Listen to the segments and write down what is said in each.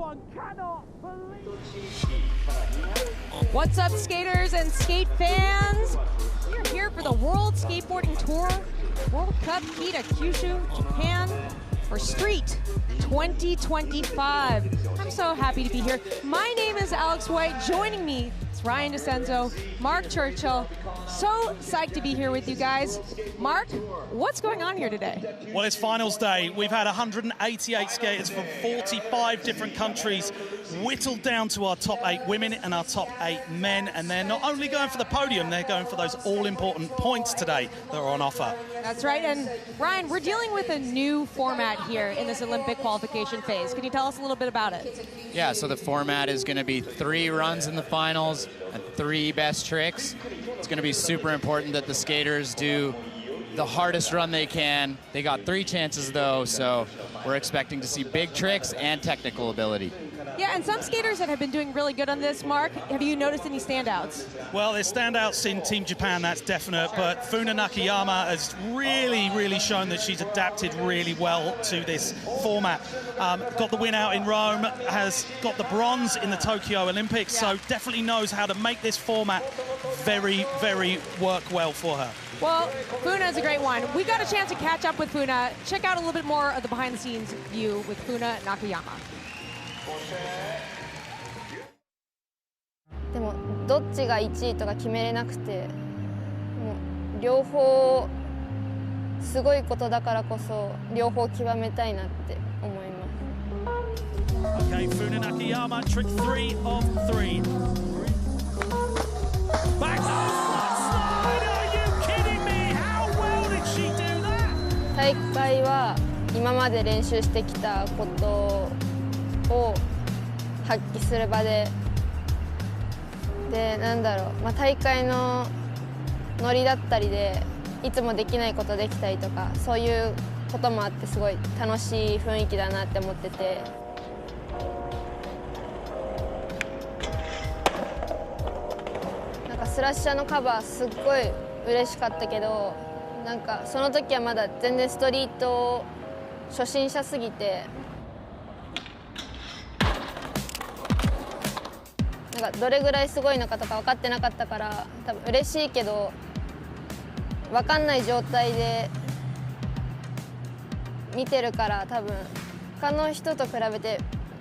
Everyone cannot believe. What's up, skaters and skate fans? We're here for the World Skateboarding Tour, World Cup KITAKYUSHU, Japan, for Street 2025. I'm so happy to be here. My name is Alex White. Joining me is Ryan DeCenzo, Mark Churchill. So psyched to be here with you guys. Mark, what's going on here today? Well, it's finals day. We've had 188 skaters from 45 different countries, whittled down to our top 8 women and our top 8 men. And they're not only going for the podium, they're going for those all-important points today that are on offer. That's right. And Ryan, we're dealing with a new format here in this Olympic qualification phase. Can you tell us a little bit about it? Yeah, so the format is going to be 3 runs in the finals and 3 best tricks. It's going to be super important that the skaters do the hardest run they can. They got 3 chances though, so we're expecting to see big tricks and technical ability. Yeah, and some skaters that have been doing really good on this, Mark, have you noticed any standouts? Well, there's standouts in Team Japan, that's definite, but Funa Nakayama has really shown that she's adapted really well to this format. Got the win out in Rome, has got the bronze in the Tokyo Olympics, so definitely knows how to make this format very work well for her. Well, Funa is a great one. We got a chance to catch up with Funa. Check out a little bit more of the behind-the-scenes view with Funa Nakayama. でもどっちが1位とか決めれなくて、もう両方すごいことだからこそ両方極めたいなって思います。 Okay, Funa Nakayama, trick 3 of 3. Back slide! Are you kidding me? How well did she do that? 大会は今まで練習してきたことを発揮する場で、なんだろう、大会のノリだったりでいつもできないことできたりとか、そういうこともあってすごい楽しい雰囲気だなって思ってて。なんかスラッシャーのカバーすっごい嬉しかったけど、なんかその時はまだ全然ストリート初心者すぎて、なんかどれぐらいすごいのかとか分かってなかったから、多分嬉しいけど分かんない状態で見てるから、多分他の人と比べて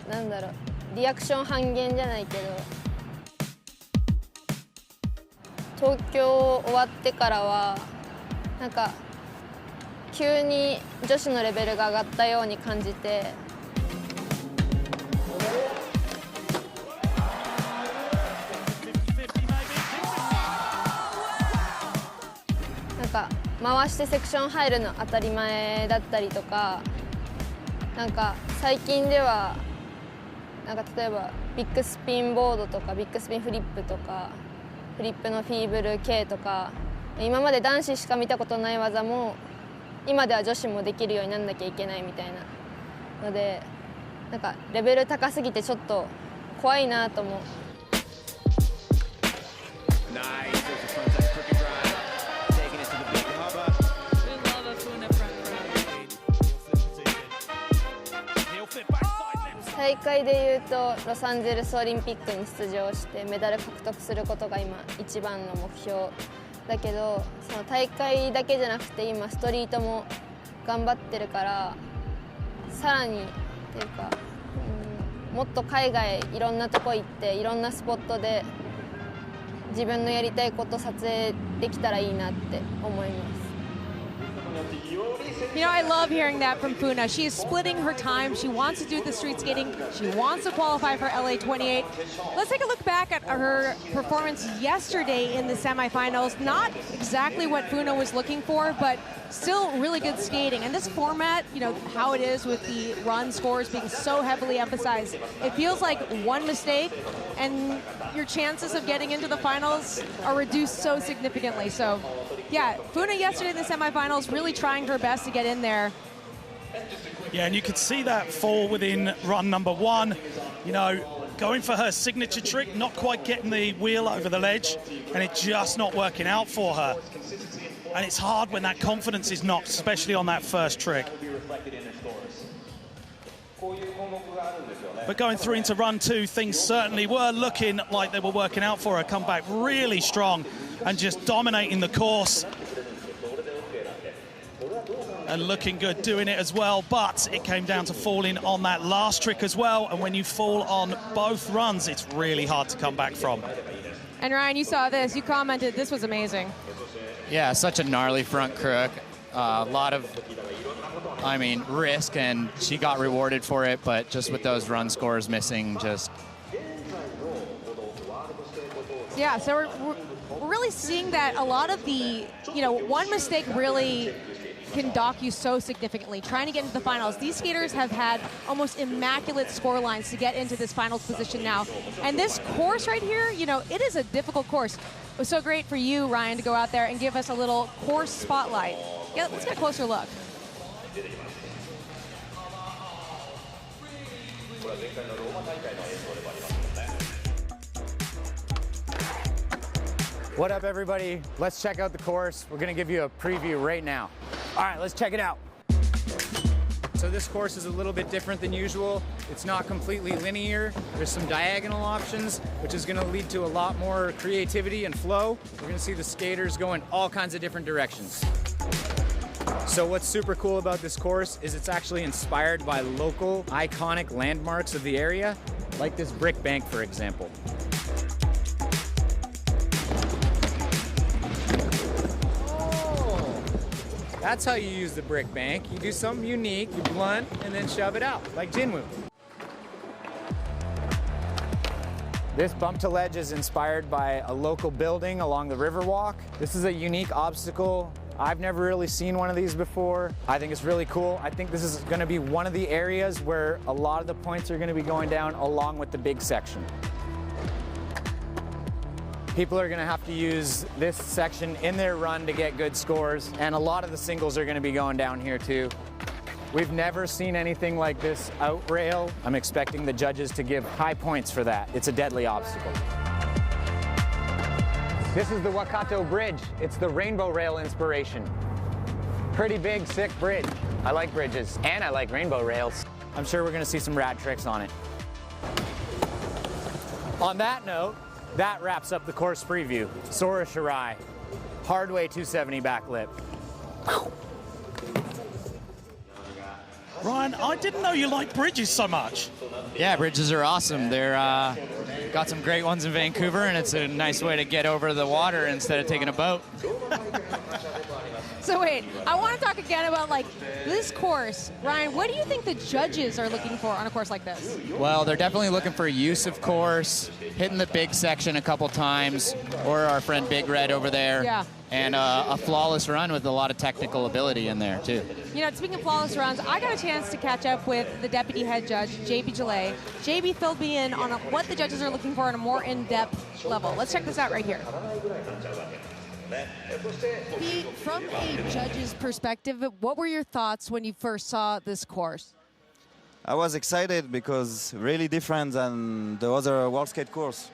なんだろう、リアクション半減じゃないけど、東京終わってからはなんか急に女子のレベルが上がったように感じて。なんか回してセクション入るの当たり前だったりとか、なんか最近ではなんか例えばビッグスピンボードとかビッグスピンフリップとかフリップのフィーブル系とか、今まで男子しか見たことない技も今では女子もできるようになんなきゃいけないみたいなので、なんかレベル高すぎてちょっと怖いなと思う。大会でいうとロサンゼルスオリンピックに出場してメダル獲得することが今一番の目標だけど、その大会だけじゃなくて今ストリートも頑張ってるから、さらにっていうか、もっと海外いろんなとこ行っていろんなスポットで自分のやりたいこと撮影できたらいいなって思います。 You know, I love hearing that from Funa. She is splitting her time. She wants to do the street skating. She wants to qualify for LA 28. Let's take a look back at her performance yesterday in the semifinals. Not exactly what Funa was looking for, but still really good skating. And this format, you know, how it is with the run scores being so heavily emphasized, it feels like one mistake and your chances of getting into the finals are reduced so significantly. So, yeah, Funa yesterday in the semifinals really trying her best to get in there. Yeah, and you could see that fall within run number 1. You know, going for her signature trick, not quite getting the wheel over the ledge, and it just not working out for her. And it's hard when that confidence is knocked, especially on that first trick. But going through into run 2, things certainly were looking like they were working out for her. Come back really strong and just dominating the course. And looking good doing it as well, but it came down to falling on that last trick as well. And when you fall on both runs, it's really hard to come back from. And Ryan, you saw this, you commented, this was amazing. Yeah, such a gnarly front crook. A lot of, I mean, risk, and she got rewarded for it, but just with those run scores missing, just... Yeah, so we're really seeing that a lot of the, one mistake really can dock you so significantly. Trying to get into the finals, these skaters have had almost immaculate score lines to get into this finals position now. And this course right here, it is a difficult course. It was so great for you, Ryan, to go out there and give us a little course spotlight. Yeah, let's get a closer look. What up, everybody? Let's check out the course. We're gonna give you a preview right now. All right, let's check it out. So this course is a little bit different than usual. It's not completely linear. There's some diagonal options, which is gonna lead to a lot more creativity and flow. We're gonna see the skaters go in all kinds of different directions. So what's super cool about this course is it's actually inspired by local iconic landmarks of the area, like this brick bank, for example. That's how you use the brick bank. You do something unique, you blunt, and then shove it out, like Jinwoo. This bump to ledge is inspired by a local building along the Riverwalk. This is a unique obstacle. I've never really seen one of these before. I think it's really cool. I think this is gonna be one of the areas where a lot of the points are gonna be going down along with the big section. People are gonna have to use this section in their run to get good scores, and a lot of the singles are gonna be going down here too. We've never seen anything like this out rail. I'm expecting the judges to give high points for that. It's a deadly obstacle. This is the Wakato Bridge. It's the rainbow rail inspiration. Pretty big, sick bridge. I like bridges, and I like rainbow rails. I'm sure we're gonna see some rad tricks on it. On that note, that wraps up the course preview. Sora Shirai, hardway 270 backlip. Ryan, I didn't know you liked bridges so much. Yeah, bridges are awesome. They're got some great ones in Vancouver, and it's a nice way to get over the water instead of taking a boat. So wait, I want to talk again about this course. Ryan, what do you think the judges are looking for on a course like this? Well, they're definitely looking for use of course, hitting the big section a couple times, or our friend Big Red over there. Yeah. And a flawless run with a lot of technical ability in there, too. Speaking of flawless runs, I got a chance to catch up with the deputy head judge, JB Gillet. JB filled me in on what the judges are looking for on a more in-depth level. Let's check this out right here. Pete, from a judge's perspective, what were your thoughts when you first saw this course? I was excited because really different than the other World Skate course.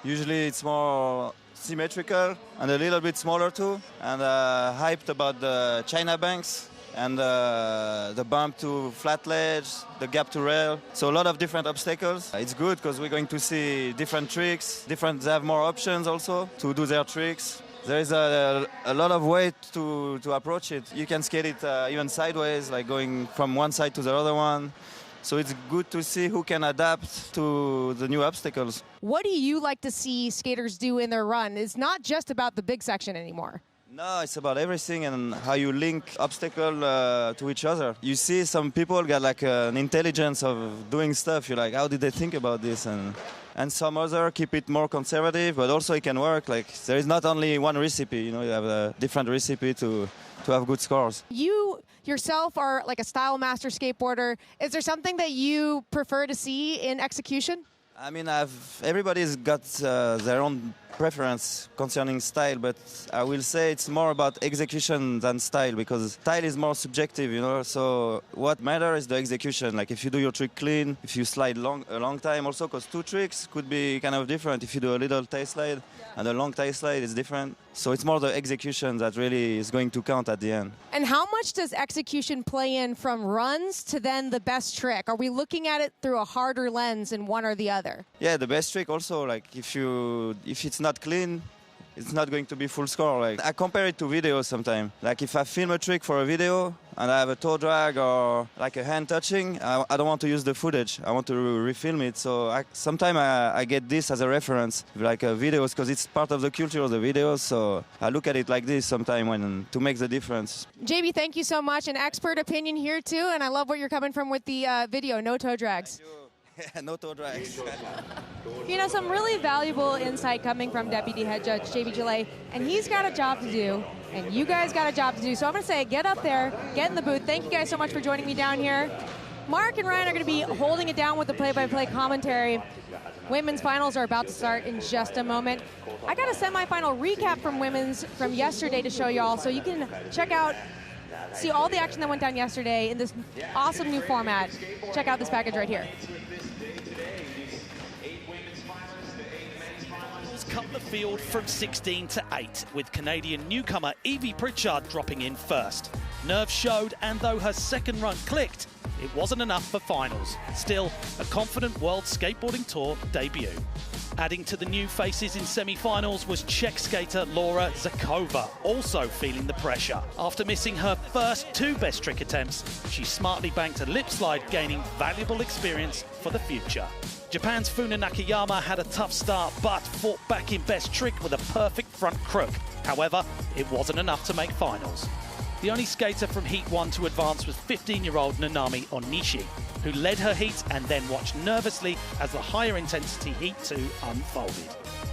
Usually it's more symmetrical and a little bit smaller too, and hyped about the China banks and the bump to flat ledge, the gap to rail. So a lot of different obstacles. It's good because we're going to see different tricks, they have more options also to do their tricks. There is a lot of way to approach it. You can skate it even sideways, like going from one side to the other one. So it's good to see who can adapt to the new obstacles. What do you like to see skaters do in their run? It's not just about the big section anymore. No, it's about everything and how you link obstacles to each other. You see some people got like an intelligence of doing stuff. You're like, how did they think about this? And some other keep it more conservative, but also it can work. Like there is not only one recipe, you have a different recipe to have good scores. You yourself are like a style master skateboarder. Is there something that you prefer to see in execution? I mean, everybody's got their own preference concerning style, but I will say it's more about execution than style, because style is more subjective, you know. So what matters is the execution. Like if you do your trick clean, if you slide a long time also, because two tricks could be kind of different. If you do a little tail slide and a long tail slide, is different. So it's more the execution that really is going to count at the end. And how much does execution play in from runs to then the best trick? Are we looking at it through a harder lens in one or the other? Yeah, the best trick also, like if it's not clean, it's not going to be full score. Like I compare it to videos sometimes. Like if I film a trick for a video and I have a toe drag or like a hand touching, I don't want to use the footage. I want to refilm it. So sometimes I get this as a reference, like videos, because it's part of the culture of the videos. So I look at it like this sometimes to make the difference. JB, thank you so much. An expert opinion here too, and I love what you're coming from with the video, no toe drags. No toe drags. You know, some really valuable insight coming from Deputy Head Judge JB Gillet, and he's got a job to do, and you guys got a job to do. So I'm going to say, get up there, get in the booth. Thank you guys so much for joining me down here. Mark and Ryan are going to be holding it down with the play-by-play commentary. Women's finals are about to start in just a moment. I got a semifinal recap from women's from yesterday to show y'all, so you can check out, see all the action that went down yesterday in this awesome new format. Check out this package right here. Cut the field from 16 to 8, with Canadian newcomer Evie Pritchard dropping in first. Nerves showed, and though her second run clicked, it wasn't enough for finals. Still, a confident World Skateboarding Tour debut. Adding to the new faces in semi-finals was Czech skater Laura Zakova, also feeling the pressure. After missing her first two best trick attempts, she smartly banked a lip slide, gaining valuable experience for the future. Japan's Funa Nakayama had a tough start, but fought back in best trick with a perfect front crook. However, it wasn't enough to make finals. The only skater from Heat 1 to advance was 15-year-old Nanami Onishi, who led her heat and then watched nervously as the higher intensity Heat 2 unfolded.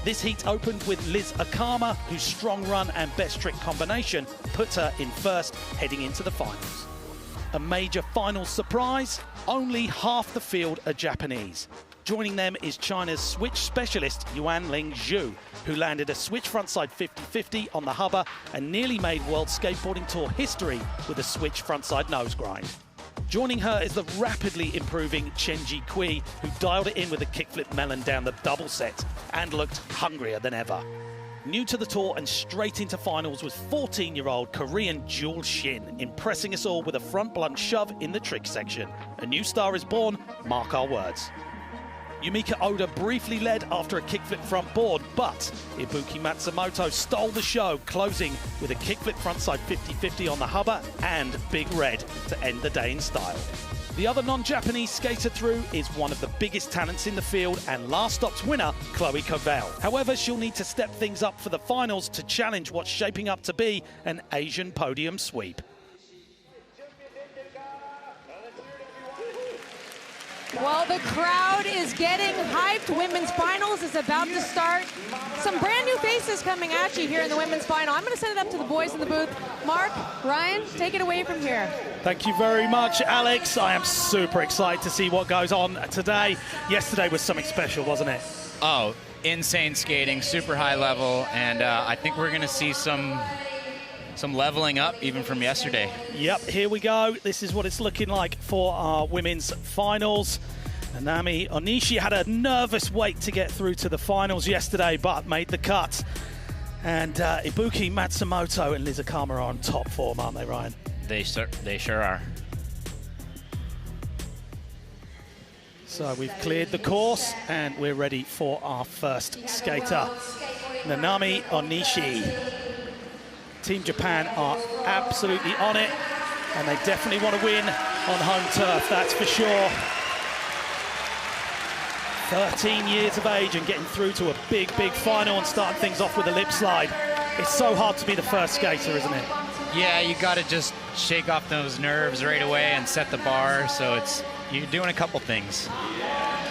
This heat opened with Liz Akama, whose strong run and best trick combination put her in first heading into the finals. A major final surprise, only half the field are Japanese. Joining them is China's switch specialist, Yuanling Zhu, who landed a switch frontside 50-50 on the hubba and nearly made World Skateboarding Tour history with a switch frontside nose grind. Joining her is the rapidly improving Chenxi Cui, who dialed it in with a kickflip melon down the double set and looked hungrier than ever. New to the tour and straight into finals was 14-year-old Korean Jiyul Shin, impressing us all with a front blunt shove in the trick section. A new star is born, mark our words. Yumeka Oda briefly led after a kickflip front board, but Ibuki Matsumoto stole the show, closing with a kickflip frontside 50-50 on the hubba and Big Red to end the day in style. The other non-Japanese skater through is one of the biggest talents in the field and last stop's winner, Chloe Covell. However, she'll need to step things up for the finals to challenge what's shaping up to be an Asian podium sweep. Well, the crowd is getting hyped. Women's finals is about to start. Some brand new faces coming at you here in the women's final. I'm going to send it up to the boys in the booth. Mark, Ryan, take it away from here. Thank you very much, Alex. I am super excited to see what goes on today. Yesterday was something special, wasn't it? Oh, insane skating, super high level, and I think we're going to see some leveling up even from yesterday. Yep, here we go. This is what it's looking like for our women's finals. Nanami Onishi had a nervous wait to get through to the finals yesterday, but made the cut. And Ibuki Matsumoto and Liz Akama are on top form, aren't they, Ryan? They sure are. So we've cleared the course and we're ready for our first skater, Nanami Onishi. Team Japan are absolutely on it, and they definitely want to win on home turf, that's for sure. 13 years of age and getting through to a big, big final and starting things off with a lip slide. It's so hard to be the first skater, isn't it? Yeah, you got to just shake off those nerves right away and set the bar, so you're doing a couple things.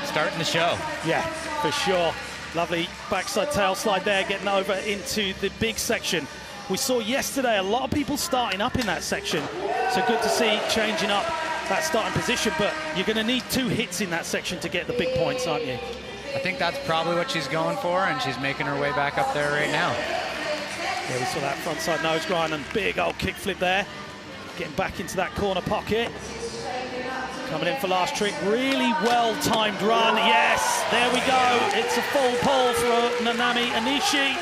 Starting the show. Yeah, for sure. Lovely backside tail slide there, getting over into the big section. We saw yesterday a lot of people starting up in that section, so good to see changing up that starting position, but you're going to need 2 hits in that section to get the big points, aren't you? I think that's probably what she's going for, and she's making her way back up there right now. Yeah, we saw that frontside nose grind and big old kickflip there. Getting back into that corner pocket. Coming in for last trick. Really well-timed run. Yes, there we go. It's a full pull for Nanami Onishi.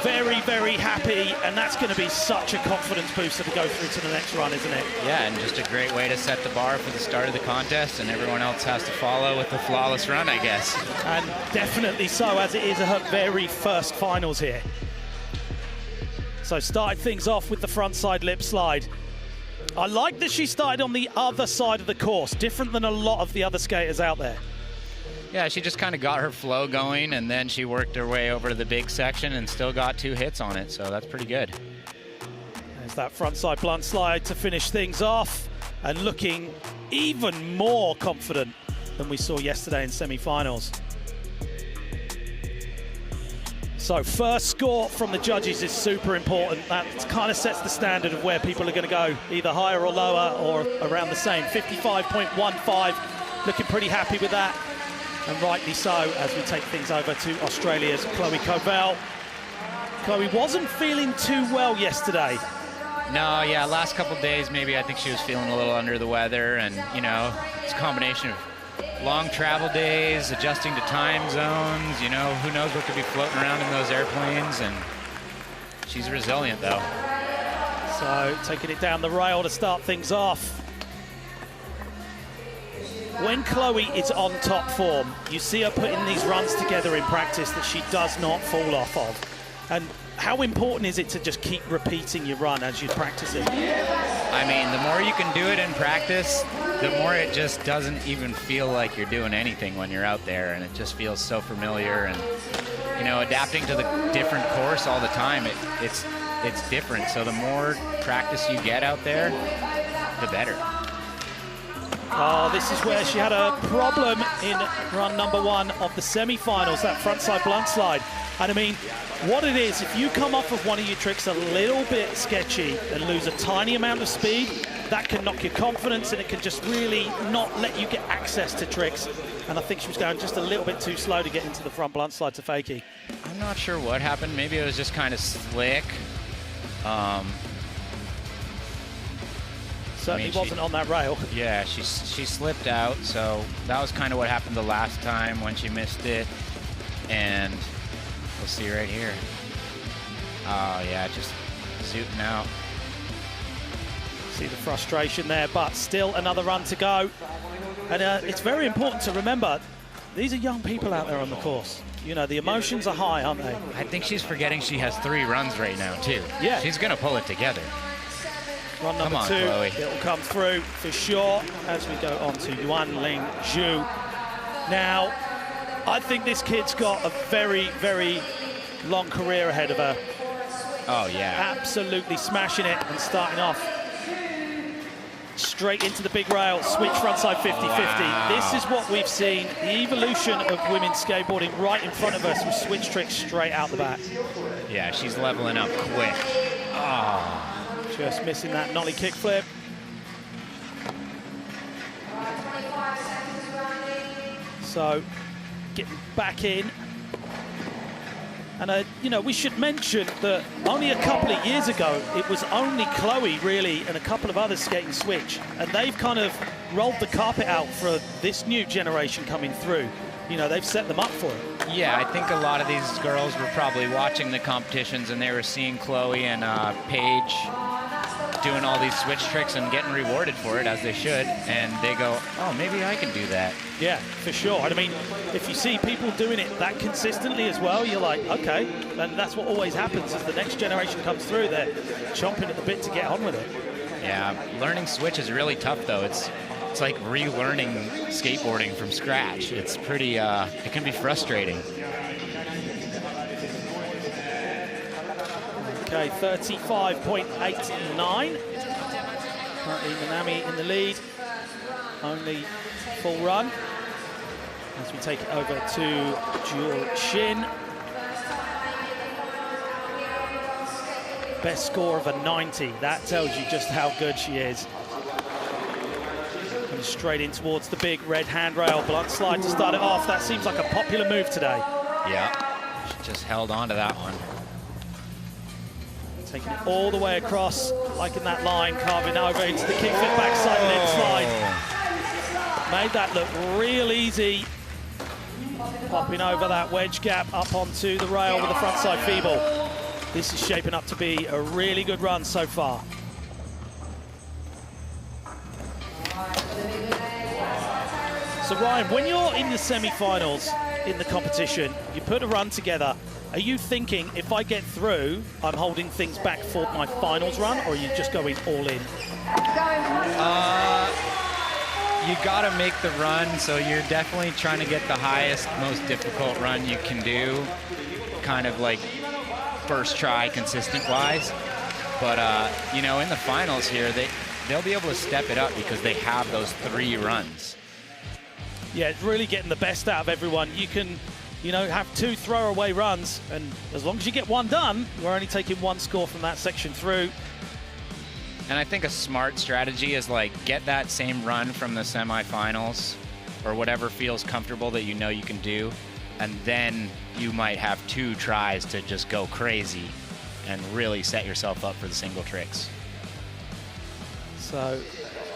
Very, very happy, and that's going to be such a confidence booster to go through to the next run, isn't it? Yeah, and just a great way to set the bar for the start of the contest, and everyone else has to follow with the flawless run, I guess. And definitely so, as it is her very first finals here. So started things off with the frontside lip slide. I like that she started on the other side of the course, different than a lot of the other skaters out there. Yeah, she just kind of got her flow going, and then she worked her way over to the big section and still got 2 hits on it, so that's pretty good. There's that frontside blunt slide to finish things off, and looking even more confident than we saw yesterday in semi-finals. So first score from the judges is super important. That kind of sets the standard of where people are going to go, either higher or lower or around the same. 55.15, looking pretty happy with that. And rightly so, as we take things over to Australia's Chloe Covell. Chloe wasn't feeling too well yesterday. No, yeah, last couple days maybe I think she was feeling a little under the weather, and you know, it's a combination of long travel days, adjusting to time zones, you know, who knows what could be floating around in those airplanes, and she's resilient though. So taking it down the rail to start things off. When Chloe is on top form, you see her putting these runs together in practice that she does not fall off of. And how important is it to just keep repeating your run as you practice it? I mean, the more you can do it in practice, the more it just doesn't even feel like you're doing anything when you're out there, and it just feels so familiar. And you know, adapting to the different course all the time, it's different. So the more practice you get out there, the better. Oh, this is where she had a problem in run number 1 of the semi-finals, that frontside blunt slide. And I mean, what it is, if you come off of one of your tricks a little bit sketchy and lose a tiny amount of speed, that can knock your confidence, and it can just really not let you get access to tricks. And I think she was going just a little bit too slow to get into the front blunt slide to fakie. I'm not sure what happened. Maybe it was just kind of slick. Certainly wasn't on that rail. Yeah, she slipped out, so that was kind of what happened the last time when she missed it. And we'll see right here. Oh yeah, just zooting out. See the frustration there, but still another run to go. And it's very important to remember, these are young people out there on the course. You know, the emotions are high, aren't they? I think she's forgetting she has 3 runs right now, too. Yeah. She's going to pull it together. Run number 2, Chloe. It'll come through for sure as we go on to Yuanling Zhu. Now, I think this kid's got a very, very long career ahead of her. Oh, yeah. Absolutely smashing it and starting off straight into the big rail, switch frontside 50-50. Wow. This is what we've seen, the evolution of women's skateboarding right in front of us with switch tricks straight out the back. Yeah, she's leveling up quick. Oh. Just missing that nollie kickflip. So, getting back in. And, you know, we should mention that only a couple of years ago, it was only Chloe, really, and a couple of others skating switch. And they've kind of rolled the carpet out for this new generation coming through. You know, they've set them up for it. Yeah, I think a lot of these girls were probably watching the competitions, and they were seeing Chloe and Paige doing all these switch tricks and getting rewarded for it, as they should, and they go, oh, maybe I can do that. Yeah, for sure. I mean, if you see people doing it that consistently as well, you're like, okay, and that's what always happens as the next generation comes through. They're chomping at the bit to get on with it. Yeah, learning switch is really tough, though. It's like relearning skateboarding from scratch. It's pretty, it can be frustrating. Okay, 35.89. Currently Nanami in the lead. Only full run. As we take it over to Jiyul Shin. Best score of a 90. That tells you just how good she is. Coming straight in towards the big red handrail. Blunt slide to start it off. That seems like a popular move today. Yeah, she just held on to that one. Taking it all the way across, liking that line, carving over into the kickflip backside lip slide. Made that look real easy. Popping over that wedge gap up onto the rail with the frontside feeble. This is shaping up to be a really good run so far. So Ryan, when you're in the semi-finals in the competition, you put a run together, are you thinking, if I get through, I'm holding things back for my finals run, or are you just going all in? You gotta make the run, so you're definitely trying to get the highest, most difficult run you can do, kind of like first try, consistent-wise. But, you know, in the finals here, they'll be able to step it up because they have those 3 runs. Yeah, it's really getting the best out of everyone. You can, you know, have 2 throwaway runs, and as long as you get 1 done, we're only taking 1 score from that section through. And I think a smart strategy is like get that same run from the semifinals or whatever feels comfortable that you know you can do, and then you might have 2 tries to just go crazy and really set yourself up for the single tricks. So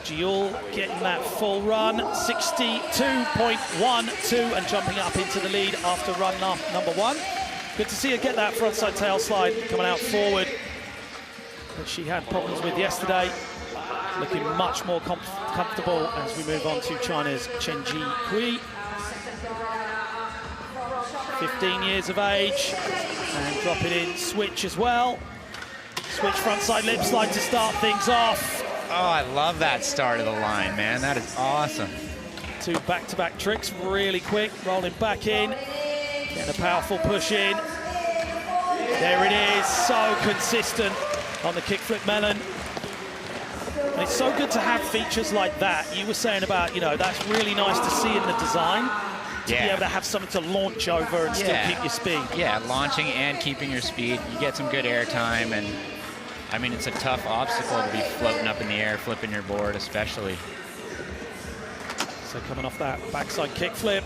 Jiyul getting that full run, 62.12, and jumping up into the lead after run number 1. Good to see her get that frontside tail slide coming out forward that she had problems with yesterday. Looking much more comfortable as we move on to China's Chenxi Cui. 15 years of age, and dropping in switch as well. Switch frontside lip slide to start things off. Oh, I love that start of the line, man. That is awesome. 2 back-to-back tricks, really quick, rolling back in, getting a powerful push in. There it is, so consistent on the kickflip melon. And it's so good to have features like that. You were saying about, you know, that's really nice to see in the design, to be able to have something to launch over and still keep your speed. Yeah, launching and keeping your speed. You get some good air time, and I mean, it's a tough obstacle to be floating up in the air, flipping your board especially. So coming off that backside kickflip,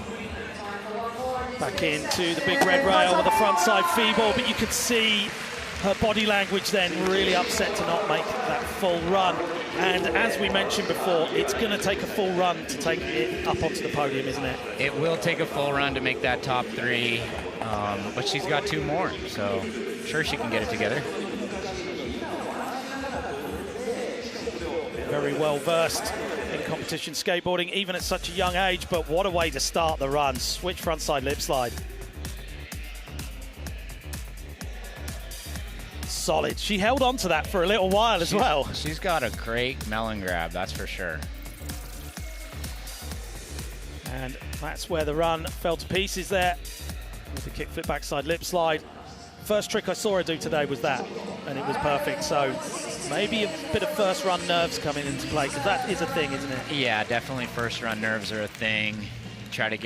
back into the big red rail with the frontside feeble, but you could see her body language then really upset to not make that full run. And as we mentioned before, it's going to take a full run to take it up onto the podium, isn't it? It will take a full run to make that top 3, but she's got 2 more, so I'm sure she can get it together. Very well versed in competition skateboarding, even at such a young age, but what a way to start the run. Switch frontside lip slide. Solid. She held on to that for a little while as well. She's got a great melon grab, that's for sure. And that's where the run fell to pieces there with the kickflip backside lip slide. First trick I saw her do today was that, and it was perfect. So maybe a bit of first run nerves coming into play, because that is a thing, isn't it? Yeah, definitely first run nerves are a thing. You try to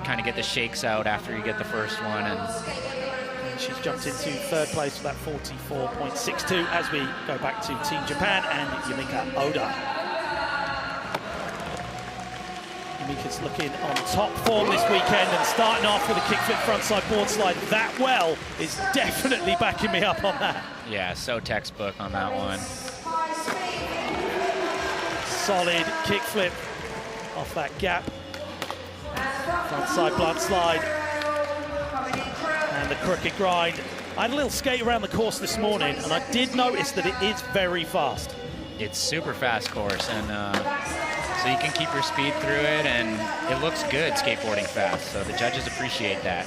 kind of get the shakes out after you get the first one, and she's jumped into 3rd place with that 44.62 as we go back to Team Japan and Yumeka Oda. Yumeka's looking on top form this weekend, and starting off with a kickflip frontside board slide that well is definitely backing me up on that. Yeah, so textbook on that one. Solid kickflip off that gap. Frontside blunt slide. And the crooked grind. I had a little skate around the course this morning, and I did notice that it is very fast. It's super fast course, and so you can keep your speed through it, and it looks good skateboarding fast, so the judges appreciate that.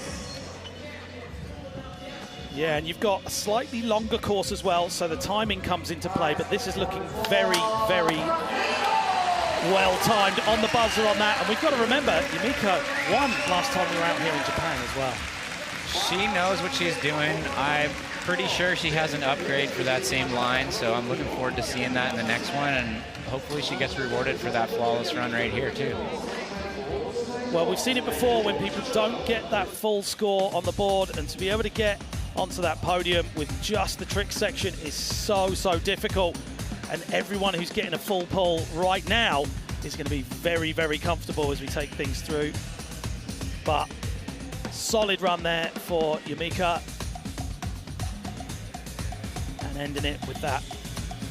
Yeah, and you've got a slightly longer course as well, so the timing comes into play, but this is looking very, very well timed on the buzzer on that. And we've got to remember, Yumeka won last time we were out here in Japan as well. She knows what she's doing. I'm pretty sure she has an upgrade for that same line, so I'm looking forward to seeing that in the next one, and hopefully she gets rewarded for that flawless run right here too. Well, we've seen it before when people don't get that full score on the board, and to be able to get onto that podium with just the trick section is so, so difficult. And everyone who's getting a full pull right now is going to be very, very comfortable as we take things through. But solid run there for Yumeka. And ending it with that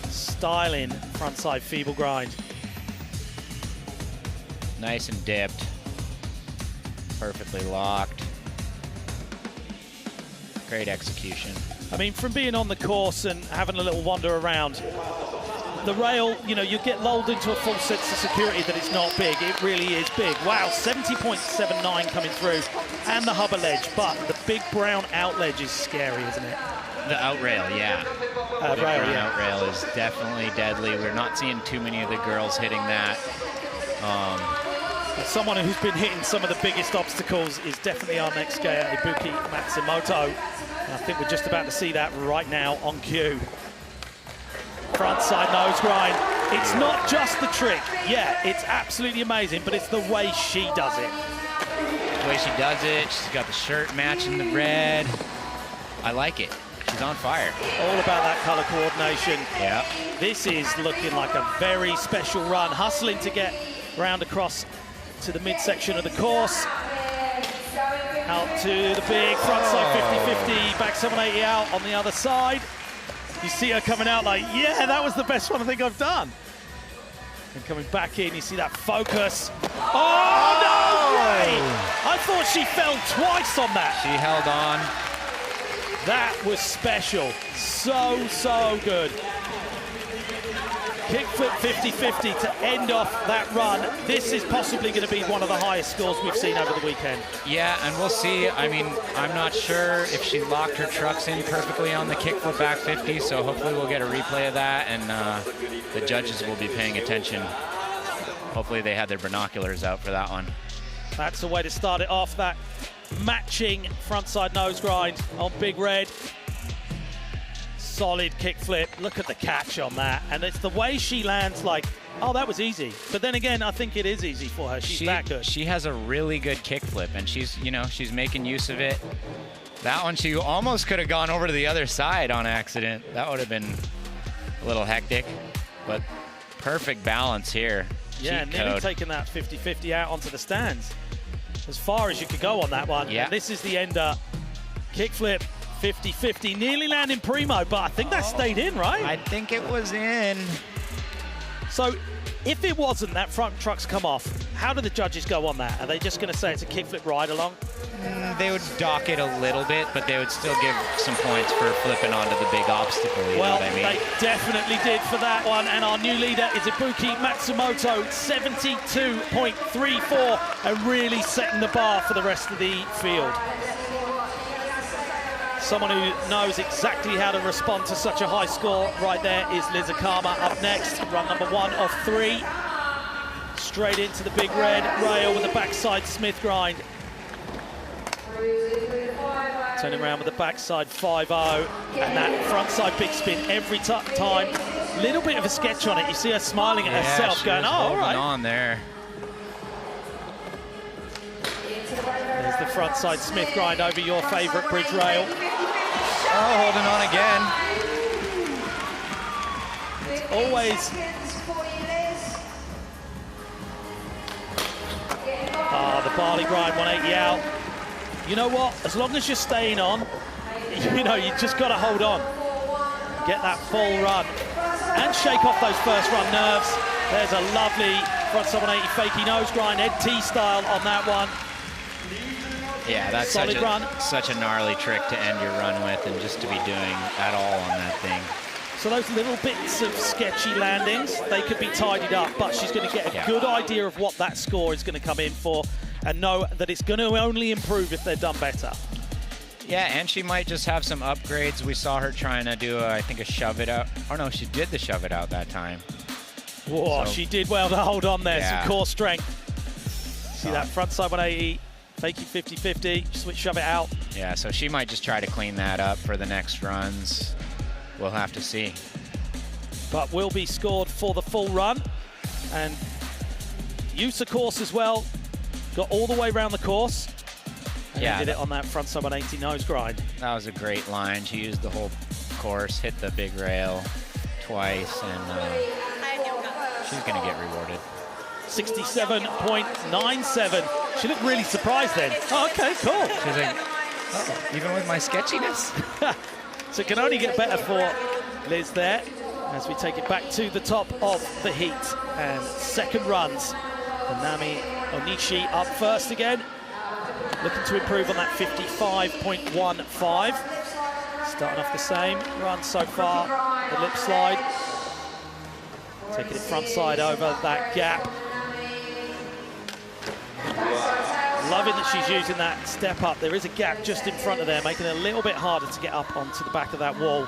styling frontside feeble grind. Nice and dipped. Perfectly locked. Great execution. I mean, from being on the course and having a little wander around, the rail, you know, you get lulled into a false sense of security that it's not big. It really is big. Wow, 70.79 coming through, and the hubber ledge, but the big brown out ledge is scary, isn't it? The out rail, yeah. The big brown out rail is definitely deadly. We're not seeing too many of the girls hitting that. Someone who's been hitting some of the biggest obstacles is definitely our next skater, Ibuki Matsumoto. And I think we're just about to see that right now on cue. Frontside nose grind. It's not just the trick. Yeah, it's absolutely amazing, but it's the way she does it. The way she does it, she's got the shirt matching the red. I like it. She's on fire. All about that color coordination. Yeah. This is looking like a very special run. Hustling to get round across to the midsection of the course. Out to the big frontside 50-50, back 780 out on the other side. You see her coming out like, yeah, that was the best one I think I've done. And coming back in, you see that focus. Oh, no way! I thought she fell twice on that. She held on. That was special. So, so good. Kickflip 50-50 to end off that run. This is possibly going to be one of the highest scores we've seen over the weekend. Yeah, and we'll see. I mean, I'm not sure if she locked her trucks in perfectly on the kickflip back 50, so hopefully we'll get a replay of that, and the judges will be paying attention. Hopefully they had their binoculars out for that one. That's the way to start it off, that matching frontside nose grind on Big Red. Solid kickflip. Look at the catch on that. And it's the way she lands like, oh, that was easy. But then again, I think it is easy for her. She's that good. She has a really good kickflip, and she's, you know, she's making use of it. That one, she almost could have gone over to the other side on accident. That would have been a little hectic, but perfect balance here. Yeah, nearly taking that 50-50 out onto the stands. As far as you could go on that one. Yeah. And this is the ender. Kickflip 50-50, nearly landing primo, but I think that stayed in, right? I think it was in. So if it wasn't, that front truck's come off, how do the judges go on that? Are they just going to say it's a kickflip ride along? They would dock it a little bit, but they would still give some points for flipping onto the big obstacle. You know what I mean? They definitely did for that one, and our new leader is Ibuki Matsumoto, 72.34, and really setting the bar for the rest of the field. Someone who knows exactly how to respond to such a high score right there is Liz Akama up next. Run number 1 of 3. Straight into the big red rail with a backside Smith grind. Turning around with the backside 5-0. And that frontside big spin every time. Little bit of a sketch on it. You see her smiling at herself going, oh, all right. On there. There's the frontside Smith grind over your favorite bridge rail. Oh, holding on again. It's always... the barley grind, 180 out. You know what? As long as you're staying on, you know, you just got to hold on. Get that full run. And shake off those first run nerves. There's a lovely frontside 180 fakie nose grind, Ed T style on that one. Yeah, that's such a gnarly trick to end your run with, and just to be doing at all on that thing. So those little bits of sketchy landings, they could be tidied up, but she's going to get a good idea of what that score is going to come in for, and know that it's going to only improve if they're done better. Yeah, and she might just have some upgrades. We saw her trying to do, I think, a shove it out. Oh, no, she did the shove it out that time. Whoa, so, she did well to hold on there, some core strength. See that frontside 180. Fakey 50-50, switch, shove it out. Yeah, so she might just try to clean that up for the next runs. We'll have to see. But will be scored for the full run. And use of course as well. Got all the way around the course. And did it on that frontside 180 nose grind. That was a great line. She used the whole course, hit the big rail twice, and she's going to get rewarded. 67.97. She looked really surprised then. Oh, okay, cool. She's like, oh, even with my sketchiness? So it can only get better for Liz there as we take it back to the top of the heat. And second runs. Nanami Onishi up first again. Looking to improve on that 55.15. Starting off the same run so far. The lip slide. Taking it front side over that gap. Loving that she's using that step up. There is a gap just in front of there, making it a little bit harder to get up onto the back of that wall.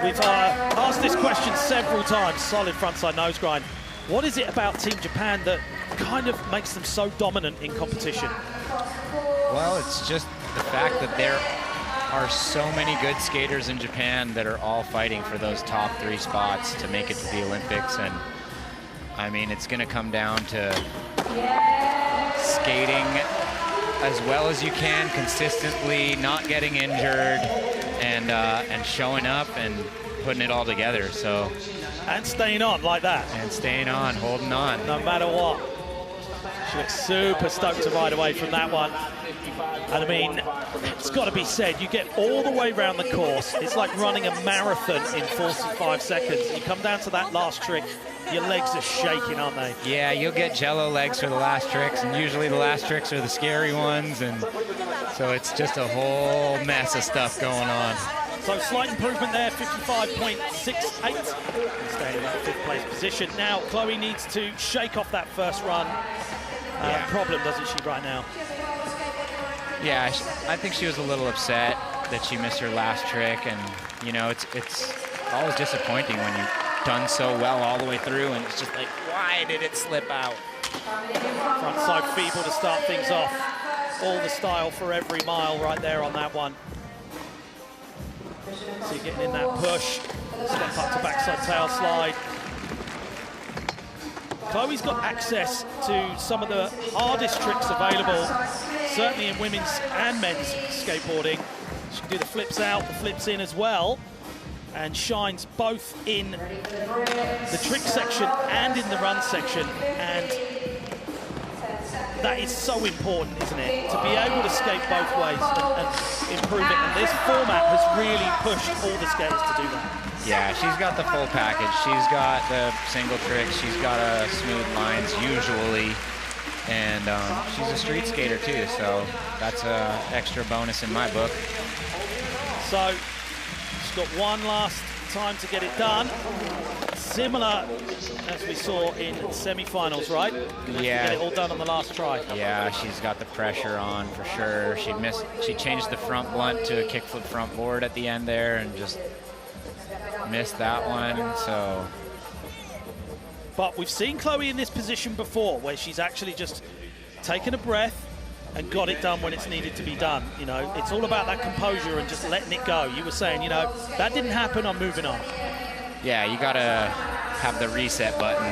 We've asked this question several times. Solid frontside nose grind. What is it about Team Japan that kind of makes them so dominant in competition? Well, it's just the fact that there are so many good skaters in Japan that are all fighting for those top 3 spots to make it to the Olympics. And I mean, it's going to come down to skating as well as you can consistently, not getting injured, and showing up and putting it all together. So, and staying on like that. And staying on, holding on. No matter what. She looks super stoked to ride away from that one. And I mean, it's got to be said, you get all the way around the course. It's like running a marathon in 45 seconds. You come down to that last trick, your legs are shaking, aren't they? Yeah, you'll get jello legs for the last tricks, and usually the last tricks are the scary ones, and so it's just a whole mess of stuff going on. So slight improvement there, 55.68. Staying in that 5th place position. Now, Chloe needs to shake off that first run problem, doesn't she, right now? Yeah, I think she was a little upset that she missed her last trick, and you know, it's always disappointing when you've done so well all the way through, and it's just like, why did it slip out? Front side feeble to start things off. All the style for every mile right there on that one. So you're getting in that push, step up to backside tail slide. Chloe's got access to some of the hardest tricks available, certainly in women's and men's skateboarding. She can do the flips out, the flips in as well, and shines both in the trick section and in the run section. And that is so important, isn't it? To be able to skate both ways and improve it. And this format has really pushed all the skaters to do that. Yeah, she's got the full package. She's got the single tricks. She's got smooth lines usually. And she's a street skater too, so that's an extra bonus in my book. So she's got one last time to get it done. Similar as we saw in semi-finals, right? Yeah. Get it all done on the last try. Yeah, she's got the pressure on for sure. She changed the front blunt to a kickflip front board at the end there and just missed that one, so. But we've seen Chloe in this position before, where she's actually just taken a breath and got it done when it's needed to be done. You know, it's all about that composure and just letting it go. You were saying, you know, that didn't happen, I'm moving on. Yeah, you gotta have the reset button,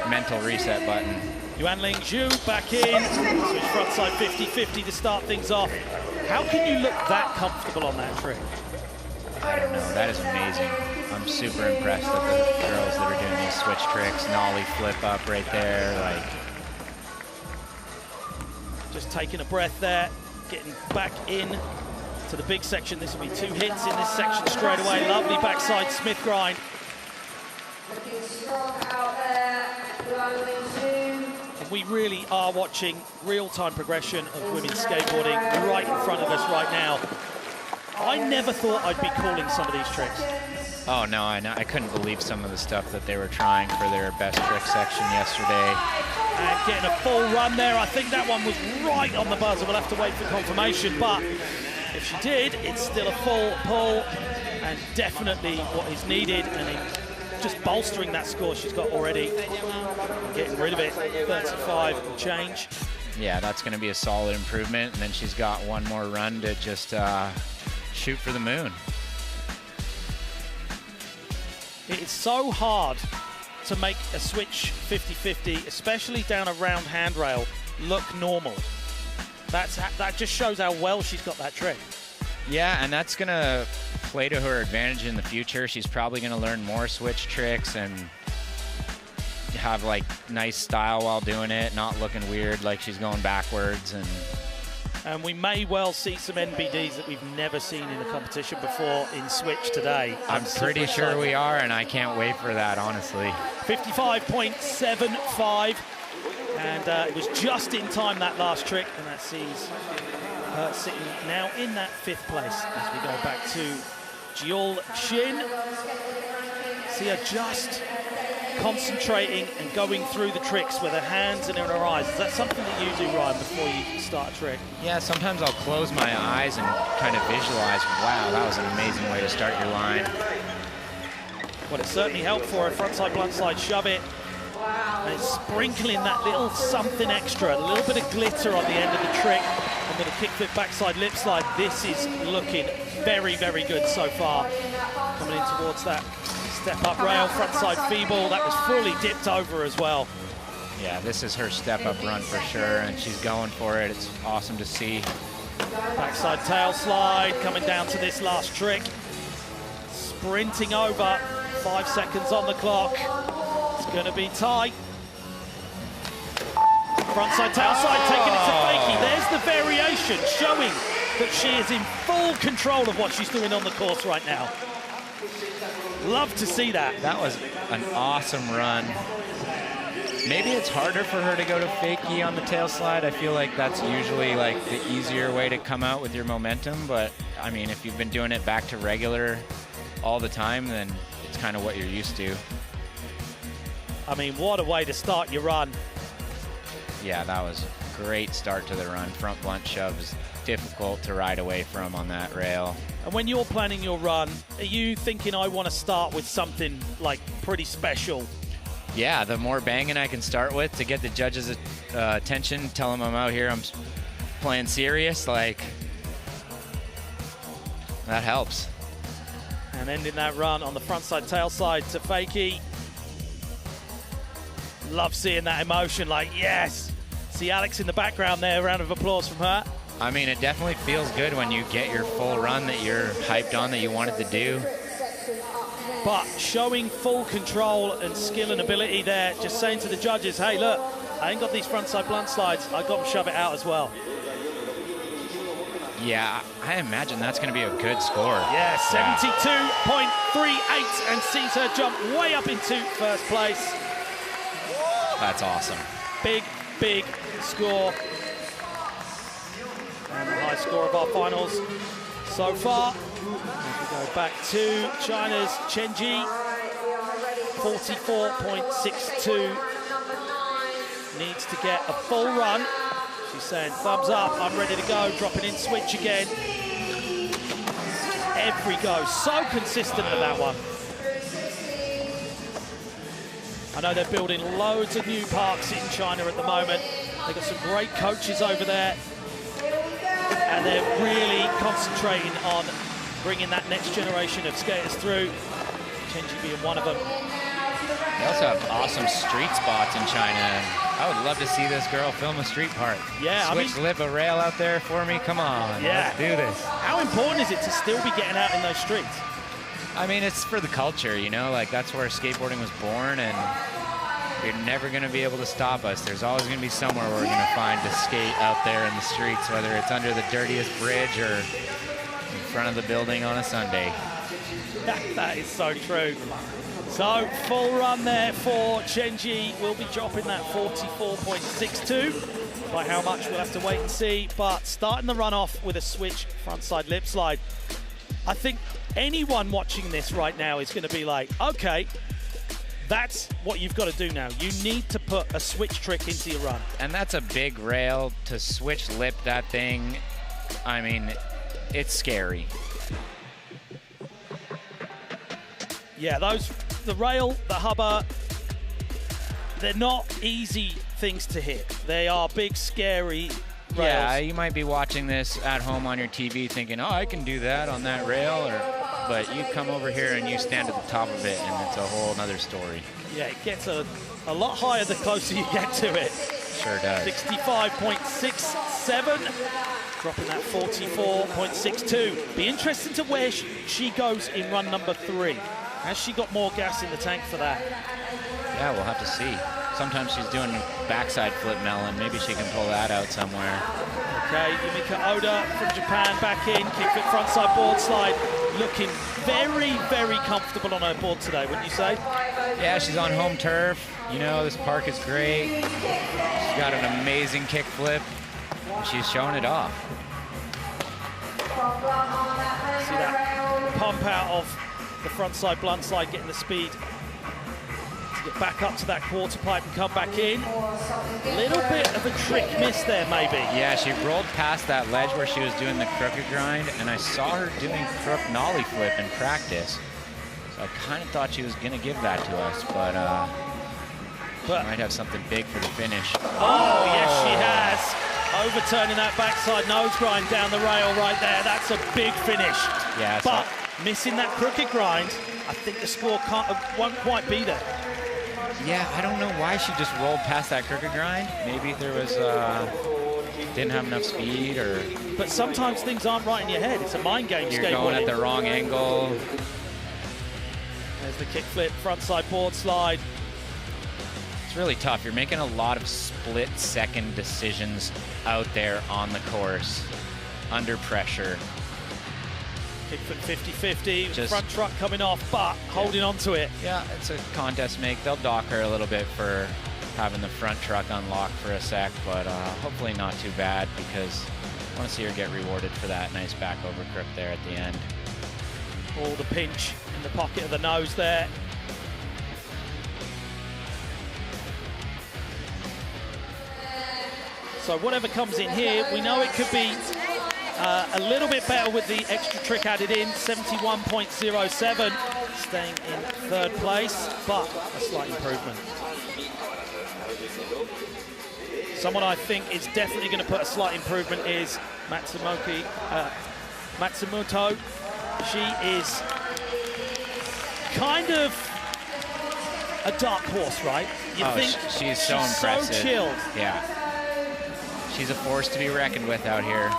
mental reset button. Yuanling Zhu back in, switch frontside 50-50 to start things off. How can you look that comfortable on that trick? I don't know, that is amazing. I'm super impressed at the girls that are doing these switch tricks, nollie flip up right there, like. Just taking a breath there, getting back in to the big section. This will be 2 hits in this section straight away. Lovely backside Smith grind. And we really are watching real-time progression of women's skateboarding right in front of us right now. I never thought I'd be calling some of these tricks. Oh no, I couldn't believe some of the stuff that they were trying for their best trick section yesterday. And getting a full run there. I think that one was right on the buzzer. We'll have to wait for confirmation, but if she did, it's still a full pull and definitely what is needed, and just bolstering that score she's got already. Getting rid of it, 35 and change. Yeah, that's going to be a solid improvement, and then she's got one more run to just shoot for the moon. It is so hard to make a switch 50-50, especially down a round handrail, look normal. That just shows how well she's got that trick. Yeah, and that's going to play to her advantage in the future. She's probably going to learn more switch tricks, and have like nice style while doing it, not looking weird like she's going backwards. And we may well see some NBDs that we've never seen in the competition before in switch today. I'm pretty sure we are, and I can't wait for that, honestly. 55.75, and it was just in time, that last trick, and that sees her sitting now in that 5th place as we go back to Jiyul Shin. See her just concentrating and going through the tricks with her hands and in her eyes. Is that something that you do, Ryan, before you start a trick? Yeah, sometimes I'll close my eyes and kind of visualize, wow, that was an amazing way to start your line. Well, it certainly helped for her. Frontside, blunt slide, shove it. And it's sprinkling that little something extra, a little bit of glitter on the end of the trick. And with a kickflip backside lip slide, this is looking very, very good so far. Coming in towards that step-up rail, frontside feeble, that was fully dipped over as well. Yeah, this is her step-up run for sure, and she's going for it. It's awesome to see. Backside tail slide, coming down to this last trick. Sprinting over, 5 seconds on the clock. It's gonna be tight. Frontside tail slide, taking it to fakie. There's the variation, showing that she is in full control of what she's doing on the course right now. Love to see that. That was an awesome run. Maybe it's harder for her to go to fakie on the tail slide. I feel like that's usually like the easier way to come out with your momentum. But I mean, if you've been doing it back to regular all the time, then it's kind of what you're used to. I mean, what a way to start your run. Yeah, that was a great start to the run. Front blunt shove is difficult to ride away from on that rail. And when you're planning your run, are you thinking, I want to start with something like pretty special? Yeah, the more banging I can start with to get the judges' attention, tell them I'm out here, I'm playing serious, like, that helps. And ending that run on the front side, tail side to fakie. Love seeing that emotion, like, yes. See Alex in the background there, round of applause from her. I mean, it definitely feels good when you get your full run that you're hyped on, that you wanted to do. But showing full control and skill and ability there, just saying to the judges, hey, look, I ain't got these frontside blunt slides, I've got to shove it out as well. Yeah, I imagine that's going to be a good score. Yeah, 72.38, and sees her jump way up into 1st place. That's awesome. Big, big score. And the high score of our finals so far. If we go back to China's Chenxi, 44.62. Needs to get a full run. She's saying, thumbs up, I'm ready to go. Dropping in switch again. Every go, so consistent at that one. I know they're building loads of new parks in China at the moment. They've got some great coaches over there. And they're really concentrating on bringing that next generation of skaters through. Chenxi being one of them. They also have awesome street spots in China. I would love to see this girl film a street part. Yeah, Switch lip a rail out there for me. Come on, yeah. Let's do this. How important is it to still be getting out in those streets? I mean, it's for the culture, you know? Like, that's where skateboarding was born, and you're never going to be able to stop us. There's always going to be somewhere we're going to find to skate out there in the streets, whether it's under the dirtiest bridge or in front of the building on a Sunday. That is so true. So, full run there for Chenxi. We'll be dropping that 44.62. By how much, we'll have to wait and see. But starting the run off with a switch frontside lip slide. I think anyone watching this right now is going to be like, okay, that's what you've got to do now. You need to put a switch trick into your run. And that's a big rail to switch lip that thing. I mean, it's scary. Yeah, the rail, the hubba, they're not easy things to hit. They are big, scary rails. Yeah, you might be watching this at home on your TV thinking, oh, I can do that on that rail, but you come over here and you stand at the top of it, and it's a whole other story. Yeah, it gets a lot higher the closer you get to it. Sure does. 65.67, dropping that 44.62. Be interesting to where she goes in run number 3. Has she got more gas in the tank for that? Yeah, we'll have to see. Sometimes she's doing backside flip melon. Maybe she can pull that out somewhere. Okay, Yumeka Oda from Japan back in. Kickflip frontside board slide. Looking very, very comfortable on her board today, wouldn't you say? Yeah, she's on home turf. You know, this park is great. She's got an amazing kickflip. She's showing it off. See that pump out of the frontside blunt slide, getting the speed to get back up to that quarter pipe and come back in. A little bit of a trick miss there, maybe. Yeah, she rolled past that ledge where she was doing the crooked grind, and I saw her doing crook nollie flip in practice. So I kind of thought she was going to give that to us, but she might have something big for the finish. Oh, yes, she has. Overturning that backside nose grind down the rail right there. That's a big finish. Yeah, but missing that crooked grind, I think the score won't quite be there. Yeah, I don't know why she just rolled past that crooked grind. Maybe there was, didn't have enough speed or... But sometimes things aren't right in your head. It's a mind game, You're skateboarding. going at the wrong angle. There's the kickflip, frontside board slide. It's really tough. You're making a lot of split-second decisions out there on the course, under pressure. Kickflip 50-50, front truck coming off, but holding on to it. Yeah, it's a contest make. They'll dock her a little bit for having the front truck unlocked for a sec, but hopefully not too bad, because I want to see her get rewarded for that nice back over crook there at the end. Oh, the pinch in the pocket of the nose there. So whatever comes in here, we know it could be a little bit better with the extra trick added in, 71.07, staying in third place, but a slight improvement. Someone I think is definitely going to put a slight improvement is Matsumoto. She is kind of a dark horse, right? You think she's so impressive. So chilled. Yeah. She's a force to be reckoned with out here.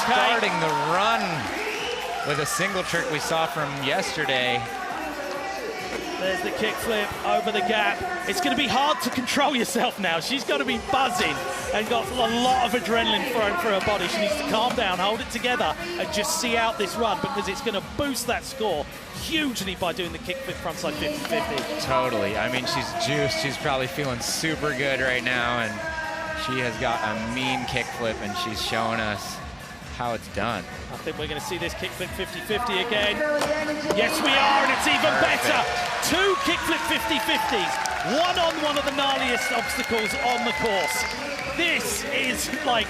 Starting the run with a single trick we saw from yesterday. There's the kickflip over the gap. It's going to be hard to control yourself now. She's got to be buzzing and got a lot of adrenaline thrown through her body. She needs to calm down, hold it together, and just see out this run, because it's going to boost that score hugely by doing the kickflip frontside 50-50. Totally. I mean, she's juiced. She's probably feeling super good right now, and she has got a mean kickflip, and she's showing us how it's done. I think we're going to see this kickflip 50-50 again. Yes, we are, and it's even better. Two kickflip 50-50s, one on one of the gnarliest obstacles on the course. This is, like,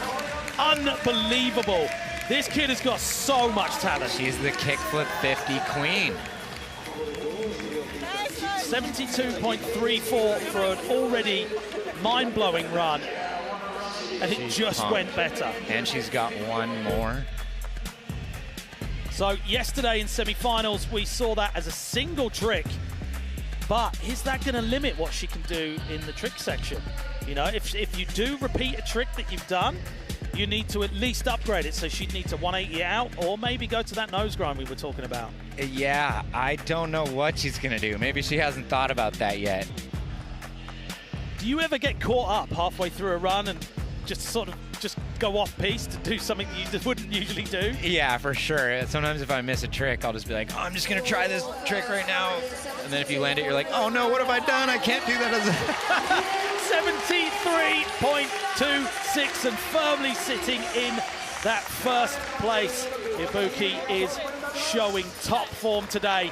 unbelievable. This kid has got so much talent. She's the kickflip 50 queen. 72.34 for an already mind-blowing run. And it just went better. And she's got one more. So yesterday in semi-finals, we saw that as a single trick. But is that going to limit what she can do in the trick section? You know, if you do repeat a trick that you've done, you need to at least upgrade it. So she'd need to 180 it out, or maybe go to that nose grind we were talking about. Yeah, I don't know what she's going to do. Maybe she hasn't thought about that yet. Do you ever get caught up halfway through a run and just sort of just go off piste to do something you just wouldn't usually do? Yeah, for sure. Sometimes if I miss a trick, I'll just be like, oh, I'm just going to try this trick right now. And then if you land it, you're like, oh no, what have I done? I can't do that as a... 73.26 and firmly sitting in that first place. Ibuki is showing top form today.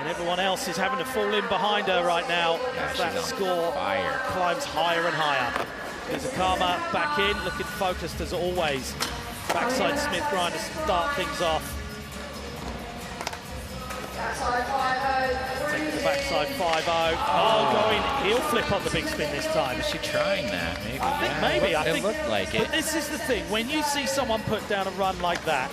And everyone else is having to fall in behind her right now. Yeah, that score climbs higher and higher. There's Akama back in, looking focused as always. Backside Smith grind to start things off. Taking the backside 5-0. Oh, going heel flip on the big spin this time. Is she trying that? Maybe. I think maybe. I think it looked like it. But this is the thing. When you see someone put down a run like that,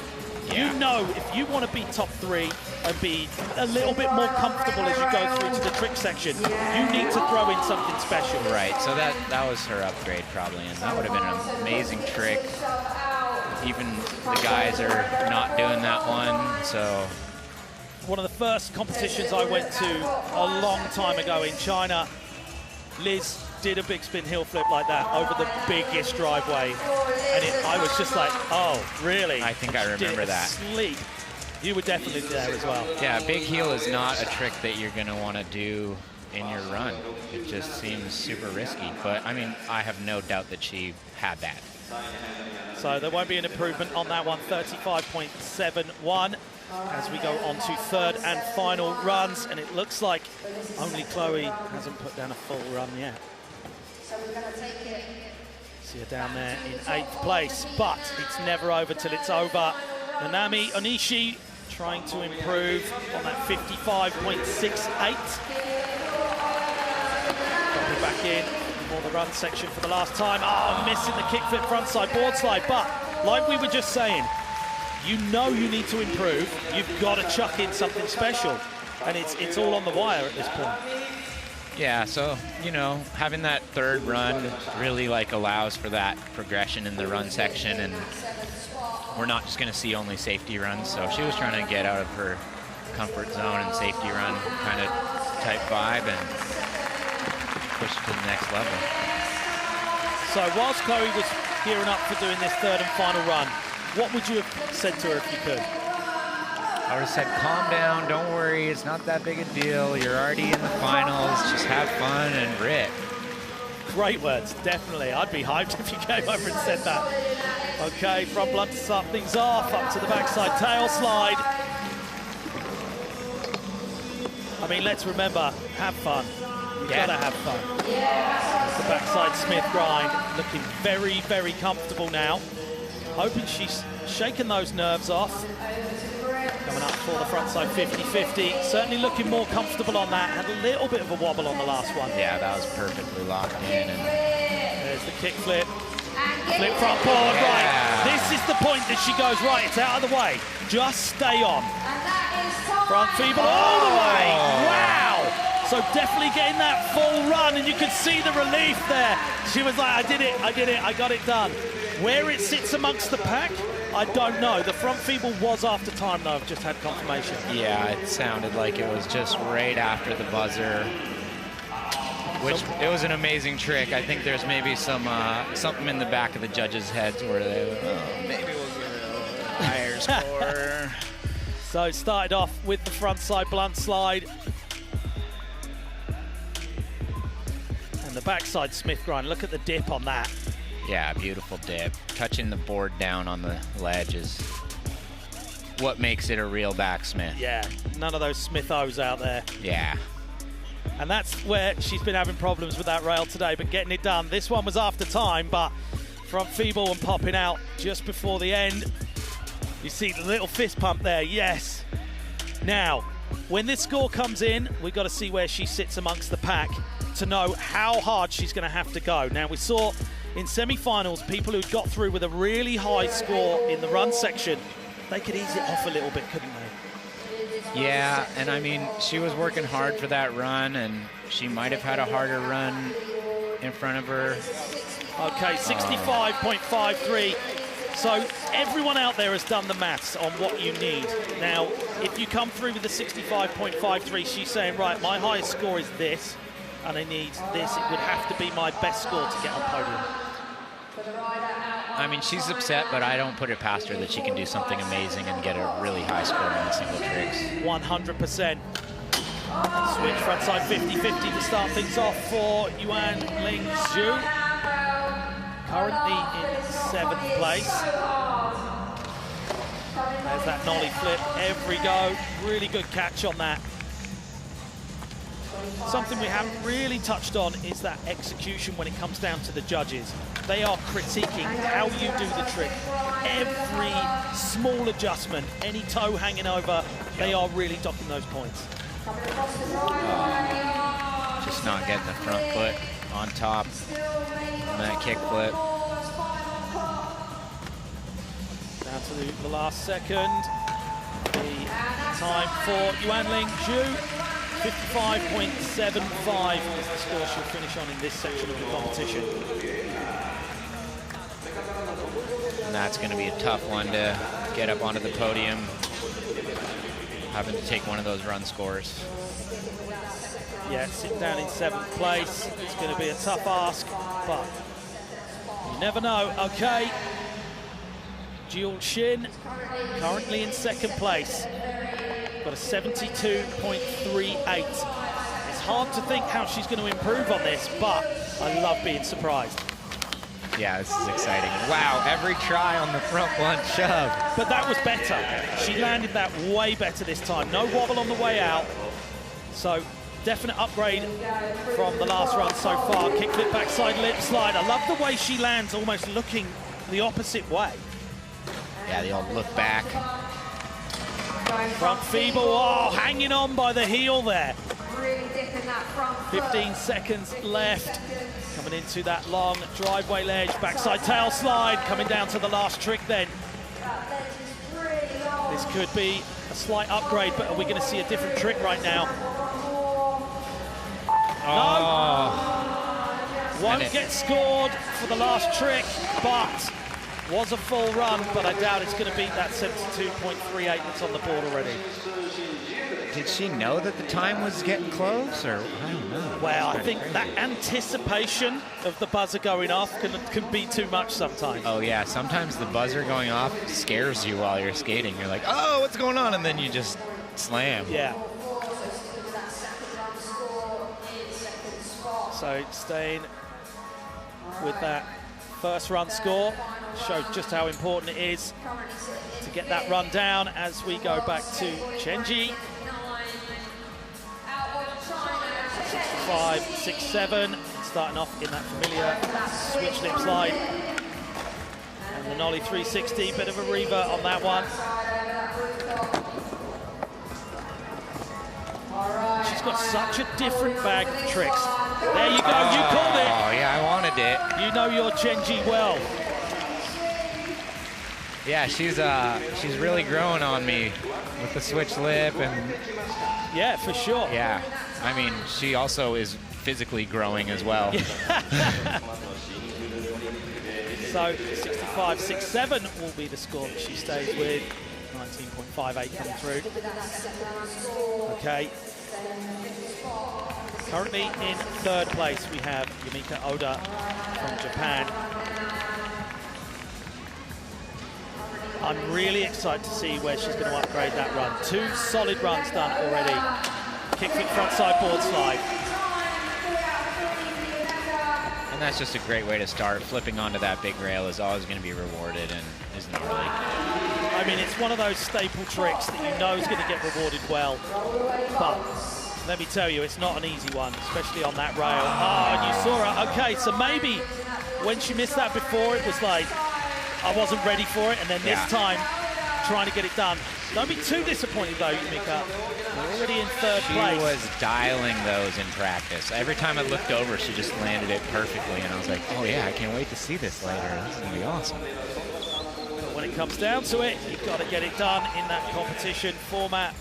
you know if you want to be top 3 and be a little bit more comfortable as you go through to the trick section, you need to throw in something special. Right, so that was her upgrade probably, and that would have been an amazing trick. Even the guys are not doing that one, so one of the first competitions I went to a long time ago in China. Liz did a big spin hill flip like that over the biggest driveway. And I was just like, oh, really? I think I remember that. Sleep. You were definitely there as well. Yeah, big heel is not a trick that you're going to want to do in your run. It just seems super risky. But, I mean, I have no doubt that she had that. So there won't be an improvement on that one, 35.71. As we go on to third and final runs, and it looks like only Chloe hasn't put down a full run yet. See her down there in 8th place, but it's never over till it's over. Nanami Onishi trying to improve on that 55.68. Dropping back in for the run section for the last time. Oh, missing the kickflip frontside board slide, but like we were just saying, you know you need to improve. You've got to chuck in something special, and it's all on the wire at this point. Yeah, so, you know, having that third run really, like, allows for that progression in the run section, and we're not just going to see only safety runs. So she was trying to get out of her comfort zone and safety run kind of type vibe and push it to the next level. So whilst Chloe was gearing up for doing this third and final run, what would you have said to her if you could? I would have said, calm down, don't worry, it's not that big a deal. You're already in the finals, just have fun and rip. Great words, definitely. I'd be hyped if you came over and said that. Okay, front blunt to start things off, up to the backside tail slide. I mean, let's remember, have fun. You've got to have fun. The backside Smith grind, looking very, very comfortable now. Hoping she's shaken those nerves off. Coming up for the frontside 50-50. Certainly looking more comfortable on that. Had a little bit of a wobble on the last one. Yeah, that was perfectly locked in. And there's the kick flip. Flip front board, yeah. Right. This is the point that she goes, right, it's out of the way. Just stay on. Front feeble all the way. Wow. So definitely getting that full run, and you can see the relief there. She was like, I did it, I got it done. Where it sits amongst the pack, I don't know. The front feeble was after time, though. I've just had confirmation. Yeah, it sounded like it was just right after the buzzer, which it was an amazing trick. I think there's maybe some something in the back of the judges' heads where they, maybe we'll get a higher score. So it started off with the frontside blunt slide. And the backside Smith grind. Look at the dip on that. Yeah, beautiful dip. Touching the board down on the ledge is what makes it a real backsmith. Yeah, none of those Smith-O's out there. Yeah. And that's where she's been having problems with that rail today, but getting it done. This one was after time, but front feeble and popping out just before the end. You see the little fist pump there, yes. Now, when this score comes in, we've got to see where she sits amongst the pack to know how hard she's going to have to go. Now, we saw in semi-finals, people who'd got through with a really high score in the run section, they could ease it off a little bit, couldn't they? Yeah, and I mean, she was working hard for that run, and she might have had a harder run in front of her. Okay, 65.53. So everyone out there has done the maths on what you need. Now, if you come through with the 65.53, she's saying, right, my highest score is this, and I need this. It would have to be my best score to get on podium. I mean, she's upset, but I don't put it past her that she can do something amazing and get a really high score on the single tricks. 100%. Switch frontside 50-50 to start things off for Yuanling Zhu. Currently in 7th place. There's that nollie flip every go. Really good catch on that. Something we haven't really touched on is that execution when it comes down to the judges. They are critiquing how you do the trick. Every small adjustment, any toe hanging over, they are really docking those points. Just not getting the front foot on top on that kick flip. Down to the last second. The time for Yuanling Zhu. 55.75 is the score she'll finish on in this section of the competition. And that's going to be a tough one to get up onto the podium. having to take one of those run scores. Yeah, sitting down in 7th place. It's going to be a tough ask, but you never know. Okay, Jiyul Shin currently in 2nd place. Got a 72.38. It's hard to think how she's going to improve on this, but I love being surprised. Yeah, this is exciting. Wow, every try on the front one shove. But that was better. She landed that way better this time. No wobble on the way out. So definite upgrade from the last run so far. Kickflip backside lip slide. I love the way she lands, almost looking the opposite way. Yeah, the old look back. Front feeble, oh, hanging on by the heel there. 15 seconds left. Coming into that long driveway ledge, backside tail slide, coming down to the last trick then. This could be a slight upgrade, but are we going to see a different trick right now? No. Won't get scored for the last trick, but was a full run, but I doubt it's going to beat that 72.38 that's on the board already. Did she know that the time was getting close, or I don't know? Well, I think that anticipation of the buzzer going off can be too much sometimes. Oh yeah, sometimes the buzzer going off scares you while you're skating. You're like, oh, what's going on? And then you just slam. Yeah. So staying with that first run score shows just how important it is to get that run down as we go back to Chenxi. 65, 67, starting off in that familiar switch lip slide. And the nollie 360, bit of a revert on that one. She's got such a different bag of tricks. There you go, you called it. Oh yeah, I wanted it. You know your Chenxi well. Yeah, she's really growing on me with the switch lip and. Yeah, for sure. Yeah, I mean, she also is physically growing as well. So 65, 67 will be the score that she stays with. 19.58 coming through. Okay. Currently in 3rd place, we have Yumeka Oda from Japan. I'm really excited to see where she's going to upgrade that run. 2 solid runs done already. Kickflip frontside board slide. And that's just a great way to start. Flipping onto that big rail is always going to be rewarded and is gnarly. I mean, it's one of those staple tricks that you know is going to get rewarded well. But let me tell you, it's not an easy one, especially on that rail. Oh, and you saw her. Okay, so maybe when she missed that before, it was like, I wasn't ready for it, and then this time, trying to get it done. Don't be too disappointed, though, Yumeka. We're already in 3rd place. She was dialing those in practice. Every time I looked over, she just landed it perfectly, and I was like, oh, yeah, I can't wait to see this later. This is going to be awesome. But when it comes down to it, you've got to get it done in that competition format.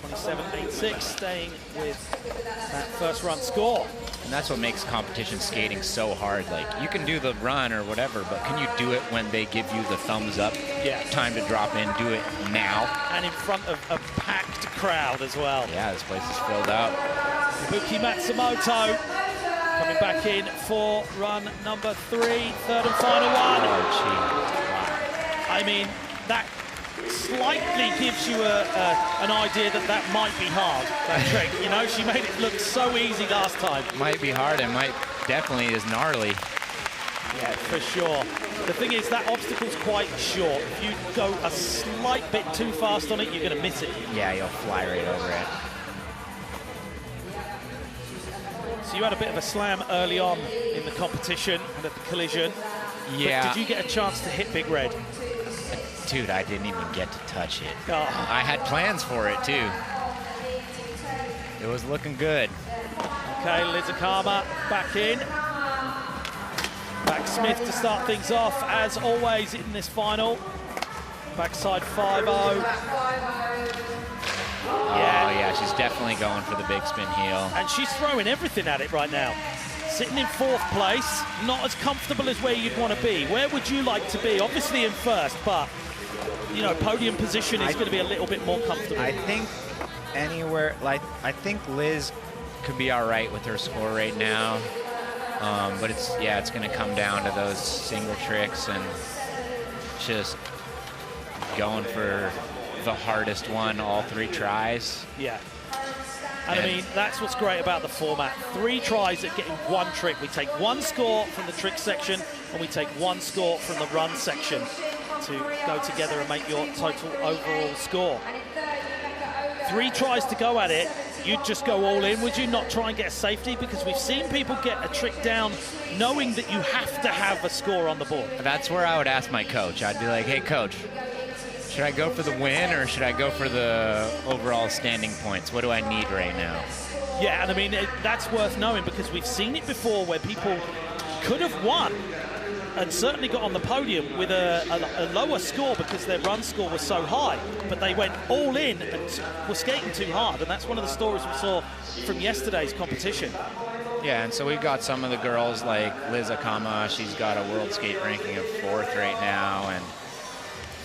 27.86, staying with that first run score. And that's what makes competition skating so hard. Like, you can do the run or whatever, but can you do it when they give you the thumbs up? Yeah. Time to drop in, do it now. And in front of a packed crowd as well. Yeah, this place is filled out. Ibuki Matsumoto coming back in for run number 3, 3rd and final one. Oh, gee. I mean, that slightly gives you an idea that might be hard, that trick. You know, she made it look so easy last time. Might be hard and might definitely is gnarly. Yeah, for sure. The thing is, that obstacle's quite short. If you go a slight bit too fast on it, you're going to miss it. Yeah, you'll fly right over it. So you had a bit of a slam early on in the competition and at the collision. Yeah. But did you get a chance to hit Big Red? Dude, I didn't even get to touch it. Oh. I had plans for it, too. It was looking good. Okay, Liz Akama back in. Back Smith to start things off, as always in this final. Backside 5-0. Yeah, she's definitely going for the big spin heel. And she's throwing everything at it right now. Sitting in 4th place, not as comfortable as where you'd want to be. Where would you like to be? Obviously in 1st, but you know, podium position is going to be a little bit more comfortable. I think anywhere, like, I think Liz could be all right with her score right now. But it's going to come down to those single tricks and just going for the hardest one all 3 tries. Yeah. And I mean, that's what's great about the format. 3 tries at getting 1 trick. We take 1 score from the trick section, and we take 1 score from the run section to go together and make your total overall score. 3 tries to go at it. You'd just go all in, would you? Not try and get a safety? Because we've seen people get a trick down knowing that you have to have a score on the board. That's where I would ask my coach. I'd be like, hey, coach, should I go for the win or should I go for the overall standing points? What do I need right now? Yeah, and I mean, that's worth knowing because we've seen it before where people could have won and certainly got on the podium with a lower score because their run score was so high, but they went all in and were skating too hard, and that's one of the stories we saw from yesterday's competition. Yeah, and so we've got some of the girls like Liz Akama. She's got a world skate ranking of 4th right now, and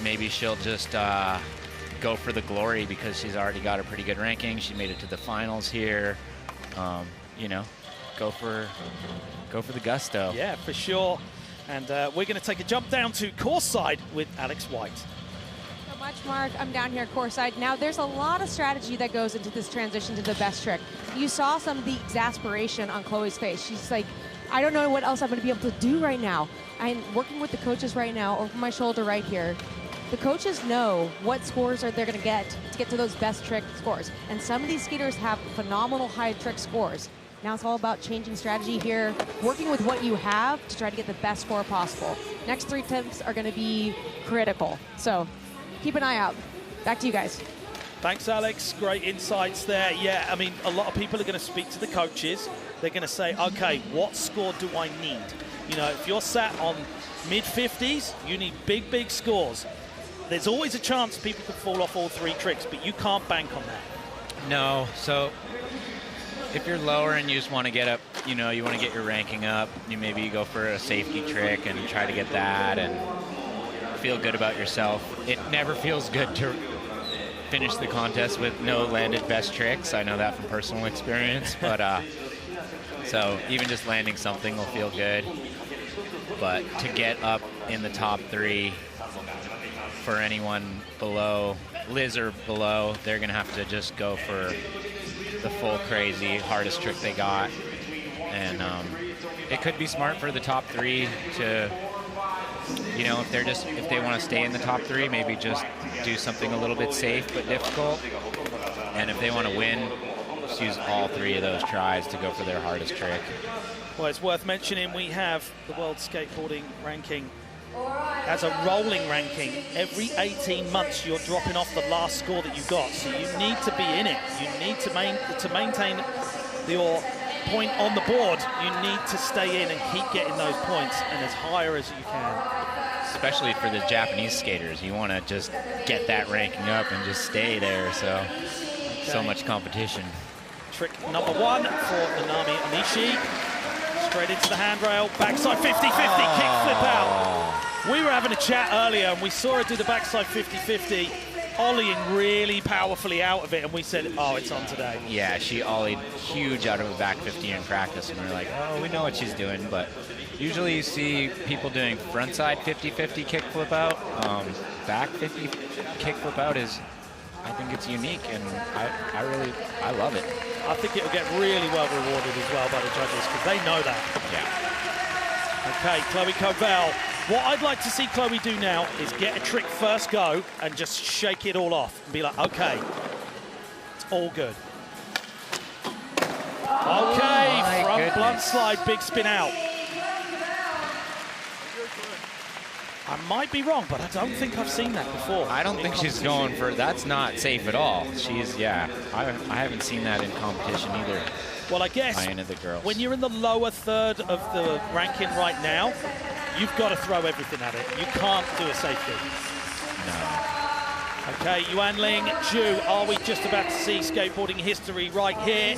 maybe she'll just go for the glory because she's already got a pretty good ranking. She made it to the finals here. You know, go for the gusto. Yeah, for sure. And we're going to take a jump down to course side with Alex White. So much, Mark. I'm down here course side. Now, there's a lot of strategy that goes into this transition to the best trick. You saw some of the exasperation on Chloe's face. She's like, I don't know what else I'm going to be able to do right now. I'm working with the coaches right now over my shoulder right here. The coaches know what scores they're going to get to those best trick scores. And some of these skaters have phenomenal high trick scores. Now it's all about changing strategy here, working with what you have to try to get the best score possible. Next 3 tips are going to be critical. So keep an eye out. Back to you guys. Thanks, Alex. Great insights there. Yeah, I mean, a lot of people are going to speak to the coaches. They're going to say, okay, what score do I need? You know, if you're sat on mid-50s, you need big, big scores. There's always a chance people could fall off all 3 tricks, but you can't bank on that. No, so if you're lower and you just want to get up, you know, you want to get your ranking up, you maybe go for a safety trick and try to get that and feel good about yourself. It never feels good to finish the contest with no landed best tricks. I know that from personal experience, but so even just landing something will feel good. But to get up in the top 3 for anyone below, Liz or below, they're going to have to just go for the full crazy hardest trick they got. And it could be smart for the top 3 to, you know, if they want to stay in the top 3, maybe just do something a little bit safe but difficult. And if they want to win, just use all 3 of those tries to go for their hardest trick. Well, it's worth mentioning we have the World Skateboarding ranking as a rolling ranking. Every 18 months you're dropping off the last score that you got, so you need to be in it. You need to maintain your point on the board. You need to stay in and keep getting those points and as higher as you can. Especially for the Japanese skaters, you want to just get that ranking up and just stay there. So so much competition. Trick number 1 for Nanami Onishi. Straight into the handrail, backside 50-50, kickflip out. We were having a chat earlier and we saw her do the backside 50-50, ollieing really powerfully out of it, and we said, oh, it's on today. Yeah, she ollied huge out of a back 50 in practice, and we're like, oh, we know what she's doing, but usually you see people doing frontside 50-50 kickflip out. Back 50 kickflip out is, I think it's unique, and I love it. I think it'll get really well rewarded as well by the judges because they know that. Yeah. Okay, Chloe Covell. What I'd like to see Chloe do now is get a trick first go and just shake it all off and be like, okay, it's all good. Okay, front blunt slide, big spin out. I might be wrong, but I don't think I've seen that before. I don't think she's going for, that's not safe at all. She's, yeah, I haven't seen that in competition either. Well, I guess when you're in the lower third of the ranking right now, you've got to throw everything at it. You can't do a safety. No. Okay, Yuanling Zhu, are we just about to see skateboarding history right here?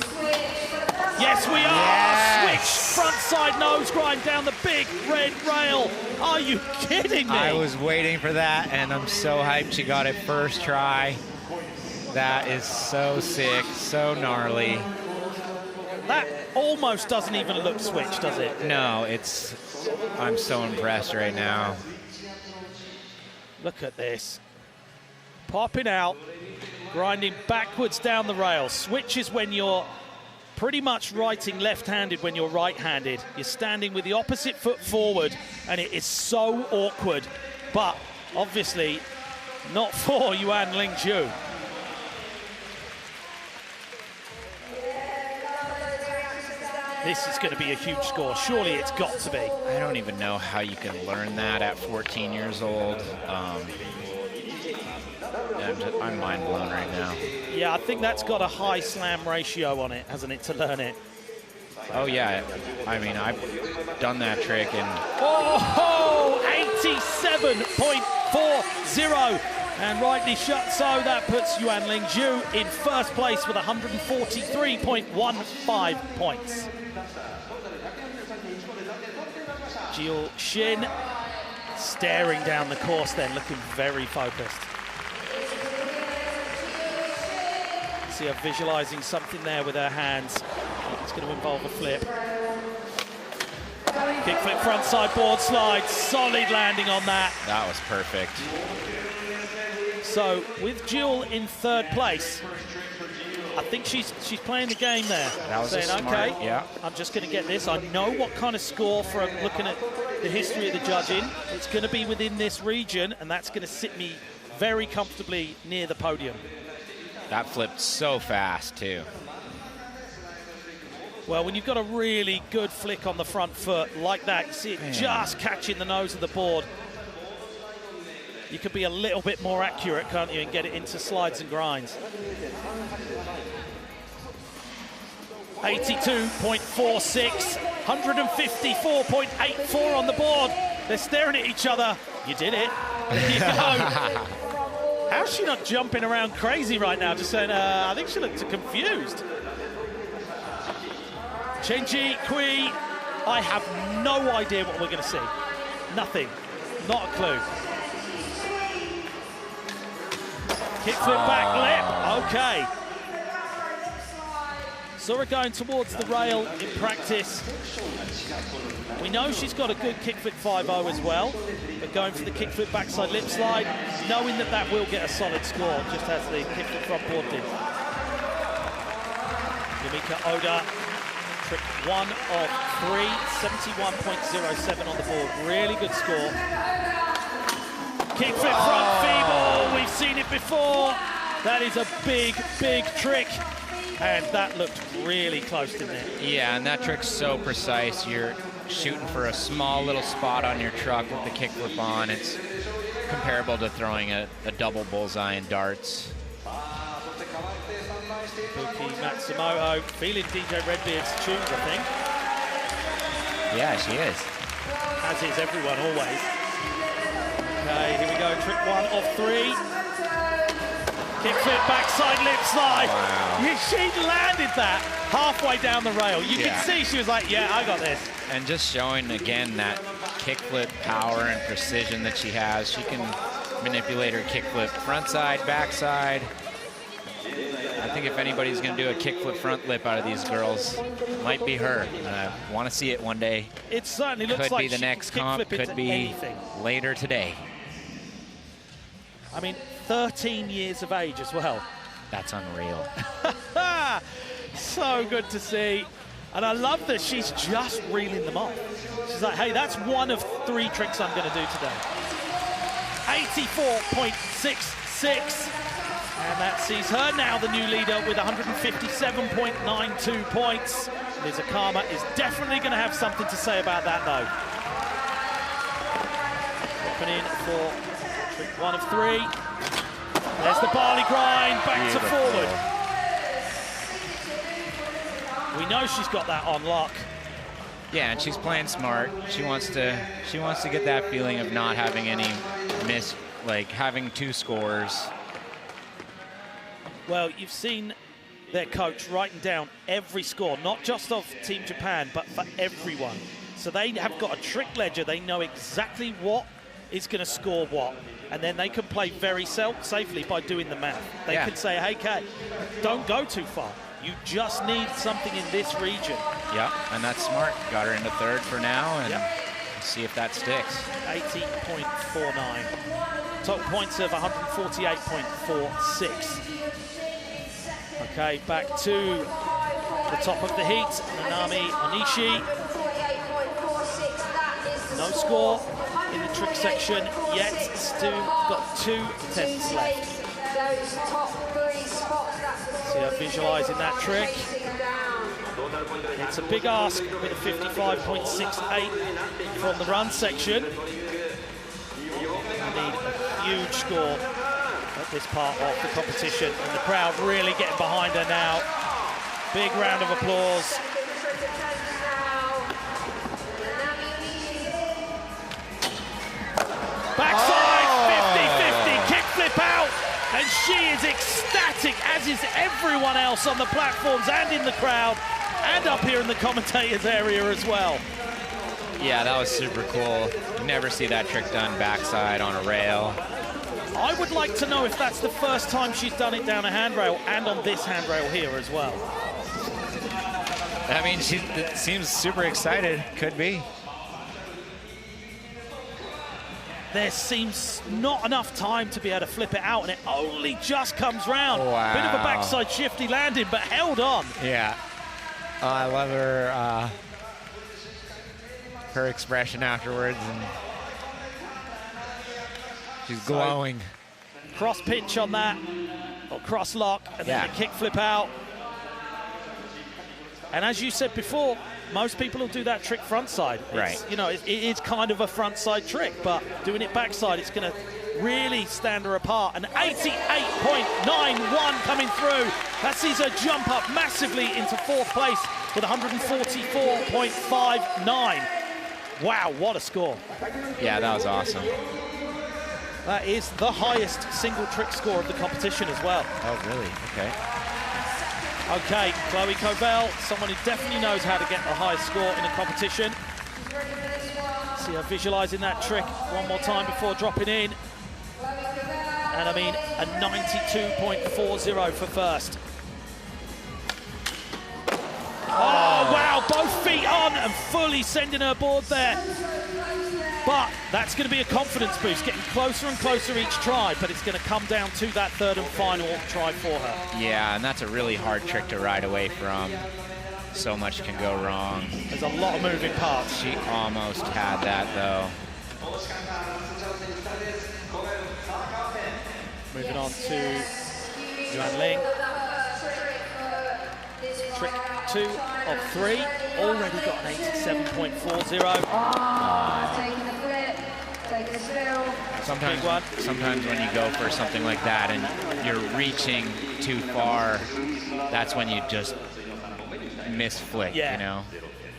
Yes, we are! Yes. Switch front side nose grind down the big red rail. Are you kidding me? I was waiting for that, and I'm so hyped she got it first try. That is so sick, so gnarly. That almost doesn't even look switched, does it? No, I'm so impressed right now. Look at this. Popping out, grinding backwards down the rail. Switches when you're pretty much writing left-handed when you're right-handed. You're standing with the opposite foot forward, and it is so awkward. But obviously, not for Yuanling Zhu. This is going to be a huge score. Surely it's got to be. I don't even know how you can learn that at 14 years old. I'm mind blown right now. Yeah, I think that's got a high slam ratio on it, hasn't it, to learn it? Oh, yeah. I mean, I've done that trick and... Oh, 87.40. And rightly shut so, that puts Yuanling Zhu in first place with 143.15 points. Jiyul Shin staring down the course then, looking very focused. See her visualizing something there with her hands. It's going to involve a flip. Kickflip frontside board slide, solid landing on that. That was perfect. So with Jiyul in third place, I think she's playing the game there. That was saying, smart, okay, yeah. I'm just going to get this. I know what kind of score from looking at the history of the judging. It's going to be within this region, and that's going to sit me very comfortably near the podium. That flipped so fast, too. Well, when you've got a really good flick on the front foot like that, you see it just catching the nose of the board. You could be a little bit more accurate, can't you, and get it into slides and grinds. 82.46, 154.84 on the board. They're staring at each other. You did it. There you go. How's she not jumping around crazy right now? Just saying, I think she looked confused. Chenxi Cui, I have no idea what we're going to see. Nothing. Not a clue. Kickflip back lip. Okay. Sora going towards the rail in practice. We know she's got a good kickflip 5-0 as well, but going for the kickflip backside lip slide, knowing that that will get a solid score, just as the kickflip front board did. Yumeka Oda Trick 1 of 3, 71.07 on the board. Really good score. Kickflip front feeble. We've seen it before. That is a big, big trick. And that looked really close, didn't it? Yeah, and that trick's so precise. You're shooting for a small little spot on your truck with the kickflip on. It's comparable to throwing a double bullseye in darts. Ibuki Matsumoto feeling DJ Redbeard's tunes, I think. Yeah, she is. As is everyone, always. Okay, here we go. Trick 1 of 3. Kickflip backside lip slide. Wow. Yeah, she landed that halfway down the rail. You can see she was like, yeah, I got this. And just showing again that kickflip power and precision that she has. She can manipulate her kickflip front side, back side. I think if anybody's going to do a kickflip front lip out of these girls, it might be her. I want to see it one day. It certainly looks like like could be the next comp, could be anything. Later today. I mean, 13 years of age as well. That's unreal. So good to see. And I love that she's just reeling them off. She's like, hey, that's one of 3 tricks I'm going to do today. 84.66. And that sees her now the new leader with 157.92 points. Liz Akama is definitely going to have something to say about that, though. Dropping in for trick 1 of 3. There's the barley grind, back to forward. We know she's got that on lock. Yeah, and she's playing smart. She wants to get that feeling of not having any miss, like having 2 scores. Well, you've seen their coach writing down every score, not just of Team Japan, but for everyone. So they have got a trick ledger. They know exactly what is going to score what. And then they can play very safely by doing the math. They can say, hey, Kay, don't go too far. You just need something in this region. Yeah, and that's smart. Got her into third for now, and see if that sticks. 80.49. Total points of 148.46. Okay, back to the top of the heat. Nanami Onishi. No score in the trick section yet. Still got 2 attempts left. See her visualizing that trick. It's a big ask with a 55.68 from the run section. I need a huge score at this part of the competition, and the crowd really getting behind her now. Big round of applause. Backside, 50-50, kickflip out, and she is ecstatic, as is everyone else on the platforms and in the crowd, and up here in the commentators area as well. Yeah, that was super cool. You never see that trick done backside on a rail. I would like to know if that's the first time she's done it down a handrail and on this handrail here as well. I mean, she seems super excited. Could be. There seems not enough time to be able to flip it out, and it only just comes round. Wow. Bit of a backside shifty landing, but held on. Yeah. I love her her expression afterwards, and she's glowing. So, cross pinch on that, or cross lock, and then the kick flip out. And as you said before, most people will do that trick frontside. Right. You know, it is kind of a frontside trick, but doing it backside, it's going to really stand her apart. An 88.91 coming through. That sees her jump up massively into 4th place with 144.59. Wow, what a score. Yeah, that was awesome. That is the highest single trick score of the competition as well. Oh, really? Okay. Okay, Chloe Covell, someone who definitely knows how to get the highest score in a competition. See her visualizing that trick one more time before dropping in. And I mean, a 92.40 for first. Oh, wow, both feet on and fully sending her board there. But that's going to be a confidence boost, getting closer and closer each try, but it's going to come down to that third and final try for her. Yeah, and that's a really hard trick to ride away from. So much can go wrong. There's a lot of moving parts. She almost had that, though. Moving on to Yuanling. Trick 2 of 3. Already got an 87.40. Sometimes when you go for something like that and you're reaching too far, that's when you just misflick, you know?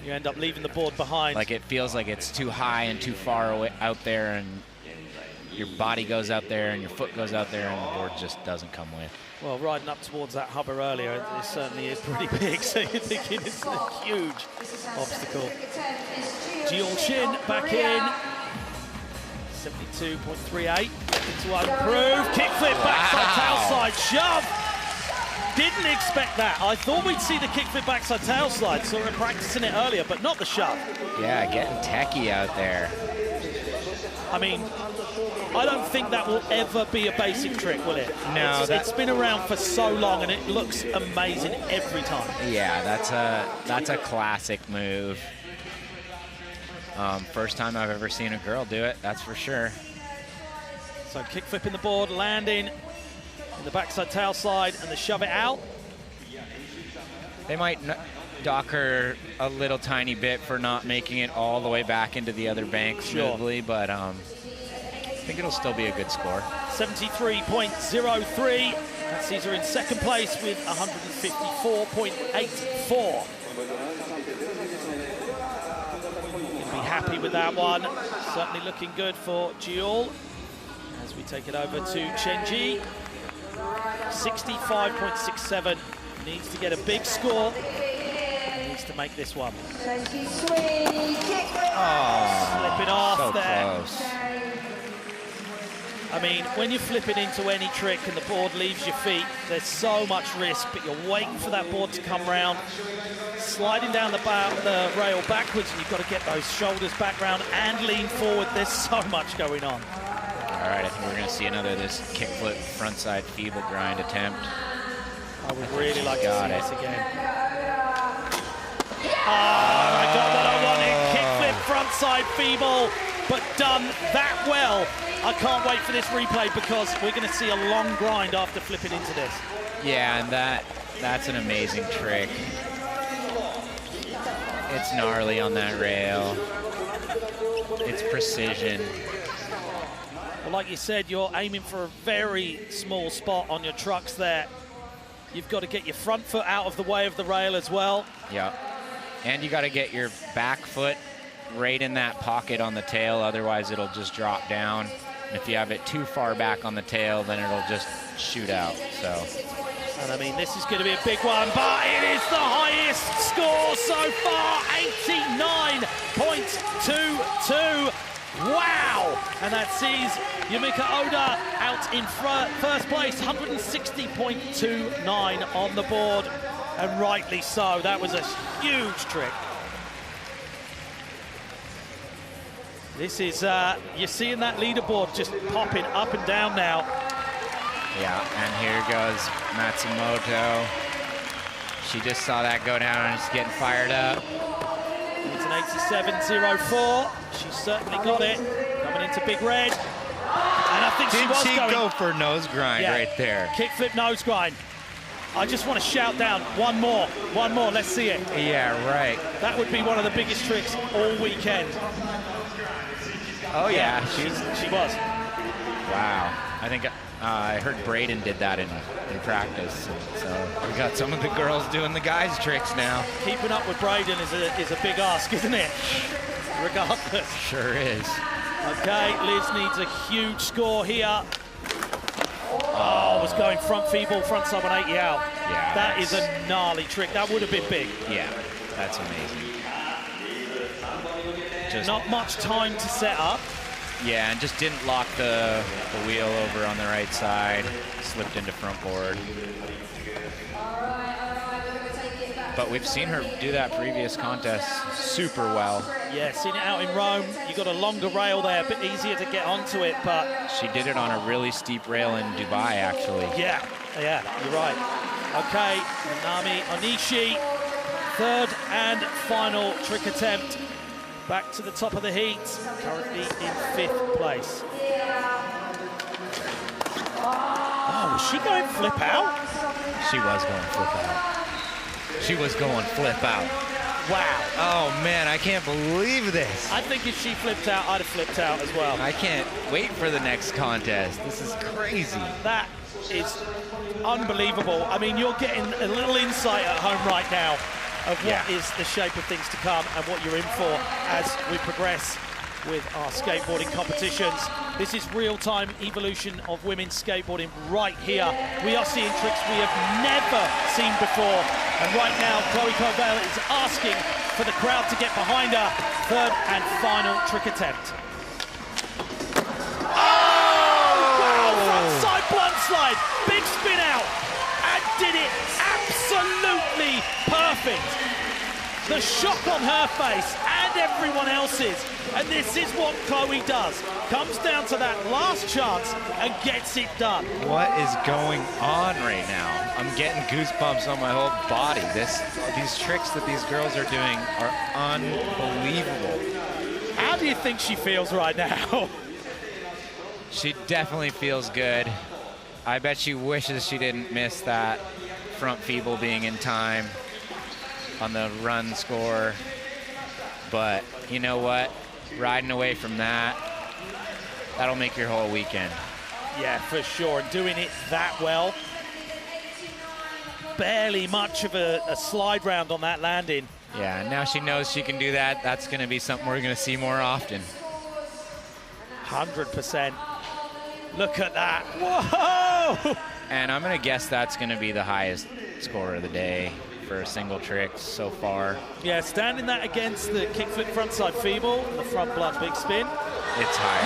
You end up leaving the board behind. Like it feels like it's too high and too far away out there, and your body goes out there and your foot goes out there and the board just doesn't come with. Well, riding up towards that hubber earlier, it certainly is pretty big, so you're thinking it's a huge obstacle. Jiyul Shin back in. 72.38 to improve. Kickflip, backside, tail side, shove. Didn't expect that. I thought we'd see the kickflip, backside, tail slide. Saw her practicing it earlier, but not the shove. Yeah, getting techie out there. I mean, I don't think that will ever be a basic trick, will it? No. It's been around for so long, and it looks amazing every time. Yeah, that's a classic move. First time I've ever seen a girl do it, that's for sure. So kick flipping the board, landing in the backside tail slide, and the shove it out. They might dock her a little tiny bit for not making it all the way back into the other bank smoothly, but I think it'll still be a good score. 73.03. That sees her in second place with 154.84. Happy with that one. Certainly looking good for Jiyul. As we take it over to Chenxi. 65.67 needs to get a big score. He needs to make this one. Slipping off so there. Close. I mean, when you're flipping into any trick and the board leaves your feet, there's so much risk, but you're waiting for that board to come round, sliding down the rail backwards, and you've got to get those shoulders back round and lean forward. There's so much going on. All right, I think we're going to see another of this kickflip frontside feeble grind attempt. I would really like to see this again. Oh, I got what I wanted. Kickflip frontside feeble, but done that well. I can't wait for this replay because we're going to see a long grind after flipping into this. Yeah, and that's an amazing trick. It's gnarly on that rail. It's precision. Well, like you said, you're aiming for a very small spot on your trucks there. You've got to get your front foot out of the way of the rail as well. Yeah, and you got to get your back foot right in that pocket on the tail, otherwise it'll just drop down. And if you have it too far back on the tail, then it'll just shoot out, so. And I mean, this is going to be a big one, but it is the highest score so far, 89.22. Wow! And that sees Yumeka Oda out in first place, 160.29 on the board, and rightly so. That was a huge trick. This is, you're seeing that leaderboard just popping up and down now. Yeah, and here goes Matsumoto. She just saw that go down and is getting fired up. It's an 87.04. She certainly got it. Coming into Big Red. And I think she was going. Did she go for nose grind right there? Kickflip nose grind. I just want to shout down, one more, let's see it. Yeah, right. That would be one of the biggest tricks all weekend. Oh yeah, she was. Wow, I think I heard Braden did that in practice. So we got some of the girls doing the guys' tricks now. Keeping up with Braden is a big ask, isn't it? Regardless. Sure is. Okay, Liz needs a huge score here. Oh, was going front feeble, front side 180 out. Yeah, that is a gnarly trick. That would have been big. Yeah, that's amazing. Just not much time to set up. Yeah, and just didn't lock the wheel over on the right side. Slipped into front board. But we've seen her do that previous contest super well. Yeah, seen it out in Rome. You got a longer rail there, a bit easier to get onto it, but she did it on a really steep rail in Dubai, actually. Yeah, you're right. Okay, Nanami Onishi, third and final trick attempt. Back to the top of the heat, currently in 5th place. Oh, was she going flip out? She was going flip out. She was going flip out. Wow. Oh, man, I can't believe this. I think if she flipped out, I'd have flipped out as well. I can't wait for the next contest. This is crazy. That is unbelievable. I mean, you're getting a little insight at home right now of what is the shape of things to come and what you're in for as we progress with our skateboarding competitions. This is real-time evolution of women's skateboarding right here. We are seeing tricks we have never seen before. And right now, Chloe Covell is asking for the crowd to get behind her. Third and final trick attempt. Oh! Wow! Frontside blunt slide, big spin out, and did it absolutely perfect. The shock on her face and everyone else's. And this is what Chloe does. Comes down to that last chance and gets it done. What is going on right now? I'm getting goosebumps on my whole body. These tricks that these girls are doing are unbelievable. How do you think she feels right now? She definitely feels good. I bet she wishes she didn't miss that front feeble being in time on the run score. But you know what? Riding away from that, that'll make your whole weekend. Yeah, for sure. And doing it that well. Barely much of a slide round on that landing. Yeah, and now she knows she can do that. That's going to be something we're going to see more often. 100%. Look at that. Whoa! And I'm going to guess that's going to be the highest score of the day for a single trick so far. Yeah, standing that against the kickflip frontside feeble and the front blunt big spin. It's higher.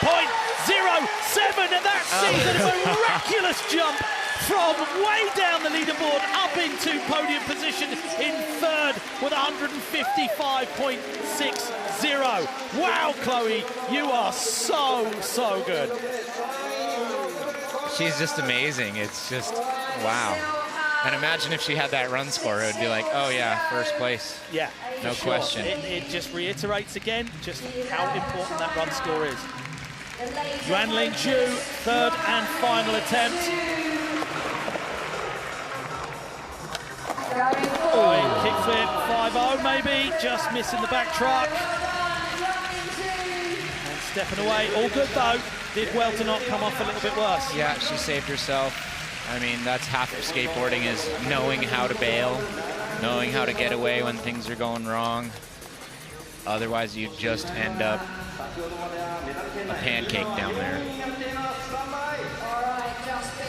90.07, and that sees a miraculous jump from way down the leaderboard up into podium position in third with 155.60. Wow, Chloe, you are so good. She's just amazing. It's just, wow. And imagine if she had that run score, it would be like, oh yeah, first place. Yeah, no question. It just reiterates again just how important that run score is. Yuanling Zhu, third and final attempt. Kickflip 5-0 maybe, just missing the back truck. And stepping away, all good though. Did well to not come off a little bit worse. Yeah, she saved herself. I mean, that's half of skateboarding, is knowing how to bail, knowing how to get away when things are going wrong. Otherwise, you just end up a pancake down there.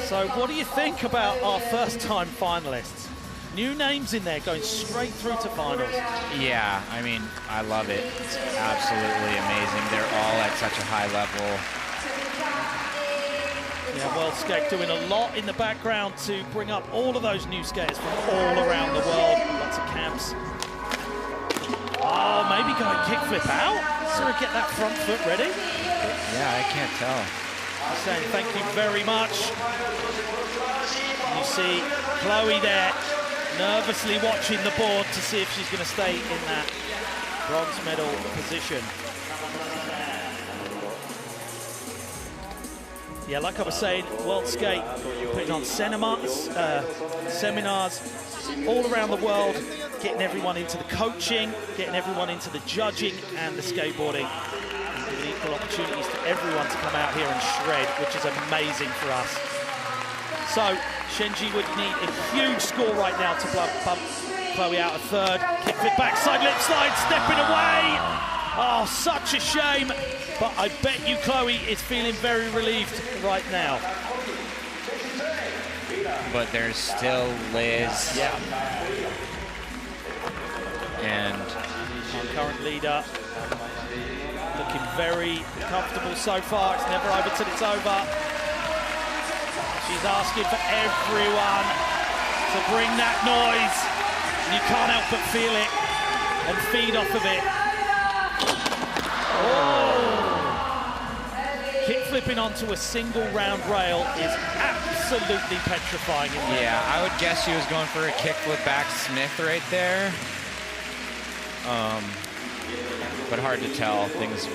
So what do you think about our first-time finalists? New names in there going straight through to finals. Yeah, I mean, I love it. It's absolutely amazing. They're all at such a high level. Yeah, World Skate doing a lot in the background to bring up all of those new skaters from all around the world. Lots of camps. Oh, maybe going kickflip out. Sort of get that front foot ready. Yeah, I can't tell. Just saying thank you very much. You see Chloe there, nervously watching the board to see if she's going to stay in that bronze medal position. Yeah, like I was saying, World Skate putting on seminars all around the world, getting everyone into the coaching, getting everyone into the judging and the skateboarding, and giving equal opportunities to everyone to come out here and shred, which is amazing for us. So, Chenxi would need a huge score right now to bump Chloe out of third. Kickflip backside lip slide, stepping away. Oh, such a shame. But I bet you Chloe is feeling very relieved right now. But there's still Liz. Yeah. And our current leader looking very comfortable so far. It's never over till it's over. She's asking for everyone to bring that noise. And you can't help but feel it and feed off of it. Oh! Kick flipping onto a single round rail is absolutely petrifying. Yeah, I would guess she was going for a kickflip back Smith right there. But hard to tell. Things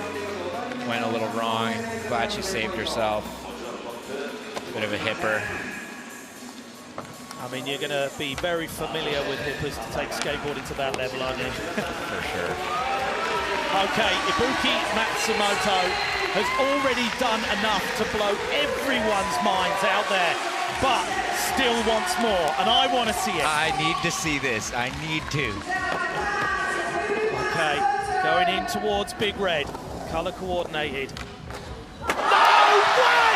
went a little wrong. Glad she saved herself. Bit of a hipper. I mean, you're going to be very familiar with hippers to take skateboarding to that level, aren't you? For sure. Okay, Ibuki Matsumoto has already done enough to blow everyone's minds out there, but still wants more, and I want to see it. I need to see this. I need to. Okay, going in towards Big Red, color coordinated. No way!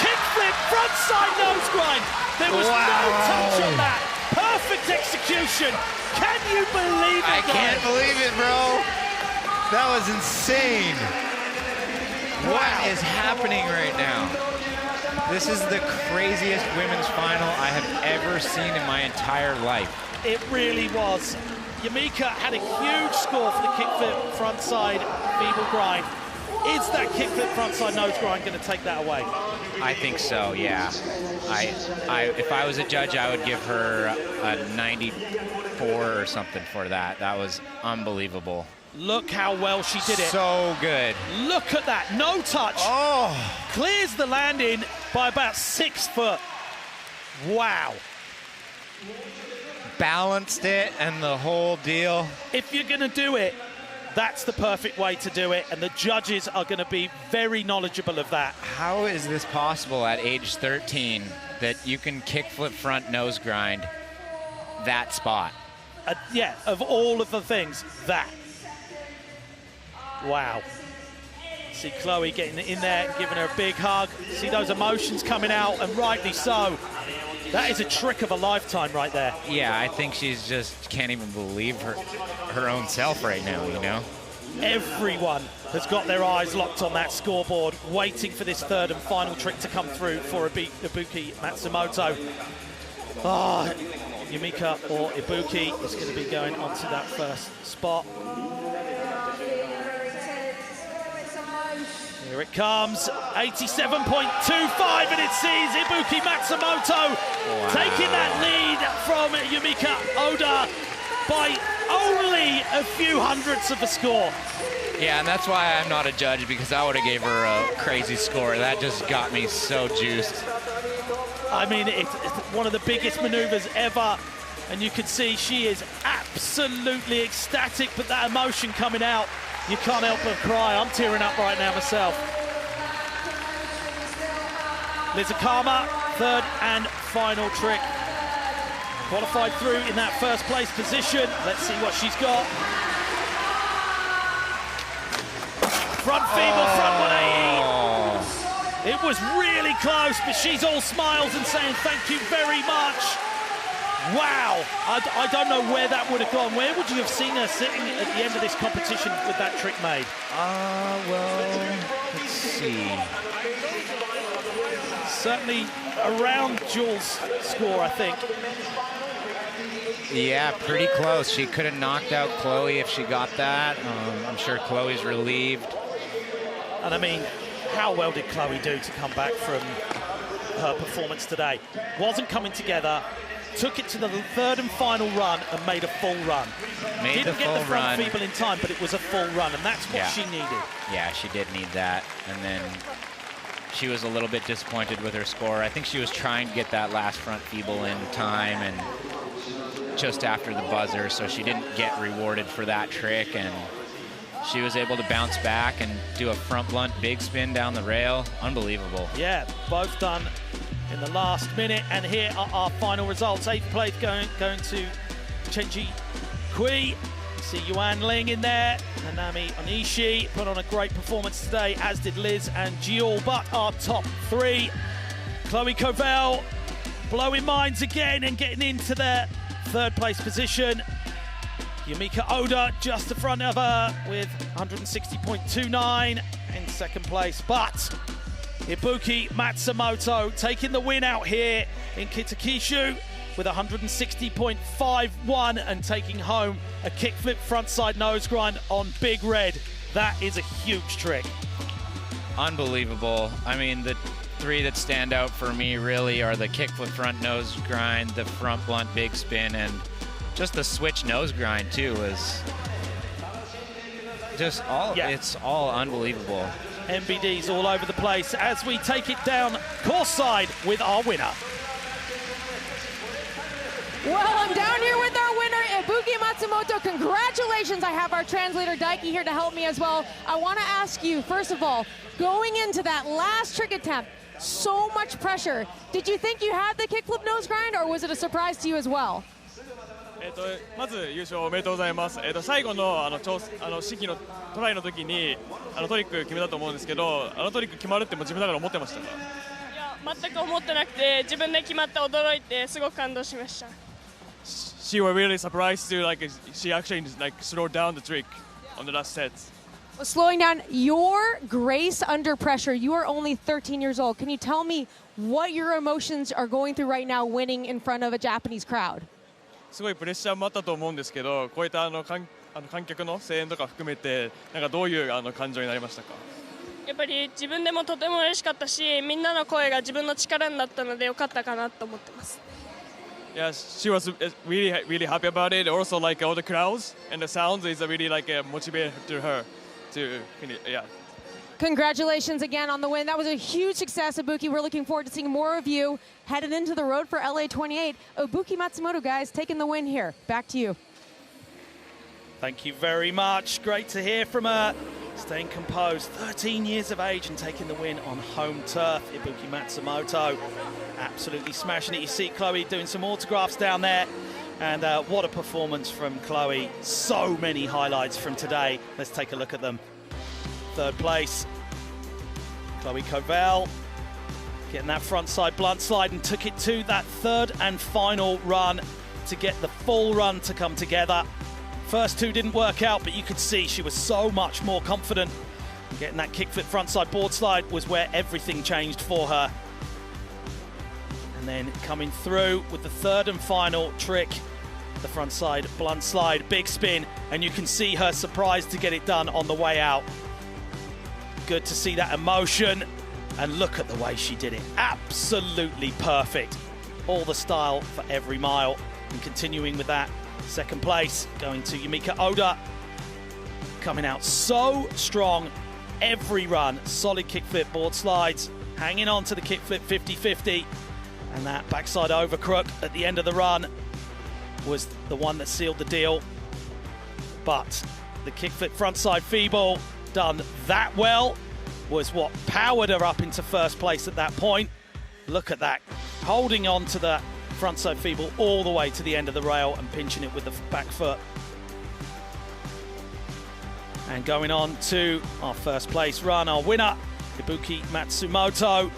Kickflip, frontside nose grind. There was no touch on that. Perfect execution. Can you believe it? I can't believe it, bro. That was insane. Wow. What is happening right now? This is the craziest women's final I have ever seen in my entire life. It really was. Yumeka had a huge score for the kickflip frontside feeble grind. Is that kickflip frontside nose grind going to take that away? I think so, yeah. If I was a judge, I would give her a 94 or something for that. That was unbelievable. Look how well she did it. So good. Look at that, no touch. Oh. Clears the landing by about 6 foot. Wow. Balanced it and the whole deal. If you're going to do it, that's the perfect way to do it, and the judges are going to be very knowledgeable of that. How is this possible at age 13 that you can kickflip front nose grind that spot? Yeah, of all of the things, that. Wow. See Chloe getting in there and giving her a big hug. See those emotions coming out, and rightly so. That is a trick of a lifetime right there. Yeah, I think she's just can't even believe her own self right now, you know? Everyone has got their eyes locked on that scoreboard, waiting for this third and final trick to come through for Ibuki Matsumoto. Oh, Yumeka or Ibuki is going to be going onto that first spot. Here it comes, 87.25, and it sees Ibuki Matsumoto taking that lead from Yumeka Oda by only a few hundredths of a score. Yeah, and that's why I'm not a judge, because I would have gave her a crazy score. That just got me so juiced. I mean, it's one of the biggest maneuvers ever, and you can see she is absolutely ecstatic, but that emotion coming out, you can't help but cry. I'm tearing up right now myself. Liz Akama, third and final trick. Qualified through in that first place position. Let's see what she's got. Front feeble, front 180. It was really close, but she's all smiles and saying thank you very much. Wow, I don't know where that would have gone. Where would you have seen her sitting at the end of this competition with that trick made? Well, let's see. Certainly around Jewel's score, I think. Yeah, pretty close. She could have knocked out Chloe if she got that. I'm sure Chloe's relieved. And I mean, how well did Chloe do to come back from her performance today? Wasn't coming together. Took it to the third and final run and made a full run. Didn't get the front feeble in time, but it was a full run, and that's what she needed. Yeah, she did need that. And then she was a little bit disappointed with her score. I think she was trying to get that last front feeble in time and just after the buzzer, so she didn't get rewarded for that trick, and she was able to bounce back and do a front blunt big spin down the rail. Unbelievable. Yeah, both done in the last minute, and here are our final results. 8th place going to Chenxi Cui. See Yuanling in there. Nanami Onishi put on a great performance today, as did Liz and Jiyul. But our top three, Chloe Covell blowing minds again and getting into their third place position. Yumeka Oda just in front of her with 160.29 in second place. But Ibuki Matsumoto taking the win out here in KITAKYUSHU with 160.51 and taking home a kickflip frontside nose grind on Big Red. That is a huge trick. Unbelievable. I mean, the three that stand out for me really are the kickflip front nose grind, the front blunt big spin, and just the switch nose grind too is just all, it's all unbelievable. MBDs all over the place as we take it down course side with our winner. Well, I'm down here with our winner, Ibuki Matsumoto. Congratulations. I have our translator, Daiki, here to help me as well. I want to ask you, first of all, going into that last trick attempt, so much pressure. Did you think you had the kickflip nose grind, or was it a surprise to you as well? まず優勝おめでとうございます。最後の式のトライの時にトリック決めたと思うんですけど、トリック決まるっても自分だから思ってましたか？いや、全く思ってなくて、自分で決まって驚いてすごく感動しました。She was really surprised to she actually slowed down the trick on the last set. Slowing down your grace under pressure. You are only 13 years old. Can you tell me what your emotions are going through right now winning in front of a Japanese crowd? すごいプレッシャーもあったと思うんですけど、こういった観客の声援とか含めてどういう感情になりましたか？やっぱり自分でもとても嬉しかったし、みんなの声が自分の力になったのでよかったかなと思ってます。Yeah, she was really happy about it. Also, all the crowds and the sounds is really a motivator to her to Congratulations again on the win. That was a huge success, Ibuki. We're looking forward to seeing more of you headed into the road for LA 28. Ibuki Matsumoto, guys, taking the win here. Back to you. Thank you very much. Great to hear from her. Staying composed, 13 years of age and taking the win on home turf. Ibuki Matsumoto absolutely smashing it. You see Chloe doing some autographs down there. And what a performance from Chloe. So many highlights from today. Let's take a look at them. Third place, Chloe Covell getting that frontside blunt slide and took it to that third and final run to get the full run to come together. First two didn't work out, but you could see she was so much more confident. Getting that kickflip frontside board slide was where everything changed for her. And then coming through with the third and final trick, the frontside blunt slide, big spin, and you can see her surprised to get it done on the way out. Good to see that emotion, and look at the way she did it. Absolutely perfect. All the style for every mile. And continuing with that, second place going to Yumeka Oda. Coming out so strong every run. Solid kickflip board slides, hanging on to the kickflip 50-50. And that backside over crook at the end of the run was the one that sealed the deal. But the kickflip frontside feeble done that well was what powered her up into first place at that point. Look at that, holding on to the frontside feeble all the way to the end of the rail and pinching it with the back foot. And going on to our first place run, our winner, Ibuki Matsumoto.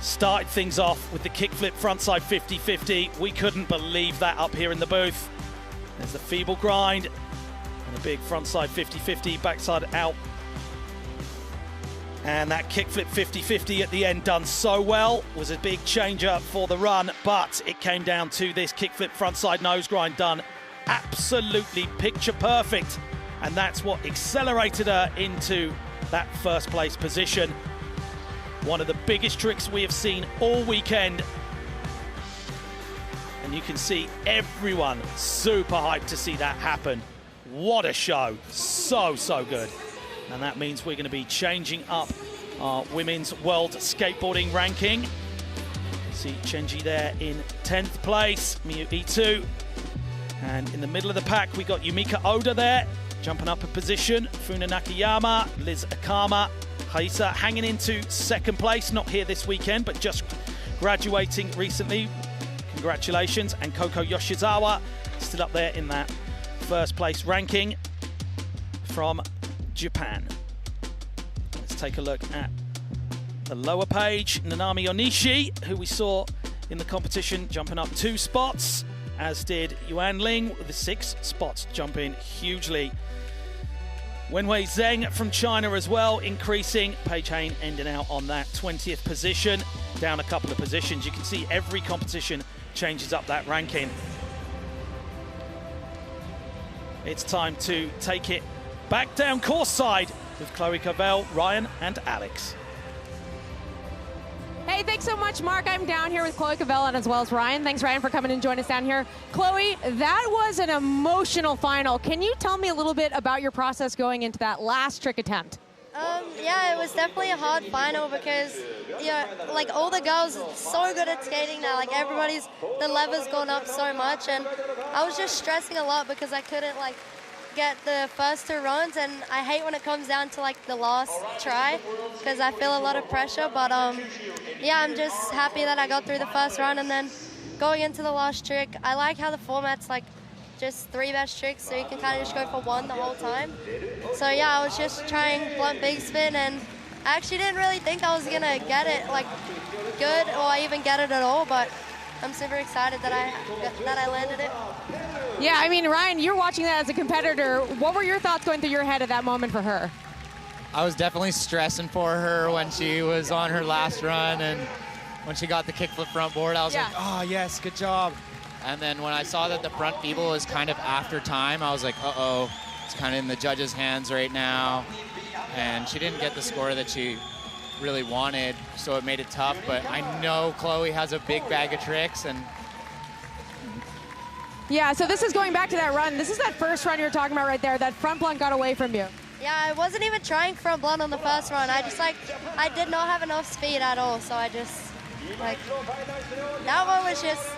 Started things off with the kickflip frontside 50-50. We couldn't believe that up here in the booth. There's the feeble grind and a big frontside 50-50, backside out. And that kickflip 50-50 at the end done so well was a big changer for the run, but it came down to this kickflip frontside nose grind done absolutely picture perfect. And that's what accelerated her into that first place position. One of the biggest tricks we have seen all weekend. And you can see everyone super hyped to see that happen. What a show, so good. And that means we're gonna be changing up our women's world skateboarding ranking. See Chenxi there in 10th place, Miyu Ito. And in the middle of the pack, we got Yumeka Oda there, jumping up a position. Funa Nakayama, Liz Akama, Haisa hanging into second place, not here this weekend, but just graduating recently. Congratulations. And Koko Yoshizawa still up there in that first place ranking from Japan. Let's take a look at the lower page. Nanami Onishi, who we saw in the competition, jumping up 2 spots, as did Yuanling with the 6 spots, jumping hugely. Wenwei Zheng from China as well, increasing. Paige Hain ending out on that 20th position, down a couple of positions. You can see every competition changes up that ranking. It's time to take it back down course side with Chloe Covell, Ryan and Alex. Hey, thanks so much, Mark. I'm down here with Chloe Covell and as well as Ryan. Thanks, Ryan, for coming and joining us down here. Chloe, that was an emotional final. Can you tell me a little bit about your process going into that last trick attempt? Yeah, it was definitely a hard final because, like all the girls are so good at skating now. Like the level's gone up so much, and I was just stressing a lot because I couldn't get the first 2 runs, and I hate when it comes down to the last try because I feel a lot of pressure. But yeah, I'm just happy that I got through the first run, and then going into the last trick, I like how the format's just 3 best tricks, so you can kind of just go for 1 the whole time. So yeah, I was just trying blunt big spin, and I actually didn't really think I was gonna get it good or even get it at all, but I'm super excited that I landed it. Yeah, I mean, Ryan, you're watching that as a competitor. What were your thoughts going through your head at that moment for her? I was definitely stressing for her when she was on her last run, and when she got the kickflip front board, I was like, oh yes, good job. And then when I saw that the front feeble was kind of after time, I was like, uh-oh, it's kind of in the judge's hands right now. And she didn't get the score that she really wanted, so it made it tough. But I know Chloe has a big bag of tricks, and yeah, so this is going back to that run. This is that first run you were talking about right there. That front blunt got away from you. Yeah, I wasn't even trying front blunt on the first run. I did not have enough speed at all, so I just, that one was just,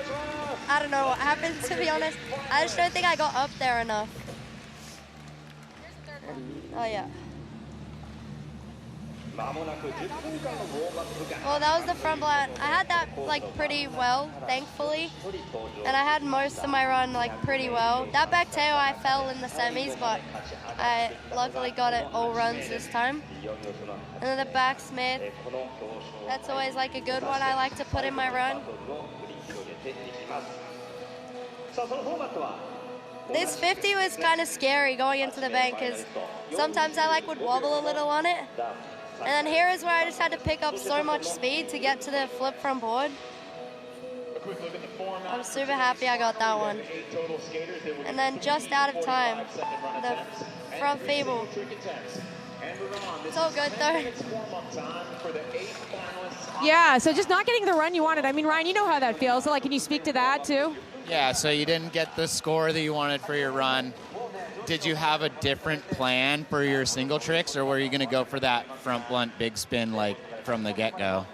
I don't know what happened, to be honest. I just don't think I got up there enough. Oh, yeah. Well, that was the front blunt. I had that like pretty well, thankfully, and I had most of my run like pretty well. That back tail I fell in the semis, but I luckily got it all runs this time. And then the backsmith, that's always like a good one I like to put in my run. This 50 was kind of scary going into the bank because sometimes I like would wobble a little on it. And then here is where I just had to pick up so much speed to get to the flip from board. I'm super happy I got that one. And then just out of time, the front feeble. It's all good though. Yeah, so just not getting the run you wanted. I mean, Ryan, you know how that feels. So, like, can you speak to that too? Yeah, so you didn't get the score that you wanted for your run. Did you have a different plan for your single tricks, or were you going to go for that front blunt big spin like from the get-go?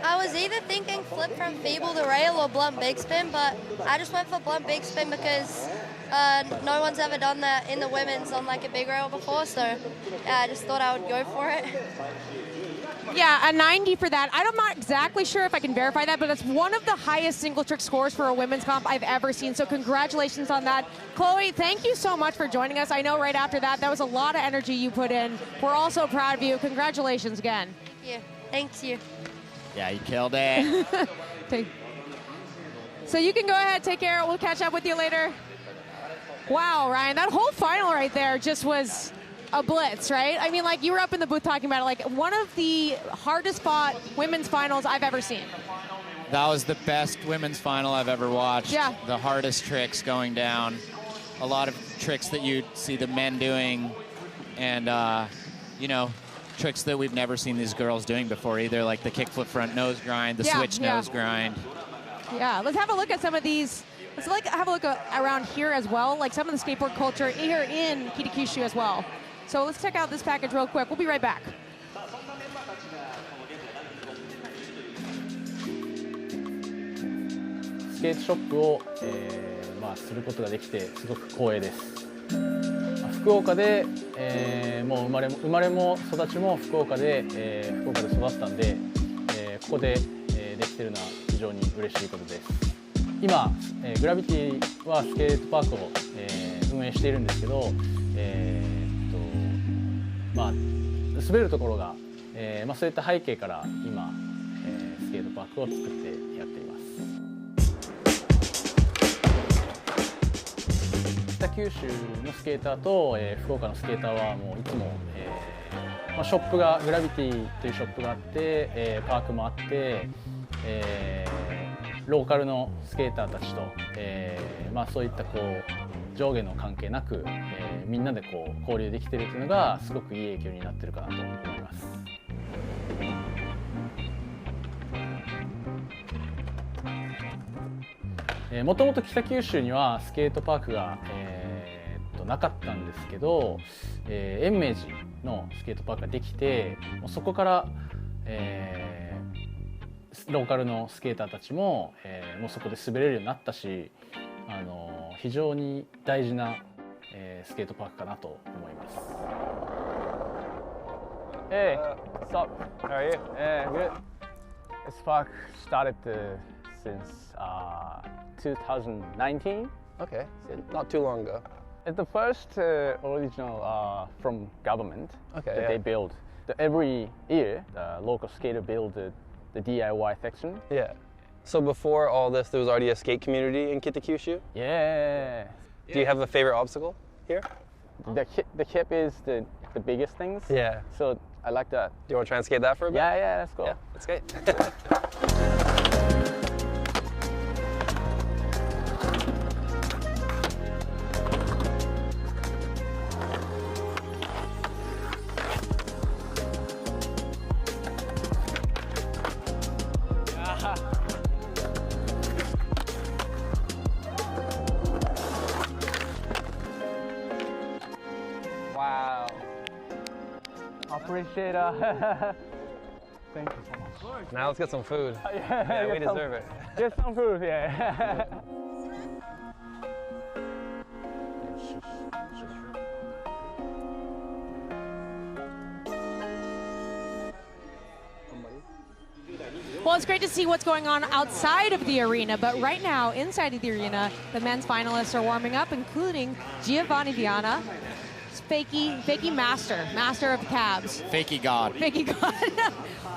I was either thinking flip from feeble to rail or blunt big spin, but I just went for blunt big spin because no one's ever done that in the women's on like a big rail before, so I just thought I would go for it. Yeah, a 90 for that. I'm not exactly sure if I can verify that, but it's one of the highest single trick scores for a women's comp I've ever seen, so congratulations on that. Chloe, thank you so much for joining us. I know right after that was a lot of energy you put in. We're all so proud of you. Congratulations again. Yeah, thanks you. Yeah, you killed it. So you can go ahead, take care. We'll catch up with you later. Wow, Ryan, that whole final right there just was a blitz, right? I mean, like, you were up in the booth talking about it, like one of the hardest fought women's finals I've ever seen. That was the best women's final I've ever watched. Yeah. The hardest tricks going down. A lot of tricks that you see the men doing, and, you know, tricks that we've never seen these girls doing before either, like the kickflip front nose grind, the switch nose grind. Yeah, let's have a look at some of these. Let's have a look around here as well, like some of the skateboard culture here in KITAKYUSHU as well. So let's check out this package real quick. We'll be right back. スケートショップを、することができてすごく光栄です。福岡で、もう生まれも育ちも福岡で、福岡で育ったんで、ここで、できてるのは非常に嬉しいことです。今、グラビティはスケートパークを、運営しているんですけど、滑るところが、そういった背景から今、スケートパークを作ってやっています。北九州のスケーターと、福岡のスケーターはもういつも、ショップがグラビティというショップがあって、パークもあって、ローカルのスケーターたちと、そういったこう上下の関係なく、みんなでこう交流できているというのがすごくいい影響になっているかなと思います。もともと北九州にはスケートパークが、なかったんですけど、延明寺のスケートパークができて、そこから、ローカルのスケーターたちも、もうそこで滑れるようになったし、非常に大事な、スケートパークかなと思います。Hey, what's up? How are you? Good. This park started since 2019. Okay, so not too long ago. It's the first original from government that yeah. they build. Every year, the local skater build the DIY section. Yeah. So before all this, there was already a skate community in KITAKYUSHU? Yeah. Do you have a favorite obstacle here? The hip is the biggest things. Yeah. So I like that. Do you want to try and skate that for a bit? Yeah, let's go. Yeah, let's skate. Wow. Appreciate it. Thank you so much. Now let's get some food. Yeah, we deserve it. Get some food, yeah. Well, it's great to see what's going on outside of the arena, but right now, inside of the arena, the men's finalists are warming up, including Giovanni Vianna, fakey master of cabs. Fakey God. Fakey God.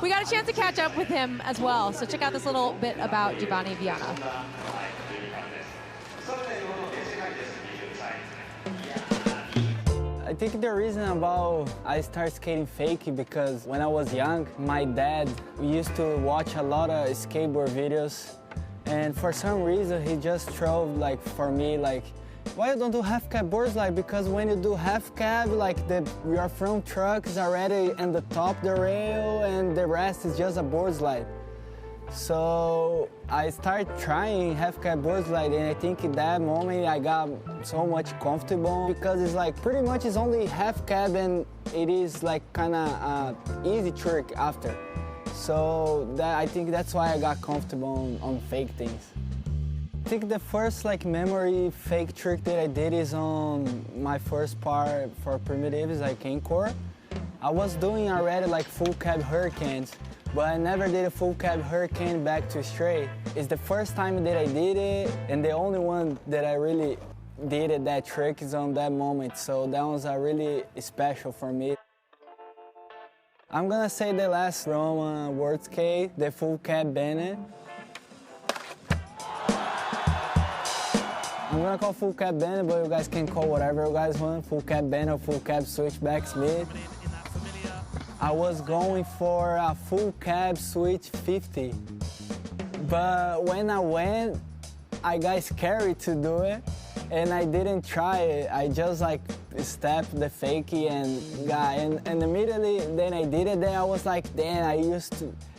We got a chance to catch up with him as well, so check out this little bit about Giovanni Vianna. I think the reason about I started skating fakey because when I was young, my dad used to watch a lot of skateboard videos, and for some reason he just drove like for me like, why you don't do half cab board slide? Because when you do half cab, like your front truck is already in the top the rail and the rest is just a board slide. So I started trying half cab board slide, and I think in that moment I got so much comfortable because it's like pretty much it's only half cab and it is like kind of easy trick after. So I think that's why I got comfortable on fake things. I think the first like memory fake trick that I did is on my first part for primitives like encore. I was doing already like full cab hurricanes, but I never did a full cab hurricane back to straight. It's the first time that I did it, and the only one that I really did it, that trick is on that moment, so that was really special for me. I'm gonna say the last from World Skate, the full cab Bennett. I'm gonna call full cab Bennett, but you guys can call whatever you guys want, full cab Bennett or full cab switchback Smith. I was going for a full cab switch 50, but when I went, I got scared to do it, and I didn't try it. I just like stepped the fakie and got, and immediately then I did it. Then I was like, damn, it's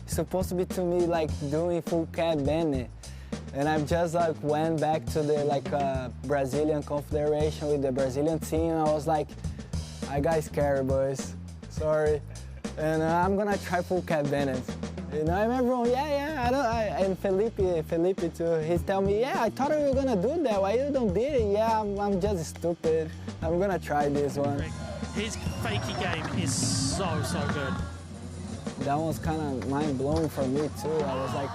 supposed to be to me like doing full cab Bennett. And I just like went back to the Brazilian Confederation with the Brazilian team. I was like, I got scared, boys. Sorry. And I'm gonna try full cab Bennett. You know, and everyone, and Felipe too. He's telling me, yeah, I thought you were gonna do that. Why you don't do it? Yeah, I'm just stupid. I'm gonna try this one. His fakey game is so good. That was kind of mind-blowing for me too. I was like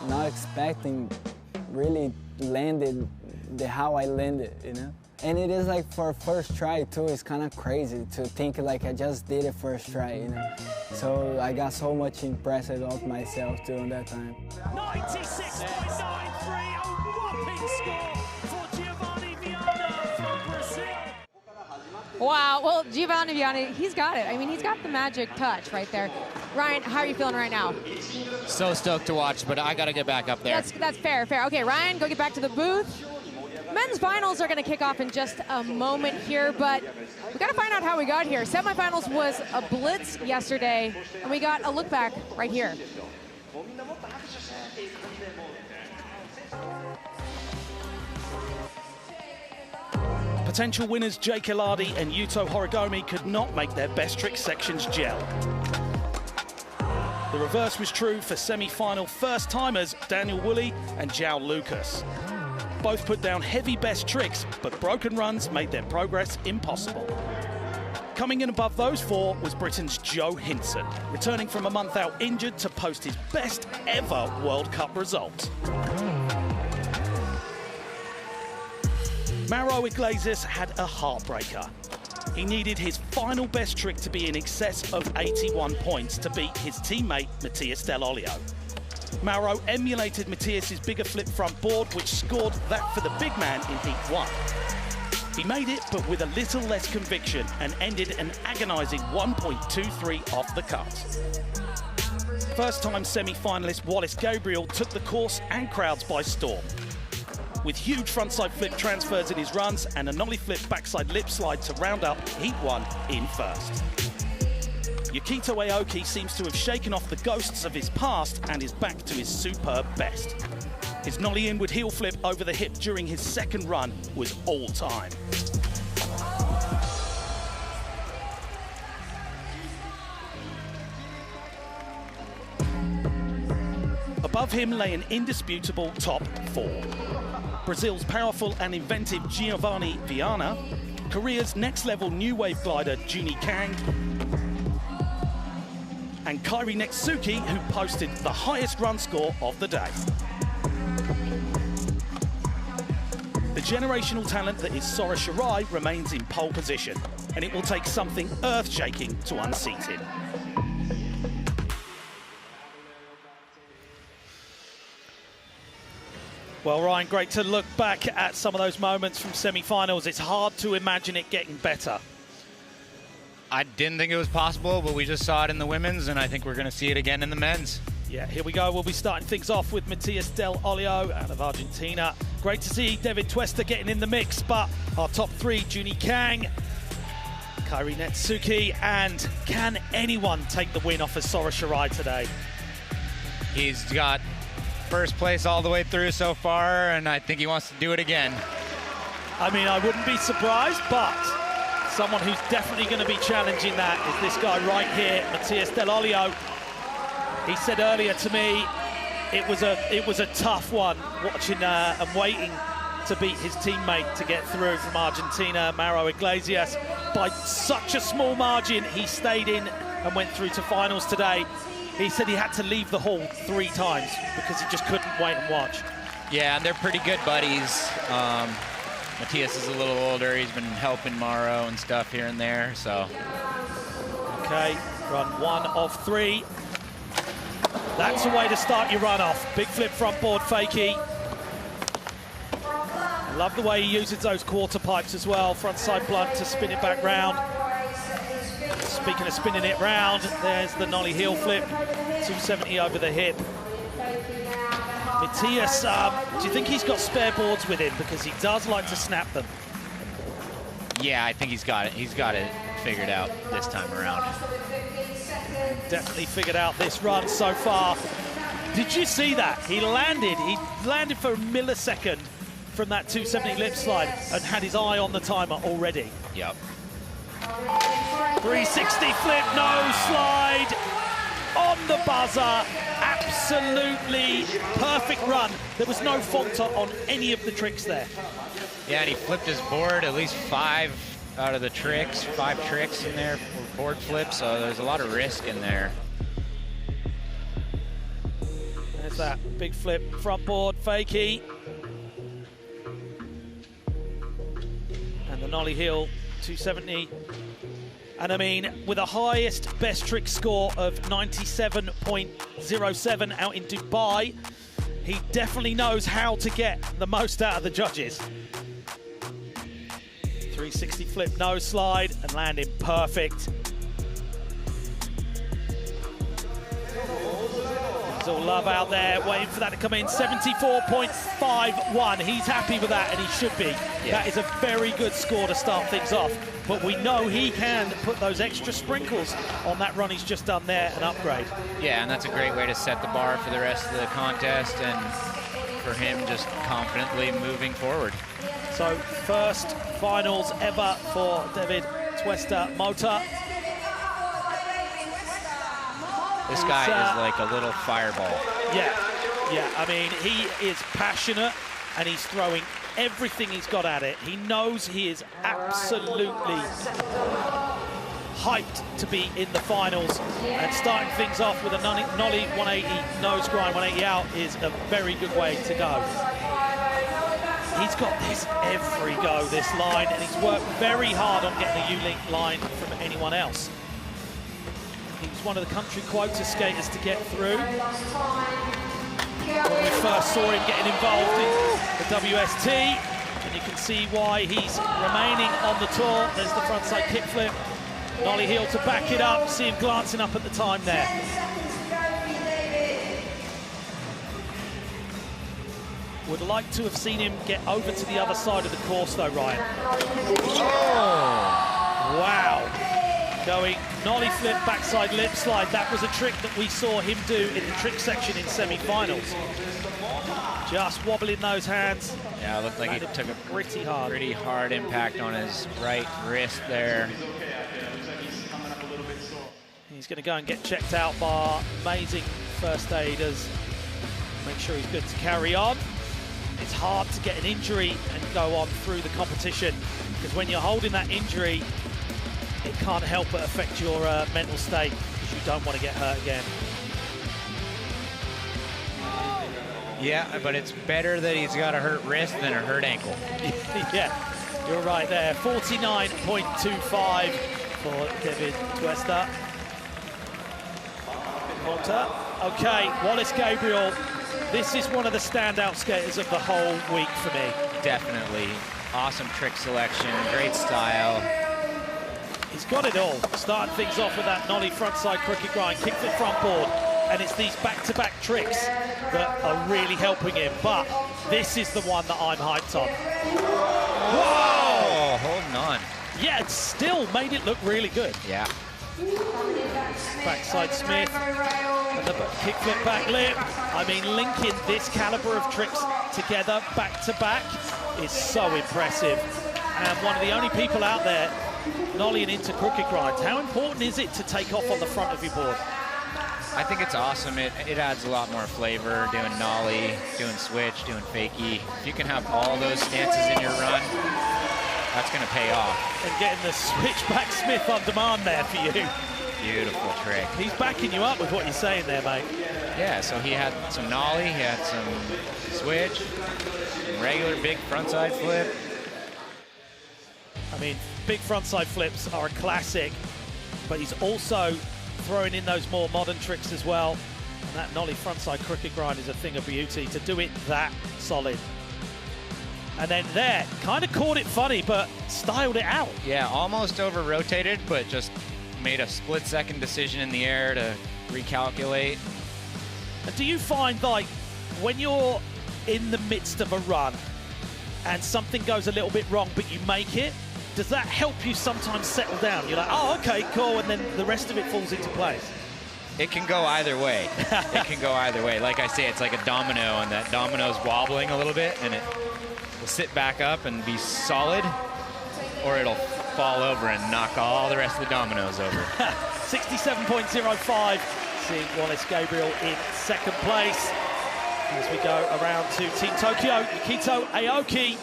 not expecting really landed how I landed, you know? And it is like for first try too, it's kind of crazy to think like I just did it first try, you know? So I got so much impressed of myself too in that time. 96.93, a whopping score for Giovanni Vianna from Brazil. Wow, well, Giovanni Vianna, he's got it. I mean, he's got the magic touch right there. Ryan, how are you feeling right now? So stoked to watch, but I got to get back up there. That's fair. Okay, Ryan, go get back to the booth. Men's finals are going to kick off in just a moment here, but we got to find out how we got here. Semifinals was a blitz yesterday, and we got a look back right here. Potential winners Jake Eladi and Yuto Horigomi could not make their best trick sections gel. The reverse was true for semi-final first-timers Daniel Woolley and Zhao Lucas. Both put down heavy best tricks, but broken runs made their progress impossible. Coming in above those four was Britain's Joe Hinson, returning from a month out injured to post his best ever World Cup result. Mauro Iglesias had a heartbreaker. He needed his final best trick to be in excess of 81 points to beat his teammate Matias Del Olio. Mauro emulated Matias's bigger flip front board, which scored that for the big man in Heat 1. He made it, but with a little less conviction, and ended an agonising 1.23 off the cut. First-time semi-finalist Wallace Gabriel took the course and crowds by storm. With huge frontside flip transfers in his runs and a nollie flip backside lip slide to round up Heat 1 in first. Yukito Aoki seems to have shaken off the ghosts of his past and is back to his superb best. His nollie inward heel flip over the hip during his second run was all time. Above him lay an indisputable top four. Brazil's powerful and inventive Giovanni Vianna, Korea's next-level new wave glider Juni Kang, and Kairi Netsuke, who posted the highest run score of the day. The generational talent that is Sora Shirai remains in pole position, and it will take something earth-shaking to unseat him. Well, Ryan, great to look back at some of those moments from semi-finals. It's hard to imagine it getting better. I didn't think it was possible, but we just saw it in the women's, and I think we're going to see it again in the men's. Yeah, here we go. We'll be starting things off with Matias, Dell, Olio out of Argentina. Great to see Deivid, Tuesta getting in the mix, but our top three, Juni Kang, Kairi Netsuke, and can anyone take the win off of Sora Shirai today? He's got first place all the way through so far, and I think he wants to do it again. I mean, I wouldn't be surprised, but someone who's definitely going to be challenging that is this guy right here, Matias Del Olio. He said earlier to me it was a tough one, watching and waiting to beat his teammate to get through from Argentina, Mauro Iglesias. By such a small margin, he stayed in and went through to finals today. He said he had to leave the hall 3 times because he just couldn't wait and watch. Yeah, and they're pretty good buddies. Matias is a little older. He's been helping Mauro and stuff here and there, so. Okay, run 1 of 3. That's a way to start your run off. Big flip front board fakie. I love the way he uses those quarter pipes as well. Front side blunt to spin it back round. Speaking of spinning it round, there's the nollie heel flip. 270 over the hip. Matias, do you think he's got spare boards with him? Because he does like to snap them. Yeah, I think he's got it. He's got it figured out this time around. Definitely figured out this run so far. Did you see that? He landed for a millisecond from that 270 lip slide and had his eye on the timer already. Yep. 360 flip, no slide, on the buzzer. Absolutely perfect run. There was no falter on any of the tricks there. Yeah, and he flipped his board at least 5 out of the tricks, 5 tricks in there for board flips, so there's a lot of risk in there. There's that big flip front board fakie. And the nollie heel 270. And I mean, with a highest best trick score of 97.07 out in Dubai, he definitely knows how to get the most out of the judges. 360 flip, no slide, and landing perfect. There's all love out there, waiting for that to come in. 74.51. He's happy with that, and he should be. Yeah. That is a very good score to start things off. But we know he can put those extra sprinkles on that run he's just done there and upgrade. Yeah, and that's a great way to set the bar for the rest of the contest and for him just confidently moving forward. So first finals ever for Deivid, Tuesta, Mota. This guy is like a little fireball. Yeah, I mean, he is passionate and he's throwing everything he's got at it. He knows he is absolutely hyped to be in the finals, and starting things off with a nollie 180 nose grind 180 out is a very good way to go. He's got this every go, this line, and he's worked very hard on getting a U-link line from anyone else. He was one of the country quota skaters to get through. When we first saw him getting involved in the WST, and you can see why he's remaining on the tour. There's the frontside kickflip, nollie heel to back it up. See him glancing up at the time there. Would like to have seen him get over to the other side of the course though, Ryan. Oh, wow. Going nollie flip, backside lip slide. That was a trick that we saw him do in the trick section in semi-finals. Just wobbling those hands. Yeah, it looked like he took a pretty hard impact on his right wrist there. He's going to go and get checked out by our amazing first aiders. Make sure he's good to carry on. It's hard to get an injury and go on through the competition, because when you're holding that injury, it can't help but affect your mental state. because you don't want to get hurt again. Yeah, but it's better that he's got a hurt wrist than a hurt ankle. Yeah, you're right there. 49.25 for Deivid Tuesta. Mota. Okay, Wallace Gabriel. This is one of the standout skaters of the whole week for me. Definitely. Awesome trick selection, great style. He's got it all. Starting things off with that nollie frontside crooked grind, kickflip front board. And it's these back-to-back tricks that are really helping him. But this is the one that I'm hyped on. Whoa! Holding on. Yeah, it still made it look really good. Yeah. Backside Smith. And the kickflip back lip. I mean, linking this caliber of tricks together back-to-back is so impressive. And one of the only people out there nollieing into crooked grinds. How important is it to take off on the front of your board? I think it's awesome. It adds a lot more flavor, doing nollie, doing switch, doing fakie. If you can have all those stances in your run, that's going to pay off. And getting the switchback Smith on demand there for you. Beautiful trick. He's backing you up with what you're saying there, mate. Yeah, so he had some nollie, he had some switch, some regular big frontside flip. I mean, big frontside flips are a classic, but he's also throwing in those more modern tricks as well. And that nollie frontside crooked grind is a thing of beauty to do it that solid. And then there, kind of caught it funny, but styled it out. Yeah, almost over-rotated, but just made a split-second decision in the air to recalculate. And do you find, like, when you're in the midst of a run and something goes a little bit wrong, but you make it, does that help you sometimes settle down? You're like, oh, okay, cool, and then the rest of it falls into place. It can go either way. It can go either way. Like I say, it's like a domino, and that domino's wobbling a little bit, and it will sit back up and be solid, or it'll fall over and knock all the rest of the dominoes over. 67.05, seeing Wallace Gabriel in second place. As we go around to Team Tokyo, Yukito Aoki.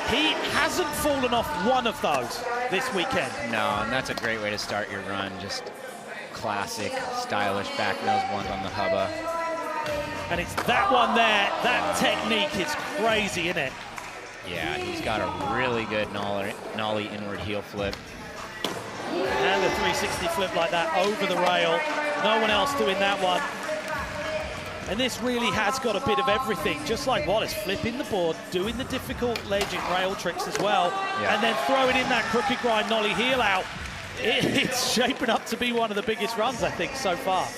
He hasn't fallen off one of those this weekend. No, and that's a great way to start your run. Just classic, stylish back nose one on the hubba. And it's that one there, that technique is crazy, isn't it? Yeah, he's got a really good nollie inward heel flip. And a 360 flip like that over the rail. No one else doing that one. And this really has got a bit of everything, just like Wallace, flipping the board, doing the difficult ledge and rail tricks as well, and then throwing in that crooked grind nollie heel out. It's shaping up to be one of the biggest runs, I think, so far.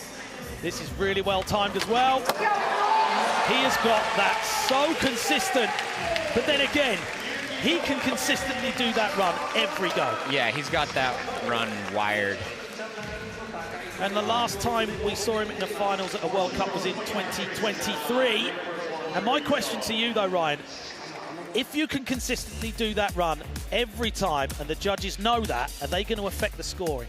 This is really well timed as well. He has got that so consistent, but then again, he can consistently do that run every go. Yeah, he's got that run wired. And the last time we saw him in the finals at the World Cup was in 2023. And my question to you, though, Ryan, if you can consistently do that run every time, and the judges know that, are they going to affect the scoring?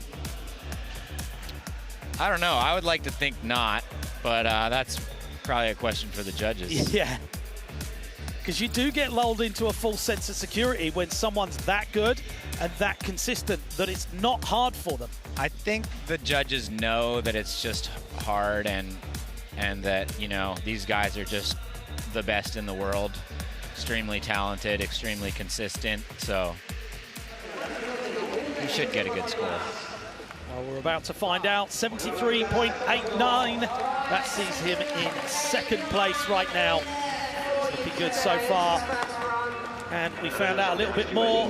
I don't know. I would like to think not, but that's probably a question for the judges. Yeah. Because you do get lulled into a false sense of security when someone's that good and that consistent that it's not hard for them. I think the judges know that it's just hard and that, you know, these guys are just the best in the world. Extremely talented, extremely consistent, so he should get a good score. Well, we're about to find out. 73.89. That sees him in second place right now. It's looking good so far. And we found out a little bit more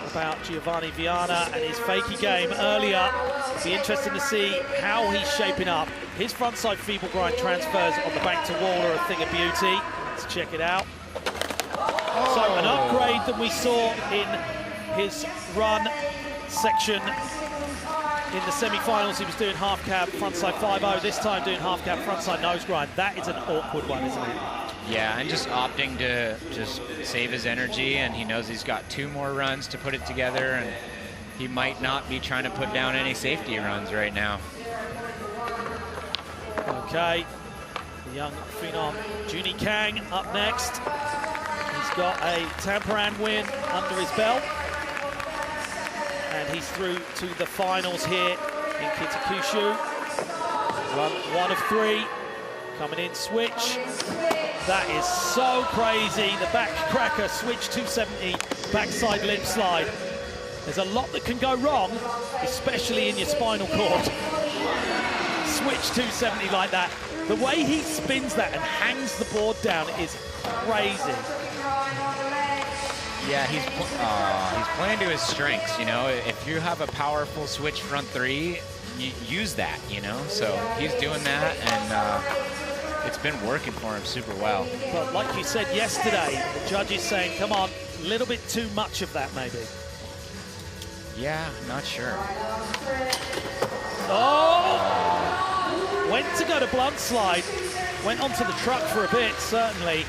about Giovanni Vianna and his fakie game earlier. It'll be interesting to see how he's shaping up. His frontside feeble grind transfers on the bank to wall are a thing of beauty. Let's check it out. So an upgrade that we saw in his run section in the semi-finals. He was doing half cab frontside 5-0. This time doing half cab frontside nose grind. That is an awkward one, isn't it? Yeah, and just opting to just save his energy, and he knows he's got 2 more runs to put it together, and he might not be trying to put down any safety runs right now. Okay, the young phenom Juni Kang up next. He's got a Tamparan win under his belt, and he's through to the finals here in KITAKYUSHU. Run 1 of 3. Coming in, switch. That is so crazy. The back cracker, switch 270, backside lip slide. There's a lot that can go wrong, especially in your spinal cord. Switch 270 like that. The way he spins that and hangs the board down is crazy. Yeah, he's playing to his strengths, you know. If you have a powerful switch front 3, you use that, you know. So he's doing that, and it's been working for him super well. But like you said yesterday, the judge is saying, come on, a little bit too much of that maybe. Yeah, not sure. Oh! Went to go to blunt slide, went onto the truck for a bit, certainly.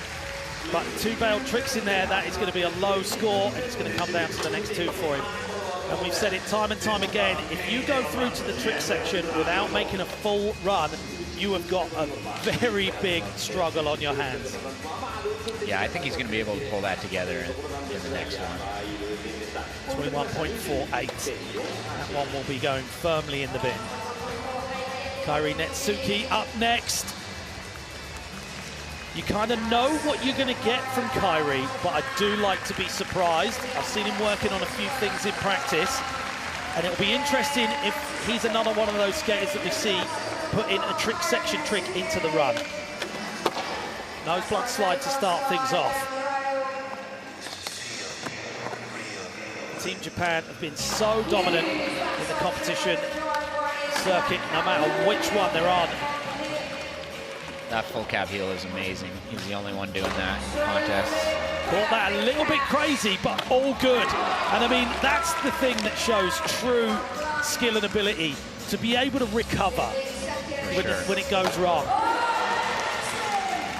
But 2 bailed tricks in there, that is going to be a low score, and it's going to come down to the next 2 for him. And we've said it time and time again, if you go through to the trick section without making a full run, you have got a very big struggle on your hands. Yeah, I think he's going to be able to pull that together in the next one. 21.48. That one will be going firmly in the bin. Kairi Netsuke up next. You kind of know what you're going to get from Kairi, but I do like to be surprised. I've seen him working on a few things in practice, and it'll be interesting if he's another one of those skaters that we see put in a trick section trick into the run. Nose blunt slide to start things off. Team Japan have been so dominant in the competition circuit, no matter which one they're on. That full cab heel is amazing. He's the only one doing that in the contest. Thought that a little bit crazy, but all good. And I mean, that's the thing that shows true skill and ability, to be able to recover when it goes wrong.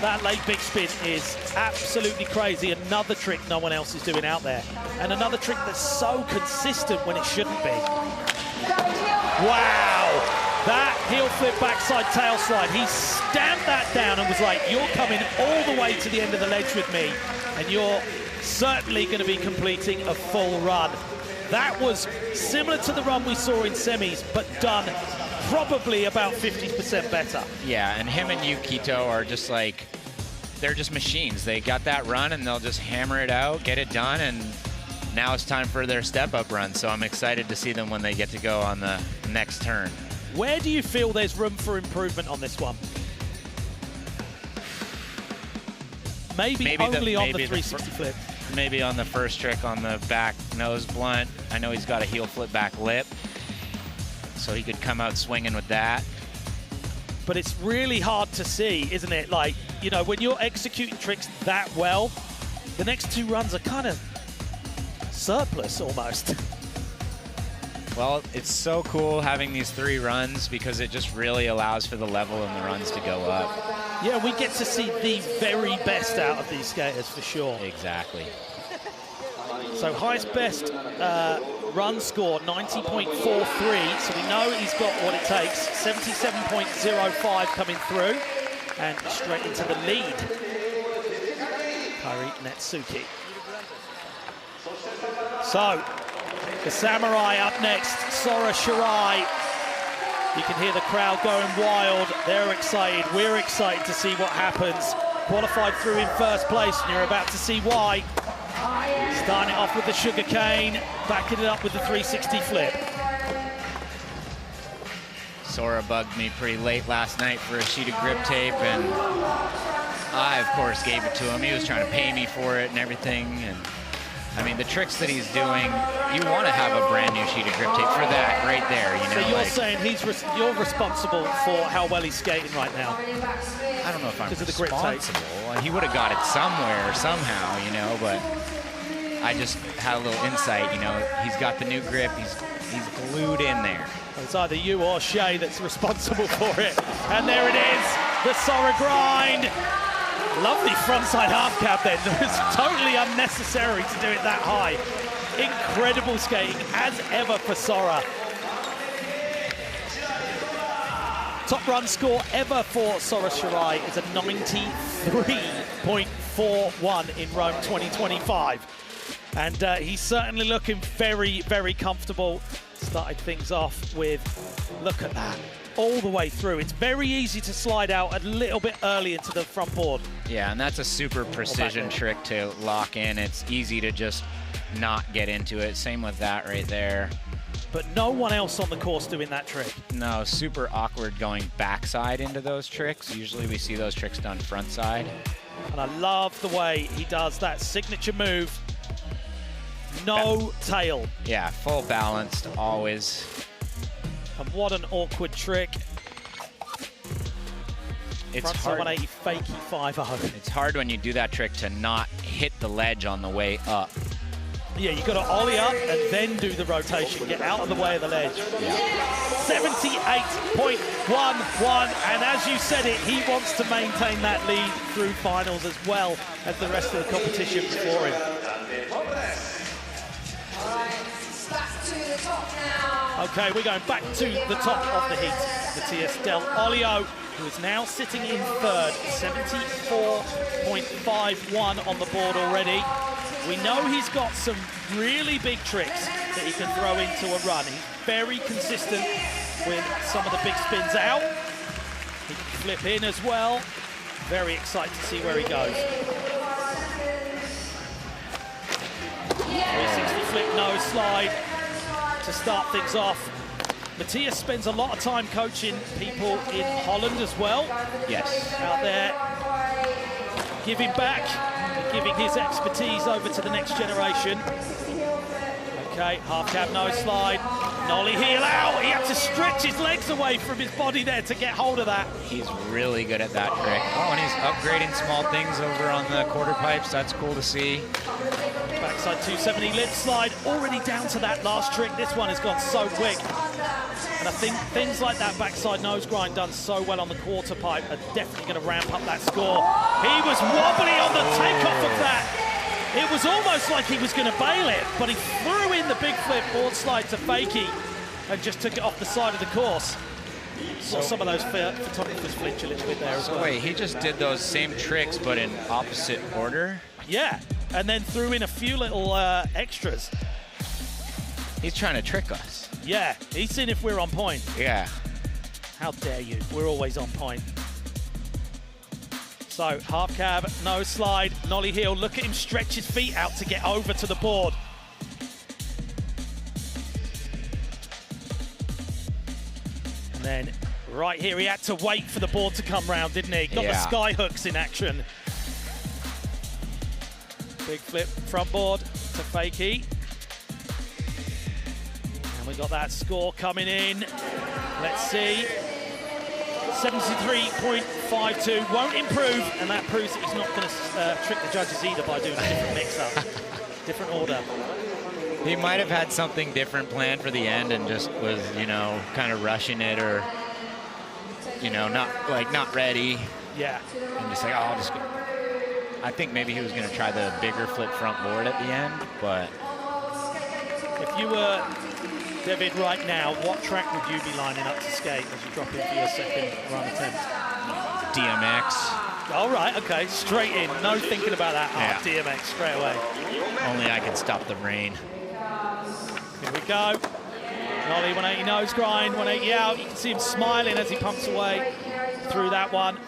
That late big spin is absolutely crazy. Another trick no one else is doing out there. And another trick that's so consistent when it shouldn't be. Wow! That heel flip backside tail slide. He stamped that down and was like, you're coming all the way to the end of the ledge with me, and you're certainly going to be completing a full run. That was similar to the run we saw in semis, but done probably about 50% better. Yeah, and him and Yukito are just like, they're just machines. They got that run and they'll just hammer it out, get it done, and now it's time for their step-up run. So I'm excited to see them when they get to go on the next turn. Where do you feel there's room for improvement on this one? Maybe only on the 360 flip. Maybe on the first trick on the back nose blunt. I know he's got a heel flip back lip, so he could come out swinging with that. But it's really hard to see, isn't it? Like, you know, when you're executing tricks that well, the next 2 runs are kind of surplus almost. Well, it's so cool having these 3 runs because it just really allows for the level and the runs to go up. Yeah, we get to see the very best out of these skaters for sure. Exactly. So highest best run score, 90.43. So we know he's got what it takes. 77.05 coming through and straight into the lead. Kairi Netsuke. So the Samurai up next, Sora Shirai. You can hear the crowd going wild. They're excited. We're excited to see what happens. Qualified through in first place, and you're about to see why. Starting it off with the sugar cane, backing it up with the 360 flip. Sora bugged me pretty late last night for a sheet of grip tape, and I, of course, gave it to him. He was trying to pay me for it and everything. And I mean, the tricks that he's doing, you want to have a brand new sheet of grip tape for that right there, you know? So you're saying you're responsible for how well he's skating right now? I don't know if I'm responsible. Grip he would have got it somewhere, somehow, you know, but I just had a little insight, you know. He's got the new grip. He's glued in there. It's either you or Shay that's responsible for it. And there it is, the Sora grind. Lovely frontside half cab then. It's totally unnecessary to do it that high. Incredible skating as ever for Sora. Top run score ever for Sora Shirai is a 93.41 in Rome 2025. And he's certainly looking very, very comfortable. Started things off with, look at that, all the way through. It's very easy to slide out a little bit early into the front board. Yeah, and that's a super precision trick to lock in. It's easy to just not get into it. Same with that right there. But no one else on the course doing that trick. No, super awkward going backside into those tricks. Usually we see those tricks done front side. And I love the way he does that signature move. No tail. Yeah, full balanced, always. And what an awkward trick. It's Front hard. 180 fakey 5-0. It's hard when you do that trick to not hit the ledge on the way up. Yeah, you got to ollie up and then do the rotation. Get out of the way of the ledge. 78.11. And as you said it, he wants to maintain that lead through finals as well as the rest of the competition before him. Okay, we're going back to the top of the heat. Matias Dell Olio, who is now sitting in third, 74.51 on the board already. We know he's got some really big tricks that he can throw into a run. He's very consistent with some of the big spins out. He can flip in as well. Very excited to see where he goes. 360 flip, no slide to start things off. Matias spends a lot of time coaching people in Holland as well. Yes. Out there, giving back, giving his expertise over to the next generation. Okay, half cab, no slide. Nollie heel out. He had to stretch his legs away from his body there to get hold of that. He's really good at that trick. Oh, and he's upgrading small things over on the quarter pipes. That's cool to see. Backside 270 lip slide, already down to that last trick. This one has gone so quick. And I think things like that backside nose grind done so well on the quarter pipe are definitely going to ramp up that score. He was wobbly on the takeoff of that. It was almost like he was going to bail it, but he threw in the big flip board slide to fakie and just took it off the side of the course. Saw some of those photographers flinch a little bit there as well. Wait, he just did those same tricks, but in opposite order? Yeah, and then threw in a few little extras. He's trying to trick us. Yeah, he's seen if we're on point. Yeah. How dare you? We're always on point. So, half cab, no slide, nollie heel. Look at him stretch his feet out to get over to the board. And then, right here, he had to wait for the board to come round, didn't he? Got the sky hooks in action. Big flip, front board to fakie. And we got that score coming in. Let's see. 73.52, won't improve, and that proves that he's not going to trick the judges either by doing a different mix-up, different order. He might have had something different planned for the end and just was, you know, kind of rushing it or, you know, not ready. Yeah. And just like, oh, I'll just go. I think maybe he was going to try the bigger flip front board at the end, but. If you were Deivid right now, what track would you be lining up to skate as you drop in for your second run attempt? DMX. All right, okay, straight in. No thinking about that. Yeah. Oh, DMX, straight away. Only I can stop the rain. Here we go. Nollie 180 nose grind, 180 out. You can see him smiling as he pumps away through that one.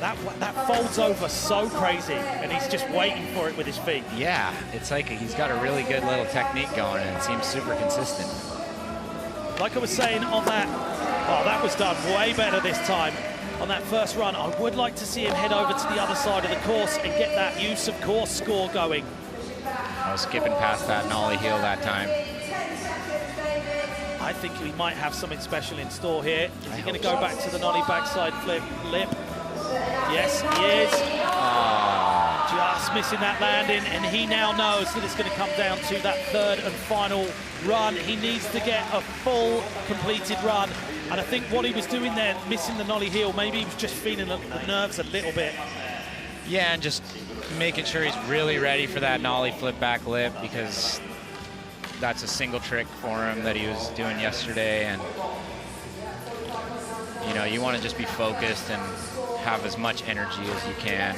That folds over so crazy, and he's just waiting for it with his feet. Yeah, it's like he's got a really good little technique going, and it seems super consistent. Like I was saying on that, oh, that was done way better this time. On that first run, I would like to see him head over to the other side of the course and get that use of course score going. I was skipping past that nollie heel that time. I think we might have something special in store here. Is he going to go back to the nollie backside flip lip? Yes, he is. Just missing that landing, and he now knows that it's going to come down to that third and final run. He needs to get a full completed run, and I think what he was doing there, missing the nollie heel, maybe he was just feeling the nerves a little bit. Yeah, and just making sure he's really ready for that nollie flip back lip, because that's a single trick for him that he was doing yesterday, and you know, you want to just be focused and have as much energy as you can.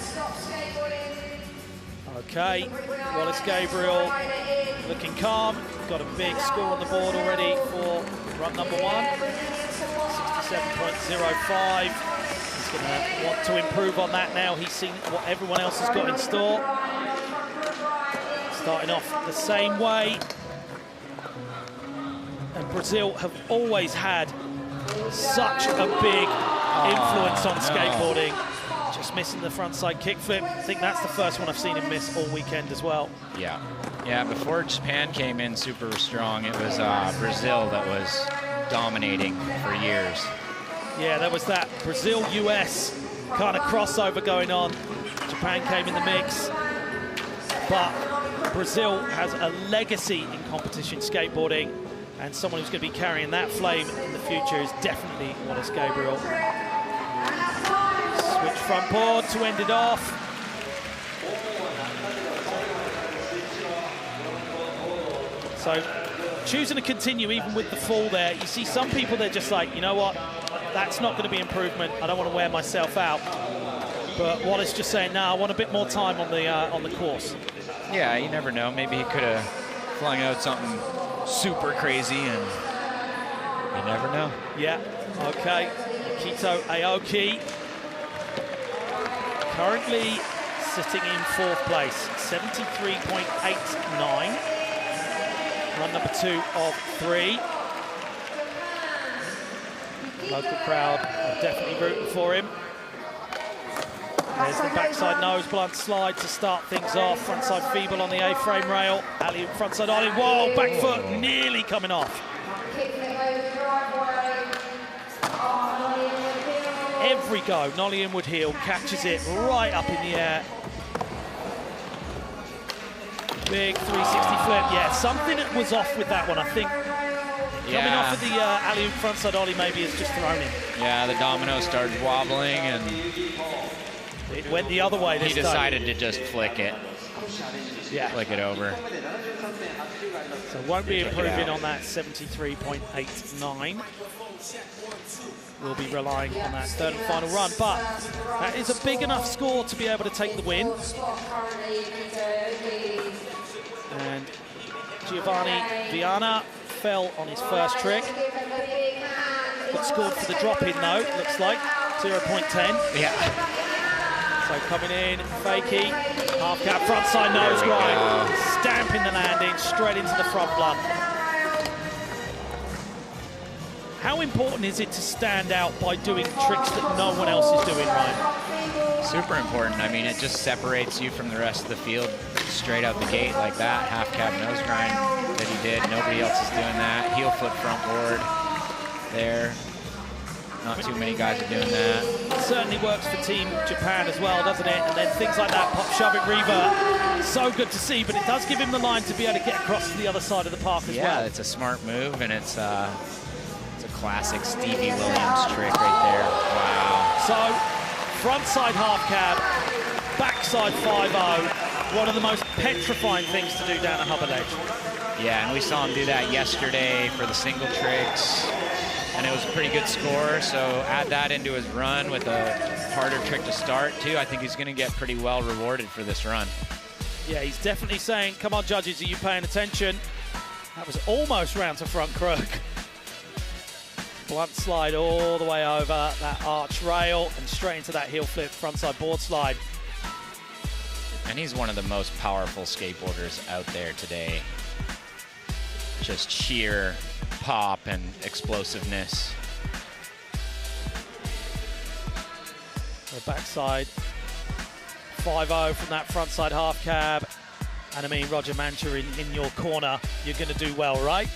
Okay, Wallace Gabriel looking calm. Got a big score on the board already for run number 1. 67.05. He's going to want to improve on that now. He's seen what everyone else has got in store. Starting off the same way. And Brazil have always had such a big influence on skateboarding. Just missing the frontside kickflip. I think that's the first one I've seen him miss all weekend as well. Yeah. Yeah, before Japan came in super strong, it was Brazil that was dominating for years. Yeah, there was that Brazil-US kind of crossover going on. Japan came in the mix. But Brazil has a legacy in competition skateboarding, and someone who's going to be carrying that flame in the future is definitely Wallace Gabriel. Switch front board to end it off. So choosing to continue even with the fall there. You see some people, they're just like, you know what, that's not going to be improvement. I don't want to wear myself out. But Wallace just saying, no, I want a bit more time on the course. Yeah, you never know. Maybe he could have flung out something super crazy, and you never know. Yeah, okay. Yukito Aoki currently sitting in 4th place, 73.89. Run number 2 of 3. Local crowd are definitely rooting for him. There's the backside nose blunt slide to start things off. Frontside feeble on the A-frame rail. Alley frontside ollie. Whoa, back foot nearly coming off. Every go, nollie inward heel, catches it right up in the air. Big 360 flip. Yeah, something that was off with that one, I think. Coming off of the alley frontside ollie maybe has just thrown him. Yeah, the domino started wobbling and it went the other way this time. He decided to just flick it. Yeah. Flick it over. So won't be improving on that 73.89. We'll be relying on that 3rd and final run, but that is a big enough score to be able to take the win. And Giovanni Vianna fell on his first trick. Got scored for the drop-in though, looks like, 0.10. Yeah. So coming in, fakie, half cab, frontside nose grind, stamping the landing straight into the front blunt. How important is it to stand out by doing tricks that no one else is doing, Ryan? Super important. I mean, it just separates you from the rest of the field straight out the gate like that. Half cab nose grind that he did. Nobody else is doing that. Heel flip front board there. Not too many guys are doing that. It certainly works for Team Japan as well, doesn't it? And then things like that, pop, shove it, revert. So good to see, but it does give him the line to be able to get across to the other side of the park as well. Yeah, it's a smart move, and it's a classic Stevie Williams trick right there. Wow. So, frontside half cab, backside 5-0. One of the most petrifying things to do down a Hubbard ledge. Yeah, and we saw him do that yesterday for the single tricks, and it was a pretty good score. So add that into his run with a harder trick to start too. I think he's going to get pretty well rewarded for this run. Yeah, he's definitely saying, come on judges, are you paying attention? That was almost round to front crook. Blunt slide all the way over that arch rail and straight into that heel flip frontside board slide. And he's one of the most powerful skateboarders out there today. Just sheer pop and explosiveness. The backside 5-0 from that frontside half cab. And I mean, Roger Mancher in your corner, you're going to do well, right?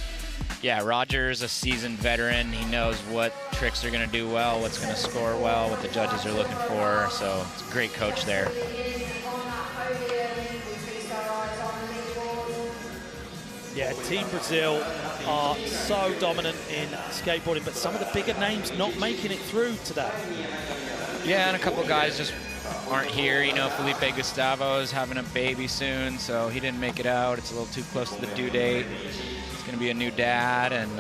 Yeah, Roger's a seasoned veteran. He knows what tricks are going to do well, what's going to score well, what the judges are looking for. So it's a great coach there. Yeah, Team Brazil are so dominant in skateboarding, but some of the bigger names not making it through today. Yeah, and a couple guys just aren't here. You know, Felipe Gustavo is having a baby soon, so he didn't make it out. It's a little too close to the due date. He's going to be a new dad, and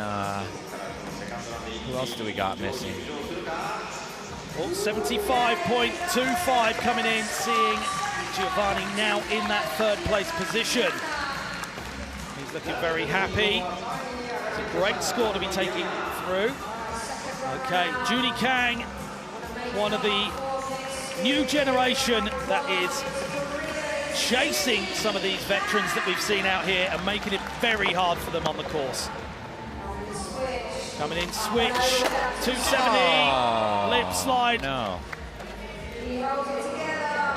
who else do we got missing? Oh, 75.25 coming in, seeing Giovanni now in that third place position. He's looking very happy. It's a great score to be taking through. Okay, Juni Kang, one of the new generation that is chasing some of these veterans that we've seen out here and making it very hard for them on the course. Coming in, switch, 270, lip slide. No.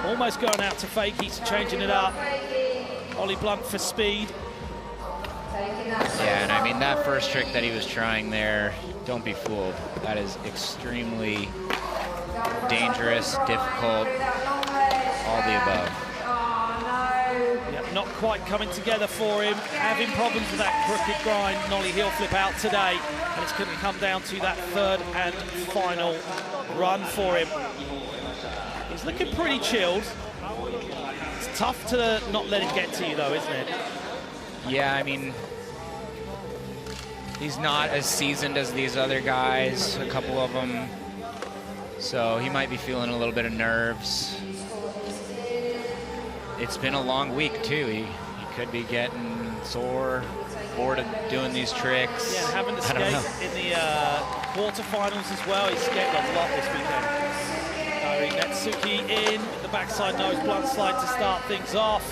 Almost going out to fake, he's changing it up. Ollie Blunt for speed. Yeah, and I mean, that first trick that he was trying there, don't be fooled. That is extremely dangerous, difficult, all the above. Yeah, not quite coming together for him. Having problems with that crooked grind, nollie heel flip out today. And it's going to come down to that third and final run for him. He's looking pretty chilled. It's tough to not let it get to you though, isn't it? Yeah, I mean, he's not as seasoned as these other guys, a couple of them. So he might be feeling a little bit of nerves. It's been a long week too. He could be getting sore, bored of doing these tricks. Yeah, and having to skate in the quarterfinals as well. He skated a lot this weekend. Kairi Netsuke in with the backside nose blunt slide to start things off.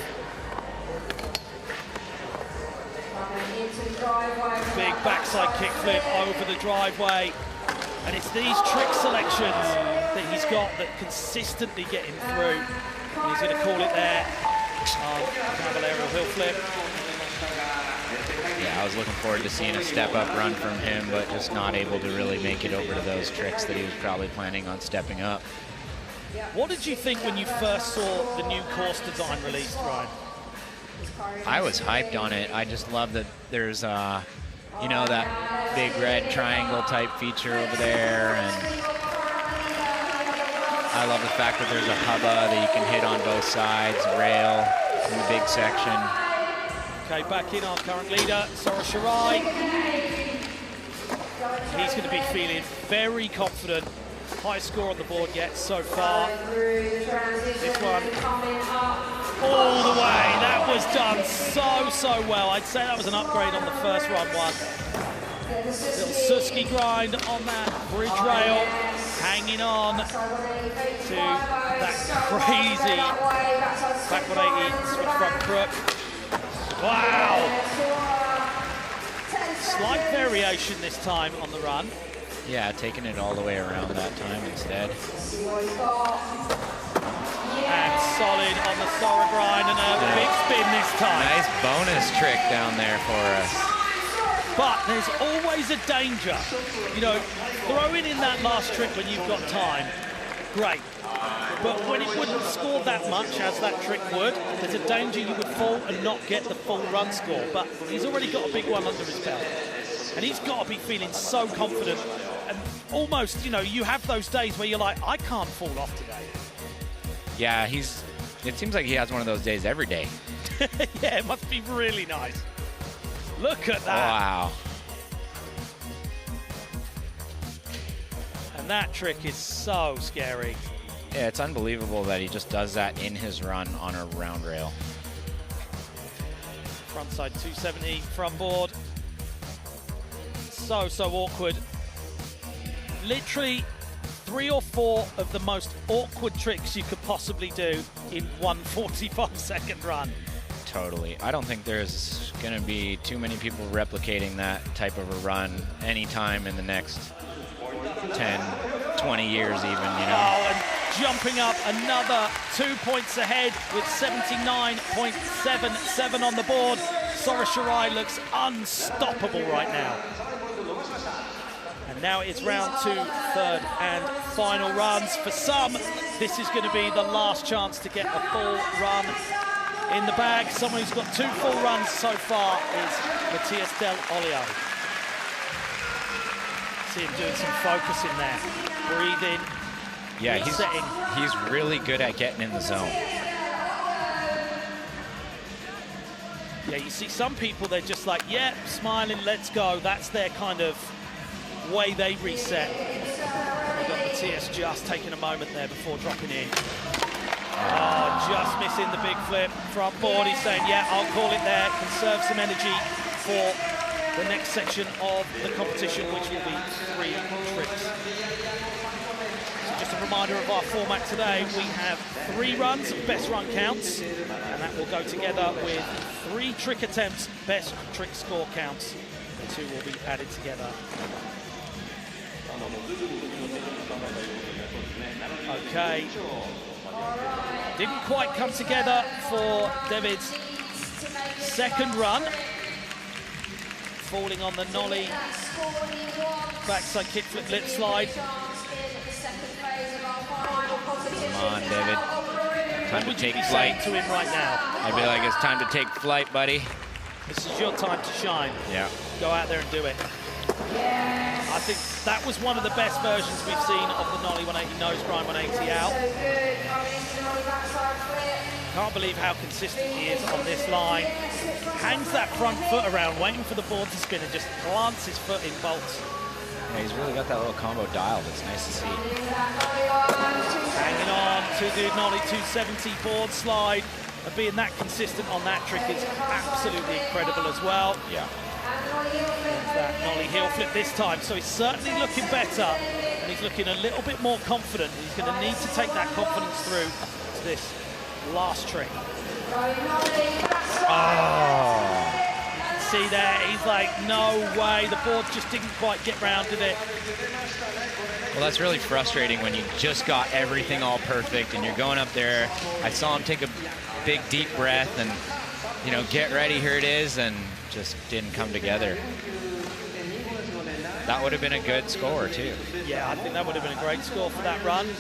Big backside kickflip over the driveway. And it's these trick selections that he's got that consistently get him through. And he's going to call it there. Caballero heel flip. Yeah, I was looking forward to seeing a step-up run from him, but just not able to really make it over to those tricks that he was probably planning on stepping up. What did you think when you first saw the new course design released, Ryan? I was hyped on it. I just love that there's, you know, that big red triangle type feature over there, and I love the fact that there's a hubba that you can hit on both sides, rail in the big section. Okay, back in our current leader, Sora Shirai. He's going to be feeling very confident. High score on the board yet so far. This one all the way. That was done so well. I'd say that was an upgrade on the first run one. Little Suski grind on that bridge rail, hanging on to that crazy back 180 switch front crook. Wow! Slight variation this time on the run. Yeah, taking it all the way around that time instead. And solid on the Sora grind and a big spin this time. Nice bonus trick down there for us. But there's always a danger. You know, throwing in that last trick when you've got time, great. But when it wouldn't score that much as that trick would, there's a danger you would fall and not get the full run score. But he's already got a big one under his belt. And he's got to be feeling so confident. And almost, you know, you have those days where you're like, I can't fall off today. Yeah, it seems like he has one of those days every day. Yeah, it must be really nice. Look at that. Wow. And that trick is so scary. Yeah, it's unbelievable that he just does that in his run on a round rail. Frontside 270 front board. So awkward. Literally 3 or 4 of the most awkward tricks you could possibly do in one 45-second run. Totally. I don't think there's going to be too many people replicating that type of a run anytime in the next 10, 20 years even, you know. Oh, and jumping up another 2 points ahead with 79.77 on the board. Sora Shirai looks unstoppable right now. And now it's round 2, third and final runs. For some, this is going to be the last chance to get a full run in the bag. Someone who's got 2 full runs so far is Matias Dell Olio. See him doing some focus in there. Breathing. Yeah, he's really good at getting in the zone. Yeah, you see some people, they're just like, yeah, smiling, let's go. That's their kind of way they reset. We've got Matias just taking a moment there before dropping in. Oh, just missing the big flip. Front board, he's saying, yeah, I'll call it there. Conserve some energy for the next section of the competition, which will be 3 tricks. So just a reminder of our format today. We have 3 runs, best run counts, and that will go together with 3 trick attempts, best trick score counts. The 2 will be added together. Okay. Didn't quite come together for Deivid's second run. Falling on the nollie, backside kickflip lip slide. Come on, Deivid. Time to take flight. To him right now? I'd be like, it's time to take flight, buddy. This is your time to shine. Yeah. Go out there and do it. I think that was one of the best versions we've seen of the nollie 180 nose grind 180 out. Can't believe how consistent he is on this line. Hangs that front foot around, waiting for the board to spin and just plants his foot in bolts. Yeah, he's really got that little combo dialed. It's nice to see. Hanging on to the nollie 270 board slide. And being that consistent on that trick is absolutely incredible as well. Yeah. There's that nollie heel flip this time, so he's certainly looking better, and he's looking a little bit more confident. He's going to need to take that confidence through to this last trick. Oh. See there, he's like, no way, the board just didn't quite get round to it. Well, that's really frustrating when you just got everything all perfect and you're going up there. I saw him take a big, deep breath and, you know, get ready, here it is, and just didn't come together. That would have been a good score, too. Yeah, I think that would have been a great score for that run.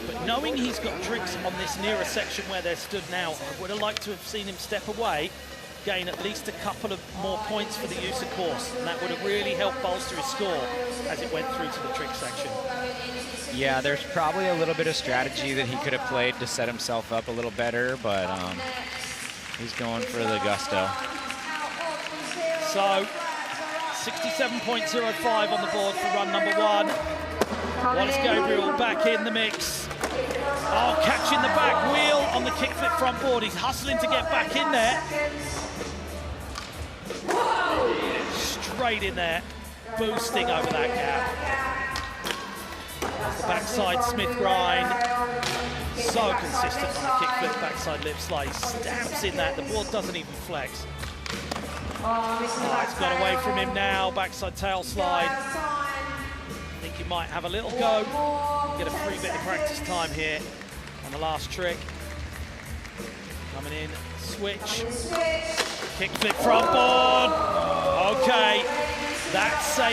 But knowing he's got tricks on this nearer section where they're stood now, I would have liked to have seen him step away, gain at least a couple of more points for the use of course, and that would have really helped bolster his score as it went through to the trick section. Yeah, there's probably a little bit of strategy that he could have played to set himself up a little better, but he's going for the gusto. So, 67.05 on the board for run number 1. Wallace Gabriel back in the mix. Oh, catching the back wheel on the kickflip front board. He's hustling to get back in there. Straight in there, boosting over that gap. The backside Smith grind. So consistent on the kickflip backside lip slide. He stamps in that. The board doesn't even flex. Oh, it's got away from him now. Backside tail slide. I think he might have a little go. Get a free bit of practice time here on the last trick. Coming in, switch. Kickflip front board. Okay, that's a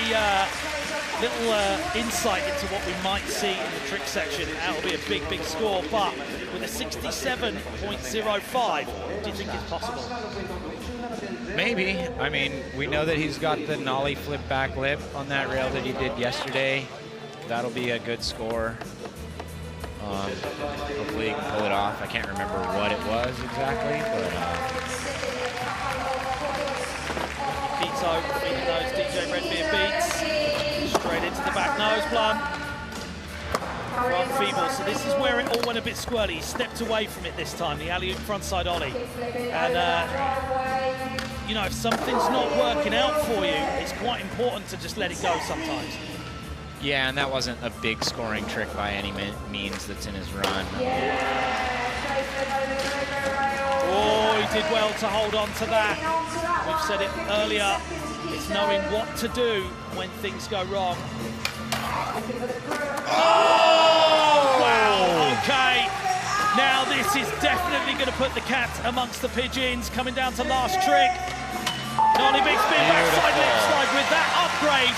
little insight into what we might see in the trick section. That'll be a big, big score, but with a 67.05, do you think it's possible? Maybe. I mean, we know that he's got the nollie flip back lip on that rail that he did yesterday. That'll be a good score. Hopefully he can pull it off. I can't remember what it was exactly, but... Yukito feeding those DJ Redbeard beats. Straight into the back nose blunt. Front feeble, so this is where it all went a bit squirrely. He stepped away from it this time, the alley-oop frontside ollie. And, you know, if something's not working out for you, it's quite important to just let it go sometimes. Yeah, and that wasn't a big scoring trick by any means that's in his run. Oh, he did well to hold on to that. We've said it earlier, it's knowing what to do when things go wrong. Oh, wow, okay. Now this is definitely going to put the cat amongst the pigeons. Coming down to last trick. Nollie big spin, backside lip slide with that upgrade.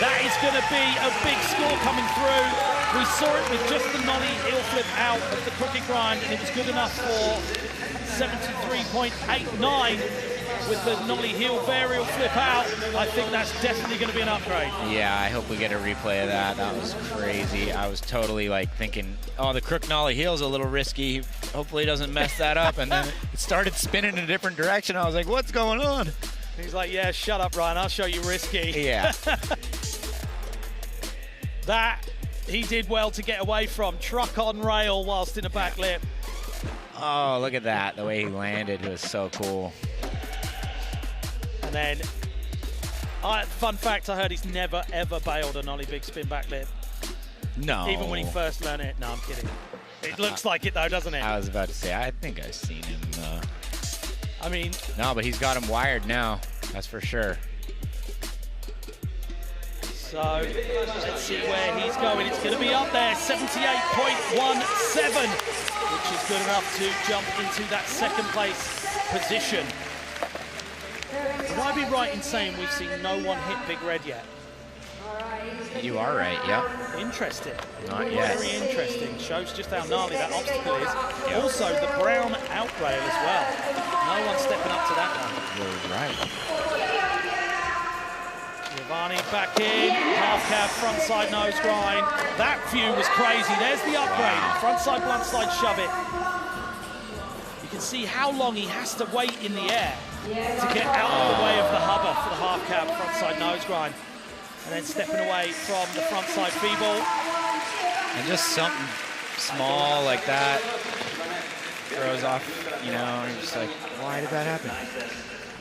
That is going to be a big score coming through. We saw it with just the nollie heel flip out of the crooked grind, and it was good enough for 73.89 with the nollie heel varial flip out. I think that's definitely going to be an upgrade. Yeah, I hope we get a replay of that. That was crazy. I was totally like thinking, oh, the crook nollie heel's a little risky. Hopefully he doesn't mess that up. And then it started spinning in a different direction. I was like, what's going on? He's like, yeah, shut up, Ryan. I'll show you risky. Yeah. That he did well to get away from. Truck on rail whilst in a back lip. Oh, look at that. The way he landed was so cool. And then, fun fact, I heard he's never, ever bailed an ollie big spin back lip. No. Even when he first learned it. No, I'm kidding. It looks like it, though, doesn't it? I was about to say, I think I've seen him. I mean... No, but he's got him wired now. That's for sure. So, let's see where he's going. It's going to be up there, 78.17, which is good enough to jump into that second place position. Would I be right in saying we've seen no one hit Big Red yet? You are right, yep. Interesting. Not yet. Very interesting. Shows just how gnarly that obstacle is. Yep. Also, the brown out rail as well. No one stepping up to that one. You're right. Giovanni back in. Half cab, front side nose grind. That view was crazy. There's the upgrade. Wow. Front side, blunt slide, shove it. You can see how long he has to wait in the air to get out of the way of the hubber for the half cab, front side nose grind. And then stepping away from the front side feeble. And just something small like that throws off, you know, and you're just like, why did that happen?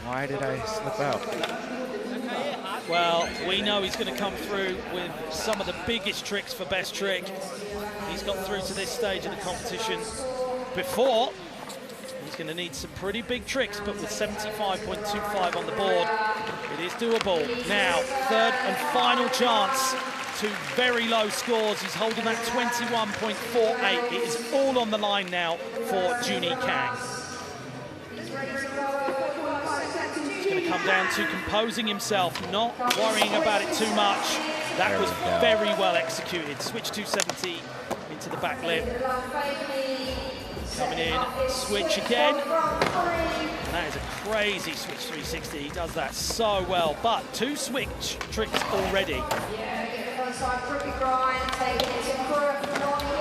Why did I slip out? Well, we know he's going to come through with some of the biggest tricks for best trick. He's got through to this stage of the competition before. He's going to need some pretty big tricks, but with 75.25 on the board, it is doable. Now, third and final chance to very low scores. He's holding that 21.48. It is all on the line now for Juni Kang. He's going to come down to composing himself, not worrying about it too much. That was very well executed. Switch 270 into the back lip. Coming in, switch again. And that is a crazy switch 360. He does that so well. But two switch tricks already.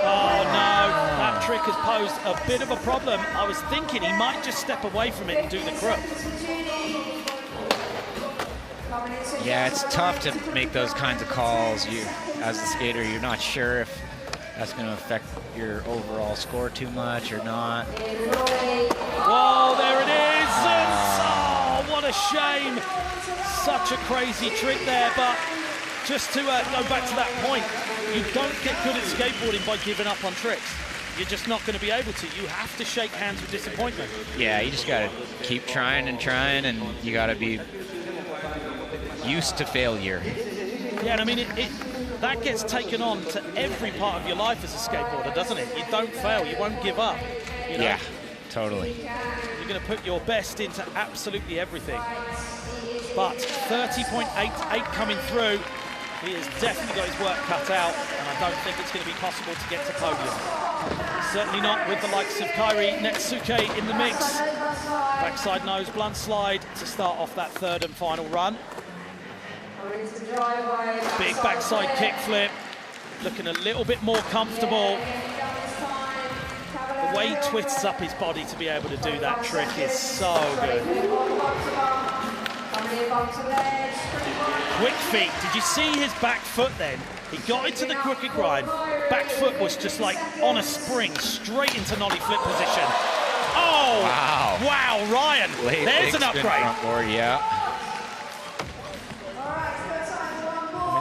Oh no, that trick has posed a bit of a problem. I was thinking he might just step away from it and do the crook. Yeah, it's tough to make those kinds of calls. You, as a skater, you're not sure if that's going to affect your overall score too much or not. Whoa, there it is! Oh, what a shame! Such a crazy trick there, but just to go back to that point, you don't get good at skateboarding by giving up on tricks. You're just not going to be able to. You have to shake hands with disappointment. Yeah, you just got to keep trying, and you got to be used to failure. Yeah, and I mean, that gets taken on to every part of your life as a skateboarder, doesn't it? You don't fail, you won't give up. You know? Yeah, totally. You're going to put your best into absolutely everything. But 30.88 coming through. He has definitely got his work cut out, and I don't think it's going to be possible to get to podium. Certainly not with the likes of Kairi Netsuke in the mix. Backside nose blunt slide to start off that third and final run. Big backside kickflip, looking a little bit more comfortable. The way he twists up his body to be able to do that trick is so good. Quick feet, did you see his back foot then? He got into the crooked grind, back foot was just like on a spring, straight into nollie flip position. Oh, wow, Ryan, there's an upgrade. Front board, yeah.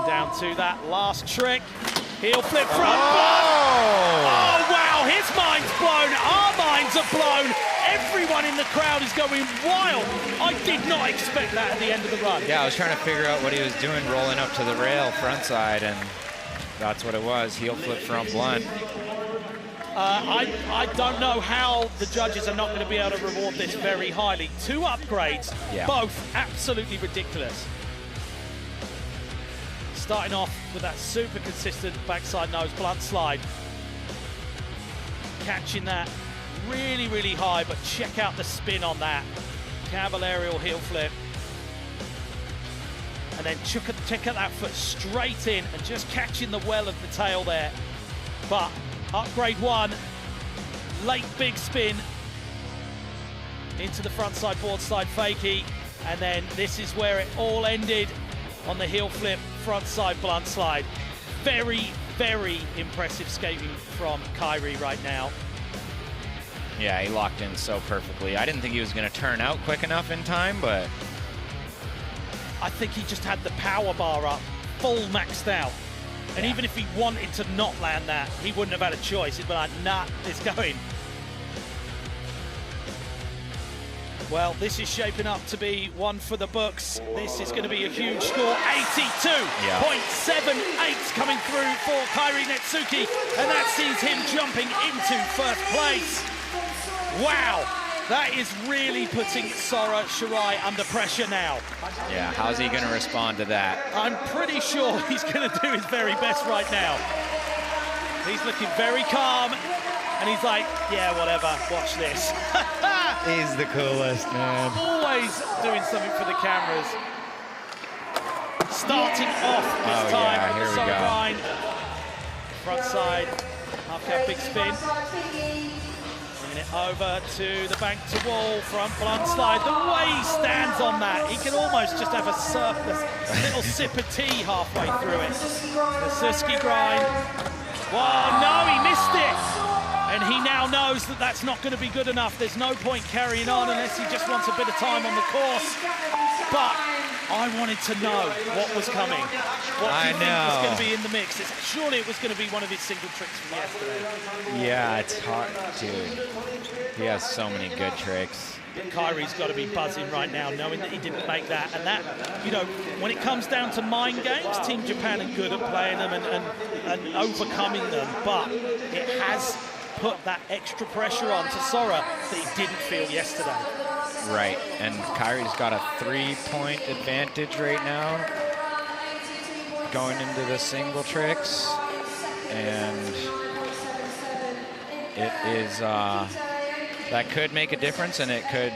Down to that last trick. Heel flip front. Oh, wow, his mind's blown. Our minds are blown. Everyone in the crowd is going wild. I did not expect that at the end of the run. Yeah, I was trying to figure out what he was doing, rolling up to the rail front side, and that's what it was. Heel flip front blunt. I don't know how the judges are not going to be able to reward this very highly. Two upgrades, both absolutely ridiculous. Starting off with that super consistent backside nose blunt slide. Catching that really, really high, but check out the spin on that. Cavallarial heel flip. And then check out that foot straight in and just catching the well of the tail there. But upgrade one, late big spin into the front side board slide fakie. And then this is where it all ended on the heel flip front side blunt slide. Very, very impressive skating from Kairi right now. Yeah, he locked in so perfectly. I didn't think he was going to turn out quick enough in time, but I think he just had the power bar up, full maxed out. And even if he wanted to not land that, he wouldn't have had a choice. He'd be like, nah, it's going. Well, this is shaping up to be one for the books. This is going to be a huge score. 82.78 coming through for Kairi Netsuke, and that sees him jumping into first place. Wow, that is really putting Sora Shirai under pressure now. yeah, how's he going to respond to that? I'm pretty sure he's going to do his very best right now. He's looking very calm, and he's like, yeah, whatever, watch this. He's the coolest, man. Always doing something for the cameras. Starting off this time yeah, with the Sora grind. Front side, half cab big spin. Bringing it over to the bank to wall, front blunt slide. The way he stands on that, he can almost just have a little sip of tea halfway through it. The Suski grind. Wow, no, he missed it. And he now knows that that's not going to be good enough. There's no point carrying on unless he just wants a bit of time on the course. But I wanted to know what was coming. What do you think was going to be in the mix? Surely it was going to be one of his single tricks from yesterday. Yeah, it's hard, dude. He has so many good tricks. But Kairi's got to be buzzing right now, knowing that he didn't make that. And that, you know, when it comes down to mind games, Team Japan are good at playing them and overcoming them. But it has put that extra pressure on to Sora that he didn't feel yesterday. Right, and Kairi's got a 3-point advantage right now going into the single tricks, and it is that could make a difference, and it could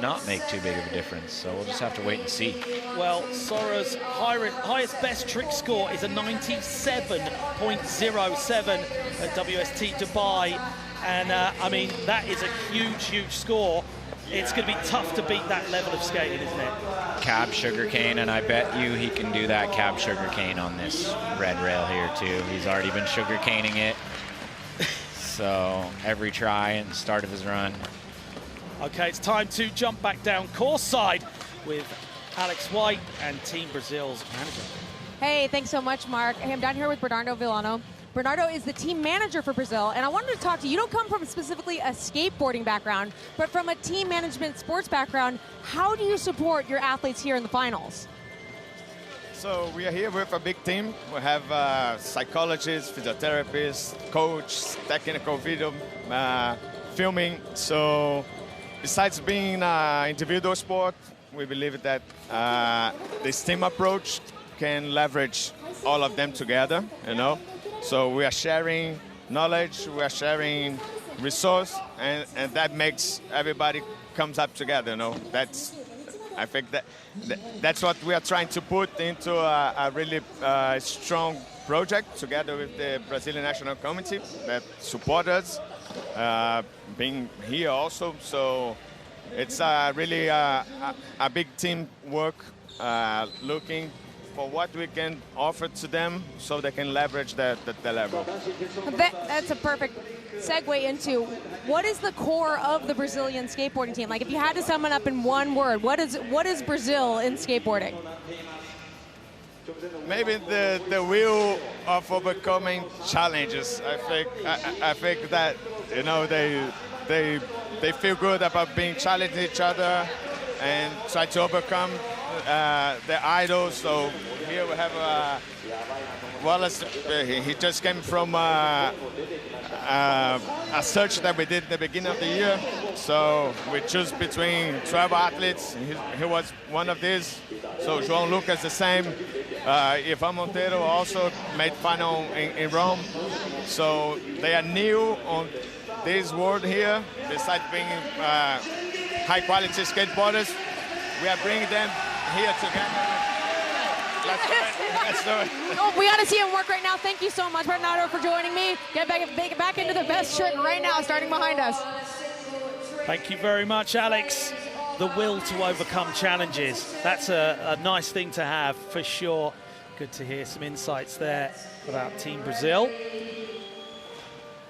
not make too big of a difference, so we'll just have to wait and see. Well, Sora's highest best trick score is a 97.07 at WST Dubai, and I mean, that is a huge score. It's going to be tough to beat that level of skating, isn't it? Cab sugarcane, and I bet you he can do that cab sugarcane on this red rail here too. He's already been sugarcaning it, so every try and start of his run. Okay, it's time to jump back down course side with Alex White and Team Brazil's manager. Hey, thanks so much, Mark. Hey, I'm down here with Bernardo Villano. Bernardo is the team manager for Brazil, and I wanted to talk to you. You don't come from specifically a skateboarding background, but from a team management sports background. How do you support your athletes here in the finals? So we are here with a big team. We have psychologists, physiotherapists, coach, technical video, filming. So besides being an individual sport, we believe that this team approach can leverage all of them together, you know. So we are sharing knowledge, we are sharing resource, and that makes everybody comes up together, you know. I think that's what we are trying to put into a really strong project together with the Brazilian National Committee that support us, being here also. So it's really a big team work, looking for what we can offer to them so they can leverage the level. That's a perfect segue into what is the core of the Brazilian skateboarding team? Like, if you had to sum it up in one word, what is Brazil in skateboarding? Maybe the will of overcoming challenges. I think that, you know, they feel good about being challenging each other and try to overcome their idols. So here we have Wallace. He just came from a search that we did at the beginning of the year. So we choose between 12 athletes. He was one of these. So João Lucas the same. Ivan Monteiro also made final in Rome. So they are new on this world here. Besides being high quality skateboarders, we are bringing them here together. Let's do it. Oh, we got to see him work right now. Thank you so much, Bernardo, for joining me. Get back into the best trick right now, starting behind us. Thank you very much, Alex. The will to overcome challenges. That's a nice thing to have, for sure. Good to hear some insights there about Team Brazil.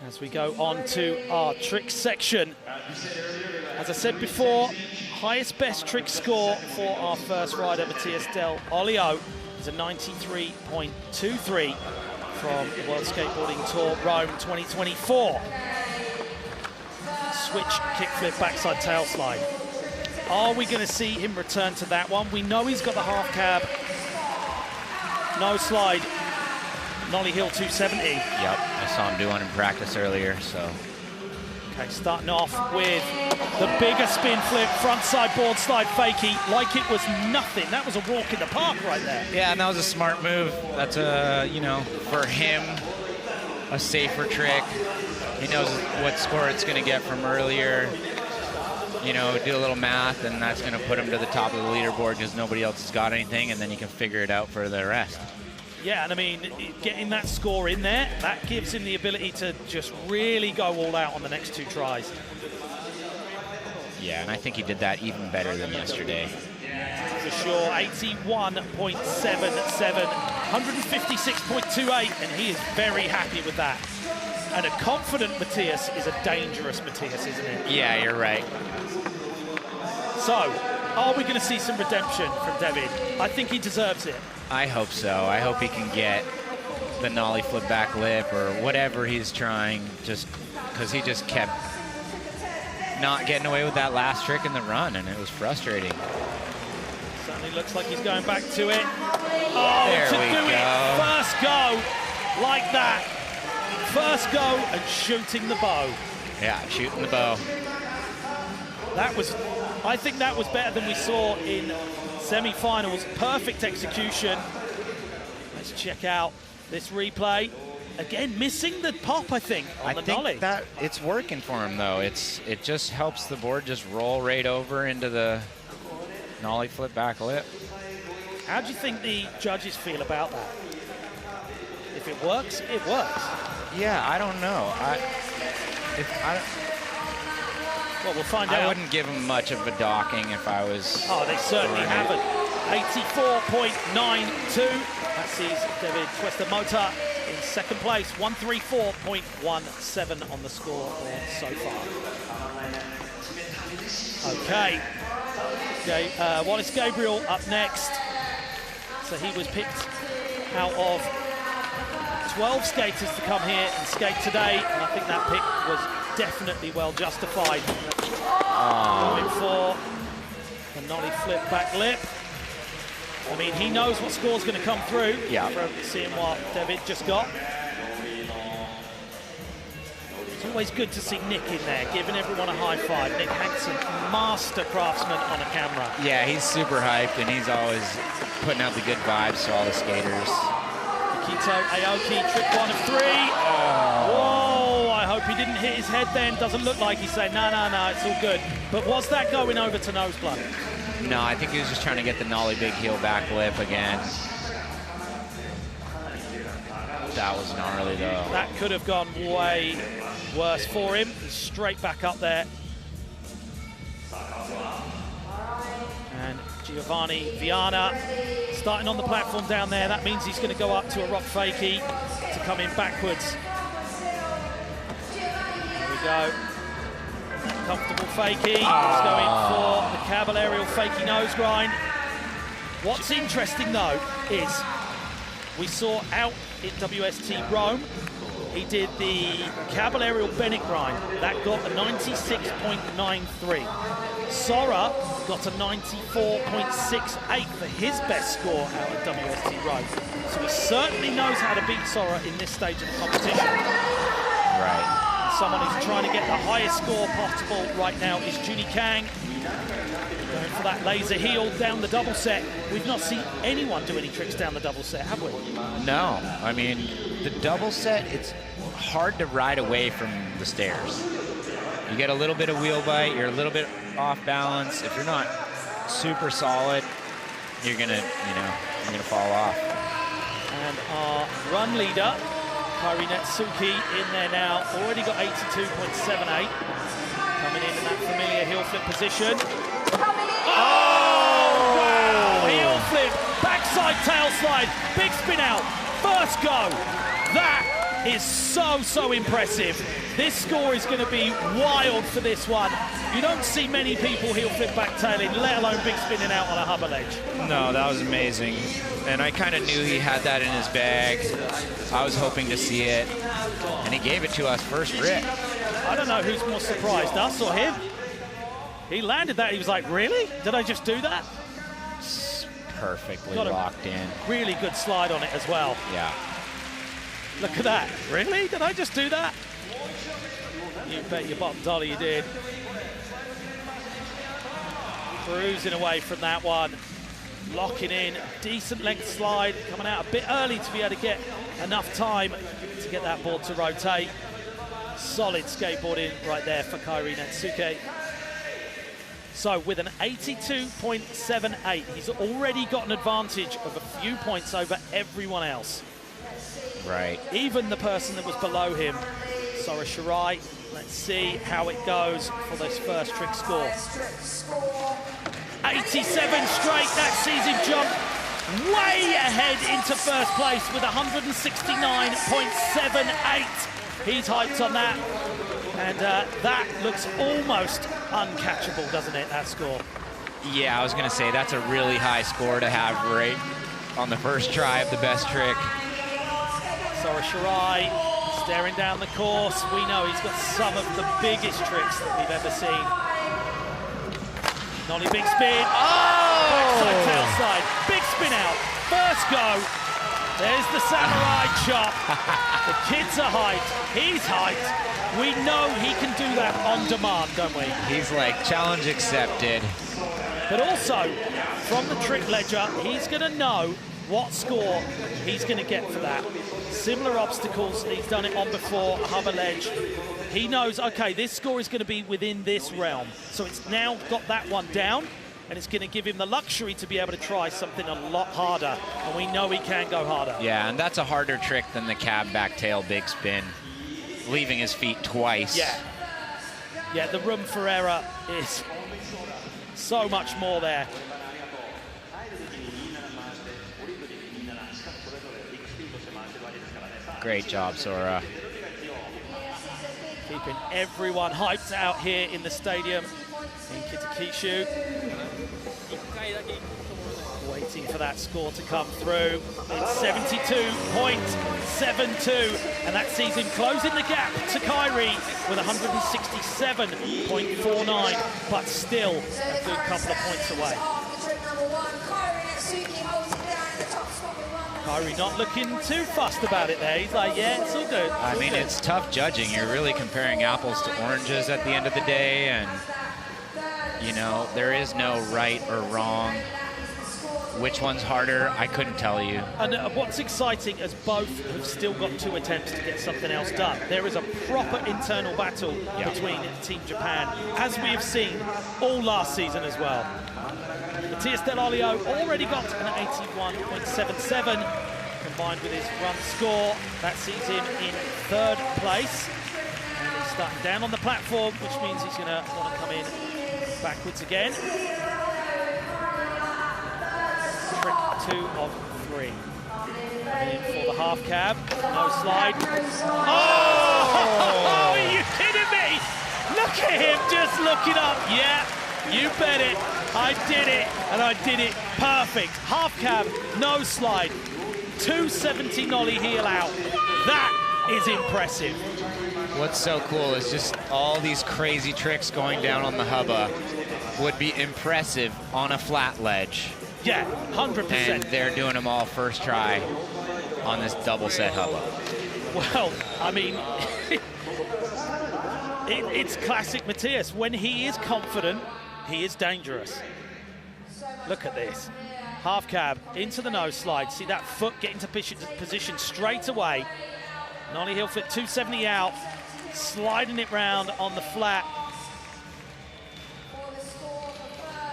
As we go on to our trick section. As I said before, highest best trick score for our first rider, Matias Dell Olio, is a 93.23 from the World Skateboarding Tour Rome 2024. Switch, kickflip, backside tail slide. Are we going to see him return to that one? We know he's got the half cab, no slide, nollie hill 270. Yep, I saw him do one in practice earlier, so. Okay, starting off with the bigger spin flip, frontside board slide fakie, like it was nothing. That was a walk in the park right there. Yeah, and that was a smart move. That's a, you know, for him, a safer trick. He knows what score it's going to get from earlier. You know, do a little math, and that's going to put him to the top of the leaderboard because nobody else has got anything, and then you can figure it out for the rest. Yeah, and I mean, getting that score in there, that gives him the ability to just really go all out on the next two tries. Yeah, and I think he did that even better than yesterday. For sure, 81.77, 156.28, and he is very happy with that. And a confident Matias is a dangerous Matias, isn't it? Yeah, you're right. So, are we going to see some redemption from Deivid? I think he deserves it. I hope so. I hope he can get the nollie flip back lip or whatever he's trying, just because he just kept not getting away with that last trick in the run, and it was frustrating. Certainly looks like he's going back to it. Oh, there to we do go. it first go like that. First go and shooting the bow. Yeah, shooting the bow. That was, I think that was better than we saw in semi-finals. Perfect execution. Let's check out this replay. Again, missing the pop, I think, on the nollie. I think that it's working for him, though. It just helps the board just roll right over into the nollie flip back lip. How do you think the judges feel about that? If it works, it works. Yeah, I don't know. Well, we'll find out. I wouldn't give him much of a docking if I was... Oh, they certainly haven't. 84.92. That sees Deivid Tuesta Mota in second place. 134.17 on the score so far. Okay. Wallace Gabriel up next. So he was picked out of 12 skaters to come here and skate today, and I think that pick was definitely well justified. Going for the nollie flip back lip. I mean, he knows what score's going to come through from seeing what Deivid just got. It's always good to see Nick in there, giving everyone a high five. Nick Hankson, master craftsman on a camera. Yeah, he's super hyped, and he's always putting out the good vibes to all the skaters. Yukito Aoki, trick 1 of 3. Whoa, I hope he didn't hit his head then. Doesn't look like he's saying, no, it's all good. But was that going over to nose blunt? No, I think he was just trying to get the nollie big heel back lip again. That was gnarly, though. That could have gone way worse for him. He's straight back up there. And Giovanni Vianna starting on the platform down there. That means he's going to go up to a rock fakie to come in backwards. There we go. Comfortable fakie. He's going for the Covell aerial fakie nose grind. What's interesting, though, is we saw out in WST Rome, he did the Covell aerial Bennett grind. That got a 96.93. Sora got a 94.68 for his best score out at WST Rome. So he certainly knows how to beat Sora in this stage of the competition. Right. And someone who's trying to get the highest score possible right now is Juni Kang. Going for that laser heel down the double set. We've not seen anyone do any tricks down the double set, have we? No, I mean, the double set, it's hard to ride away from the stairs. You get a little bit of wheel bite, you're a little bit off balance. If you're not super solid, you're gonna fall off. And our run leader, Kairi Netsuke, in there now, already got 82.78. Coming in that familiar heel flip position. Oh, wow! Heel flip, backside tail slide. side, big spin out, first go. That is so impressive. This score is going to be wild for this one. You don't see many people heel flip back tailing, let alone big spinning out on a hubba ledge. No, that was amazing. And I kind of knew he had that in his bag. I was hoping to see it, and he gave it to us first rip. I don't know who's more surprised, us or him. He landed that, he was like, really? Did I just do that? Perfectly Got a locked in. Really good slide on it as well. Yeah. Look at that. Really? Did I just do that? You bet your bottom dollar you did. Cruising away from that one. Locking in. Decent length slide. Coming out a bit early to be able to get enough time to get that board to rotate. Solid skateboarding right there for Kairi Netsuke. So with an 82.78, he's already got an advantage of a few points over everyone else. Right. Even the person that was below him, Sora Shirai. Let's see how it goes for this first trick score. 87 straight, that sees him jump way ahead into first place with 169.78. He's hyped on that. And that looks almost uncatchable, doesn't it, that score? Yeah, I was going to say that's a really high score to have right on the first try of the best trick. Sora Shirai staring down the course. We know he's got some of the biggest tricks that we've ever seen. Nollie big spin. Oh! Backside, tailside. Big spin out. First go. There's the samurai chop. The kids are hyped. He's hyped. We know he can do that on demand, don't we? He's like, challenge accepted. But also, from the trick ledger, he's going to know what score he's going to get for that. Similar obstacles, he's done it on before, a hubba ledge. He knows, okay, this score is going to be within this realm. So it's now got that one down, and it's going to give him the luxury to be able to try something a lot harder. And we know he can go harder. Yeah, and that's a harder trick than the cab back tail big spin, leaving his feet twice. Yeah. Yeah, the room for error is so much more there. Great job, Sora. Keeping everyone hyped out here in the stadium in KITAKYUSHU. Waiting for that score to come through. It's 72.72, and that sees him closing the gap to Kairi with 167.49, but still a good couple of points away. Kairi not looking too fussed about it there. He's like, yeah, it's all good. I mean, it's tough judging. You're really comparing apples to oranges at the end of the day, and, you know, there is no right or wrong. Which one's harder, I couldn't tell you. And what's exciting is both have still got 2 attempts to get something else done. There is a proper internal battle between Team Japan, as we have seen all last season as well. Matias Del Olio already got an 81.77, combined with his run score. That sees him in 3rd place. And he's starting down on the platform, which means he's going to want to come in backwards again. Trick 2 of 3. Coming in for the half cab. No slide. Oh! Are you kidding me? Look at him just looking up. Yeah, you bet it. I did it, and I did it perfect. Half cab, no slide. 270 nollie heel out. That is impressive. What's so cool is just all these crazy tricks going down on the hubba would be impressive on a flat ledge. Yeah, 100%. And they're doing them all first try on this double set hubba. Well, I mean, it's classic Matias. When he is confident, he is dangerous. Look at this. Half cab into the nose slide. See that foot get into position straight away. Nollie heel flip 270 out, sliding it round on the flat.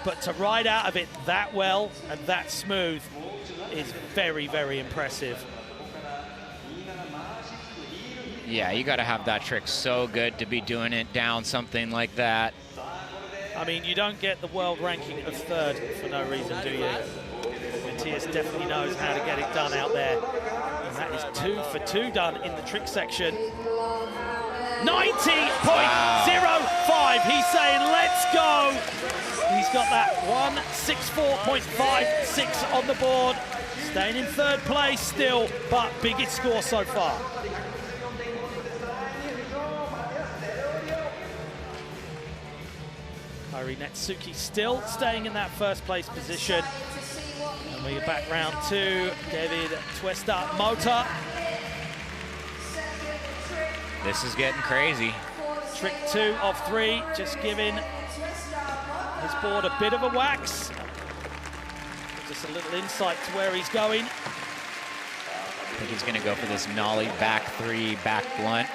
But to ride out of it that well and that smooth is very, very impressive. Yeah, you got to have that trick so good to be doing it down something like that. I mean, you don't get the world ranking of 3rd for no reason, do you? Matias definitely knows how to get it done out there. And that is 2 for 2 done in the trick section. 90.05. He's saying, let's go. He's got that 164.56 on the board. Staying in third place still, but biggest score so far. Kairi Netsuke still staying in that first place position. And we're back round 2. Deivid, Tuesta, Mota. This is getting crazy. Trick 2 of 3, just giving his board a bit of a wax. Just a little insight to where he's going. I think he's going to go for this nollie back 3, back blunt.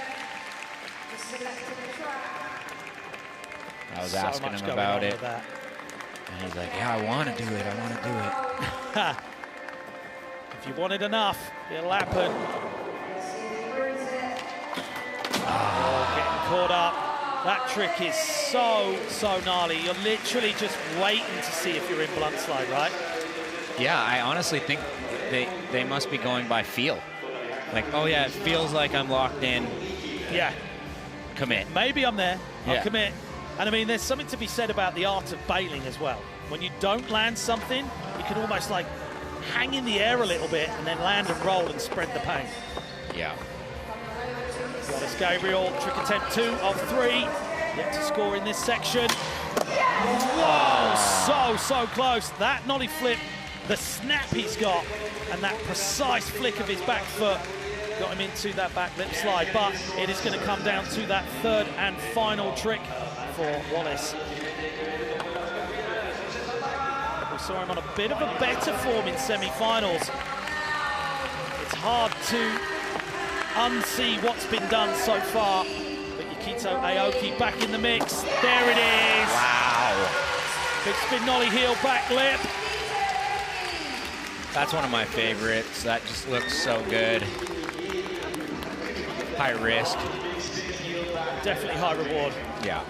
I was asking him about it. And he's like, yeah, I want to do it. I want to do it. If you want it enough, it'll happen. Oh, getting caught up. That trick is so gnarly. You're literally just waiting to see if you're in blunt slide, right? Yeah, I honestly think they must be going by feel. Like, oh yeah, it feels like I'm locked in. Yeah. Commit. Maybe I'm there. I'll Yeah. commit. And I mean, there's something to be said about the art of bailing as well. When you don't land something, you can almost like hang in the air a little bit and then land and roll and spread the pain. Yeah. Wallace Gabriel, trick attempt 2 of 3. Yet to score in this section. Whoa, so close. That nollie flip, the snap he's got, and that precise flick of his back foot got him into that back lip slide. But it is going to come down to that third and final trick for Wallace. We saw him on a bit of a better form in semi-finals. It's hard to unsee what's been done so far. But Yukito Aoki back in the mix. There it is. Wow. Big spin nollie heel back lip. That's one of my favorites. That just looks so good. High risk. Definitely high reward. Yeah.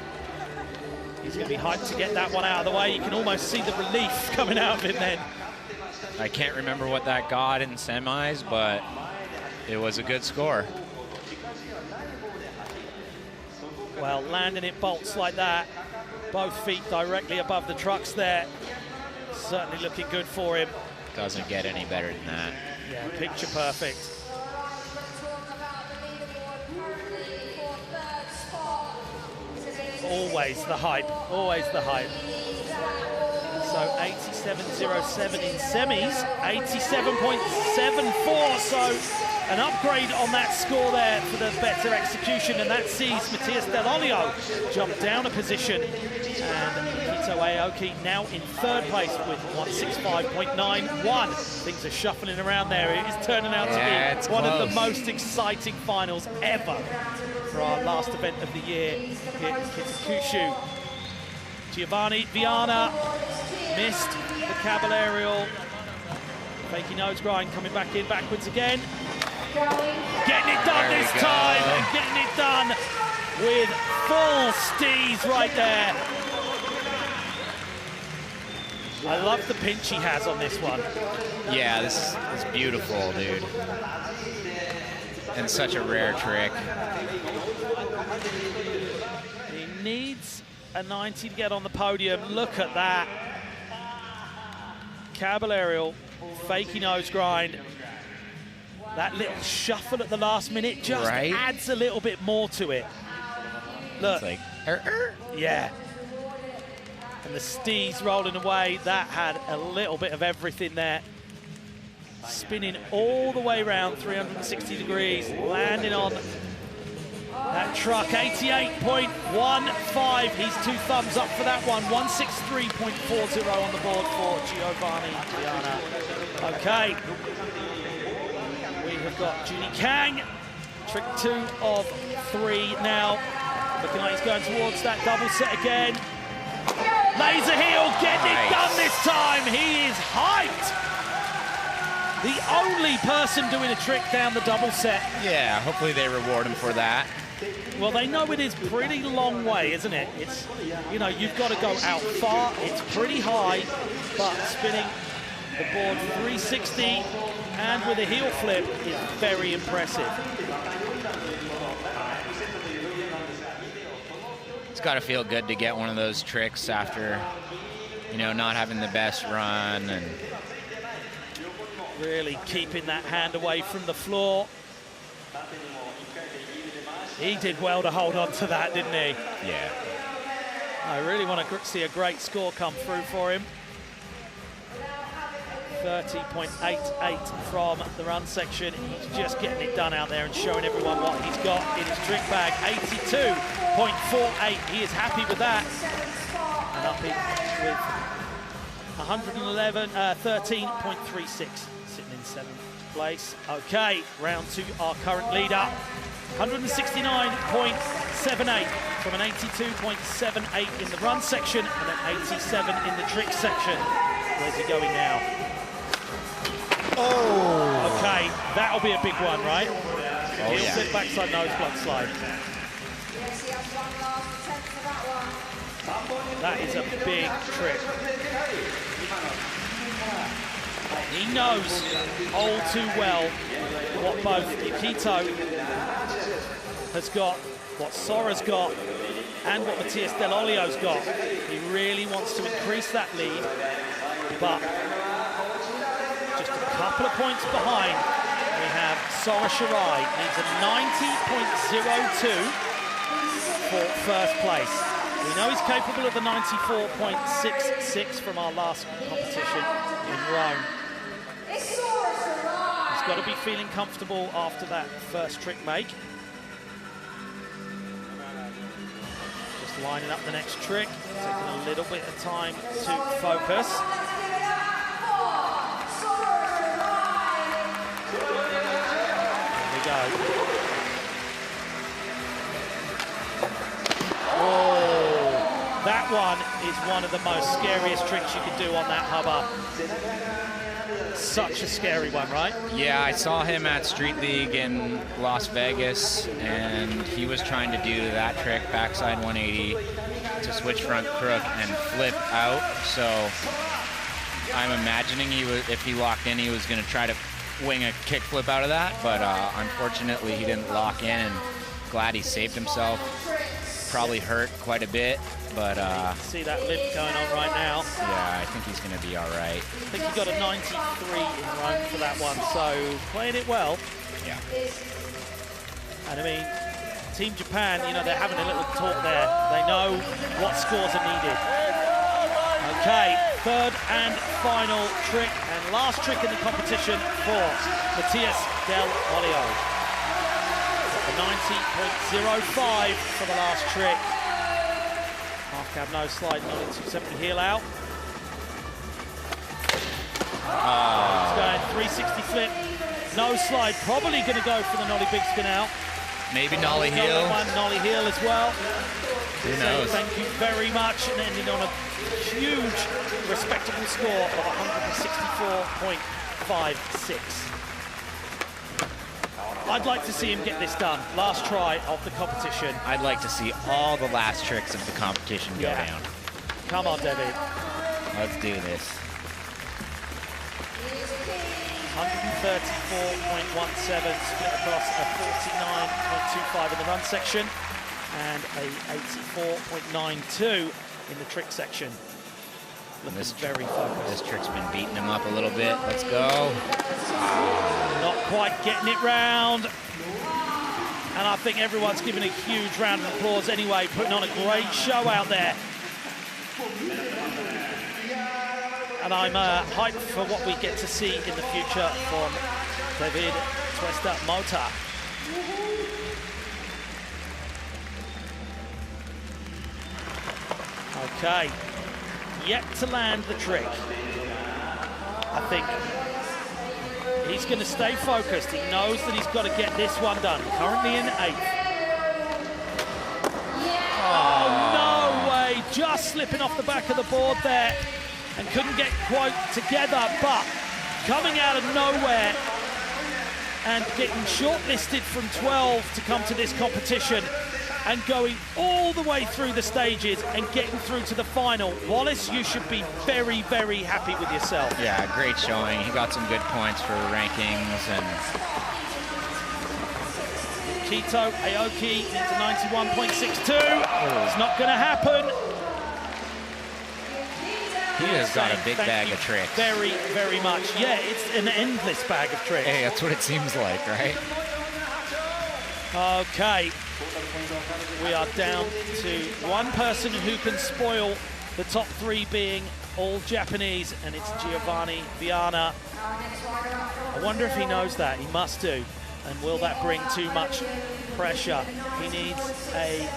He's going to be hyped to get that one out of the way. You can almost see the relief coming out of him then. I can't remember what that got in semis, but it was a good score. Well, landing it bolts like that, both feet directly above the trucks there. Certainly looking good for him. Doesn't get any better than that. Yeah, picture perfect. Always the hype, always the hype. So 87.07 in semis, 87.74, so an upgrade on that score there for the better execution, and that sees Matias Del Olio jump down a position, and Yukito Aoki now in third place with 165.91. Things are shuffling around there. It is turning out to be one of the most exciting finals ever for our last event of the year here at KITAKYUSHU. Giovanni Vianna missed the Covell aerial. Fakey nose grind coming back in backwards again. Getting it done this time, and getting it done with full steez right there. I love the pinch he has on this one. Yeah, this is beautiful, dude. And such a rare trick. He needs a 90 to get on the podium. Look at that. Covell aerial, fakey nose grind. That little shuffle at the last minute just adds a little bit more to it. Look. It's like, yeah. And the steez rolling away, that had a little bit of everything there. Spinning all the way around 360 degrees, landing on that truck, 88.15. He's 2 thumbs up for that one. 163.40 on the board for Giovanni Vianna. Okay. We have got Juni Kang, trick 2 of 3 now. Looking like he's going towards that double set again. Laser heel, getting it done this time. He is hyped. The only person doing a trick down the double set. Yeah, hopefully they reward him for that. Well, they know it is pretty long way, isn't it? It's, you know, you've got to go out far. It's pretty high, but spinning the board 360 and with a heel flip is very impressive. It's got to feel good to get one of those tricks after, you know, not having the best run and really keeping that hand away from the floor. He did well to hold on to that, didn't he? Yeah. I really want to see a great score come through for him. 30.88 from the run section. He's just getting it done out there and showing everyone what he's got in his trick bag. 82.48. He is happy with that. And up in with 111, 13.36, sitting in 7th place. Okay, round 2, our current leader. 169.78 from an 82.78 in the run section and an 87 in the trick section. Where's he going now? Oh! Okay, that'll be a big one, right? Oh, Heel yeah. flip, backside nose, block slide. That is a big trick. He knows all too well what both Yukito has got, what Sora's got, and what Matias Del Olio's got. He really wants to increase that lead, but just a couple of points behind. We have Sora Shirai, needs a 90.02 for first place. We know he's capable of a 94.66 from our last competition in Rome. He's got to be feeling comfortable after that first trick make. Just lining up the next trick, taking a little bit of time to focus. There we go. Oh, that one is one of the most scariest tricks you can do on that hubba. Such a scary one, right? Yeah, I saw him at Street League in Las Vegas, and he was trying to do that trick, backside 180, to switch front crook and flip out. So I'm imagining he was, if he locked in, he was going to try to wing a kick flip out of that, but unfortunately he didn't lock in, and glad he saved himself. Probably hurt quite a bit, but see that limp going on right now. Yeah, I think he's going to be all right. I think he got a 93 in Rome for that one, so playing it well. Yeah. And I mean, Team Japan, you know, they're having a little talk there. They know what scores are needed. Okay, third and final trick, and last trick in the competition for Matias Del Olio. A 90.05 for the last trick. Half cab nose slide, nollie 270 heel out. It's going 360 flip, nose slide, probably going to go for the nollie big spin out. Maybe nollie heel. One nollie heel as well. Who knows? Thank you very much, and ending on a huge, respectable score of 164.56. I'd like to see him get this done. Last try of the competition. I'd like to see all the last tricks of the competition go down. Come on, Deivid. Let's do this. 134.17 split across a 49.25 in the run section and a 84.92 in the trick section. Looking very focused. This trick's been beating him up a little bit. Let's go. Not quite getting it round. And I think everyone's giving a huge round of applause anyway, putting on a great show out there. And I'm hyped for what we get to see in the future from Deivid, Tuesta, Mota. Okay, yet to land the trick. I think he's going to stay focused. He knows that he's got to get this one done. Currently in 8th. Oh, no way. Just slipping off the back of the board there and couldn't get quite together, but coming out of nowhere and getting shortlisted from 12 to come to this competition. and going all the way through the stages and getting through to the final. Wallace, you should be very, very happy with yourself. Yeah, great showing. He got some good points for rankings. And Yukito Aoki into 91.62. It's not going to happen. He has got a big bag of tricks. Very, very much. Yeah, it's an endless bag of tricks. Hey, that's what it seems like, right? Okay. We are down to one person who can spoil the top three being all Japanese, and it's Giovanni Vianna. I wonder if he knows that. He must do. And will that bring too much pressure? He needs a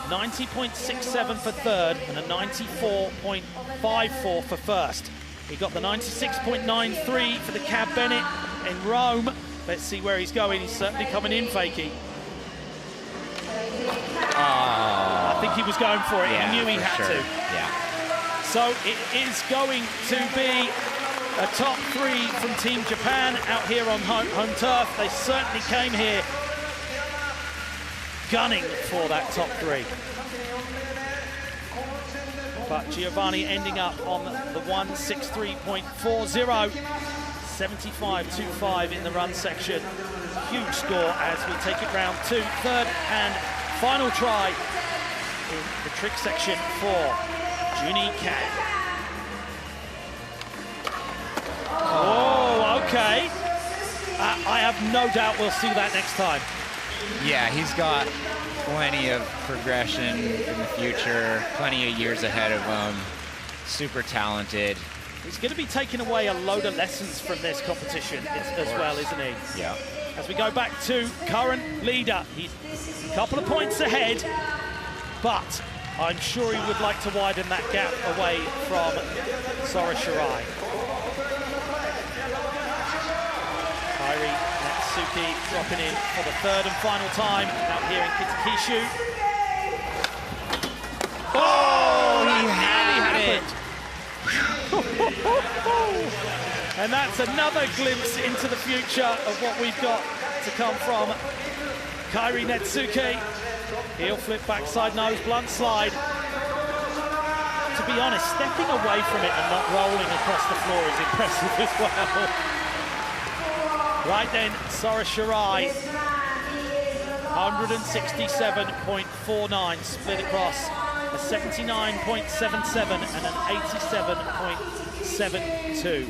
90.67 for third and a 94.54 for first. He got the 96.93 for the Cab Bennett in Rome. Let's see where he's going. He's certainly coming in, Fakey. I think he was going for it. Yeah, he knew he had to. Yeah. So it is going to be a top three from Team Japan out here on home turf. They certainly came here gunning for that top three. But Giovanni ending up on the 163.40, 75.25 in the run section. Huge score as we take it round to third and final try in the trick section for Juni Kang. Oh, okay. I have no doubt we'll see that next time. Yeah, he's got plenty of progression in the future, plenty of years ahead of him. Super talented. He's going to be taking away a load of lessons from this competition as well, isn't he? Yeah. As we go back to current leader, he's a couple of points ahead, but I'm sure he would like to widen that gap away from Sora Shirai. Kairi Netsuke dropping in for the third and final time out here in KITAKYUSHU. Oh, he had it! And that's another glimpse into the future of what we've got to come from Kairi Netsuke. Heel flip backside nose, blunt slide. To be honest, stepping away from it and not rolling across the floor is impressive as well. Right then, Sora Shirai, 167.49 split across a 79.77 and an 87.72.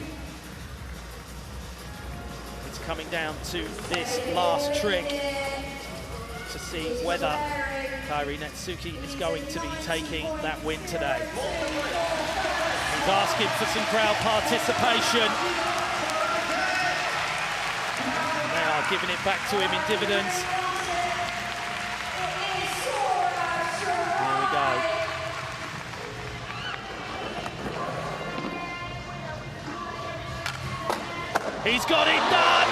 It's coming down to this last trick to see whether Kairi Netsuke is going to be taking that win today. He's asking for some crowd participation. They are giving it back to him in dividends. Here we go. He's got it done!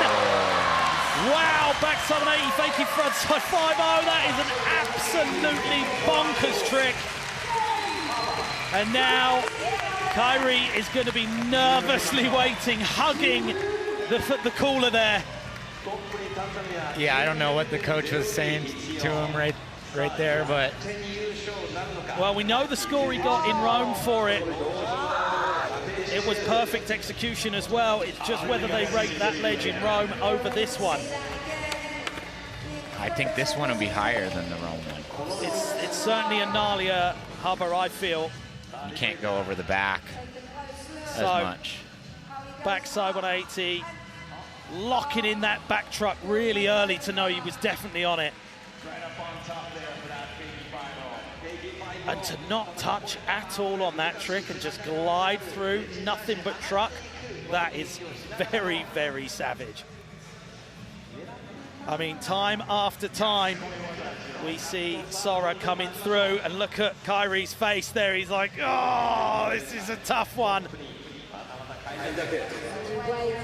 Wow, backside on 80, faking frontside 5-0. That is an absolutely bonkers trick. And now Kairi is going to be nervously waiting, hugging the caller there. Yeah, I don't know what the coach was saying to him right there, but... Well, we know the score he got in Rome for it. It was perfect execution as well. It's just whether they rate that ledge in Rome over this one. I think this one will be higher than the Rome one. It's certainly a gnarlier hover, I feel. You can't go over the back as much. Backside 180, locking in that back truck really early to know he was definitely on it. And to not touch at all on that trick and just glide through, nothing but truck, that is very, very savage. I mean, time after time, we see Sora coming through, and look at Kairi's face there. He's like, oh, this is a tough one.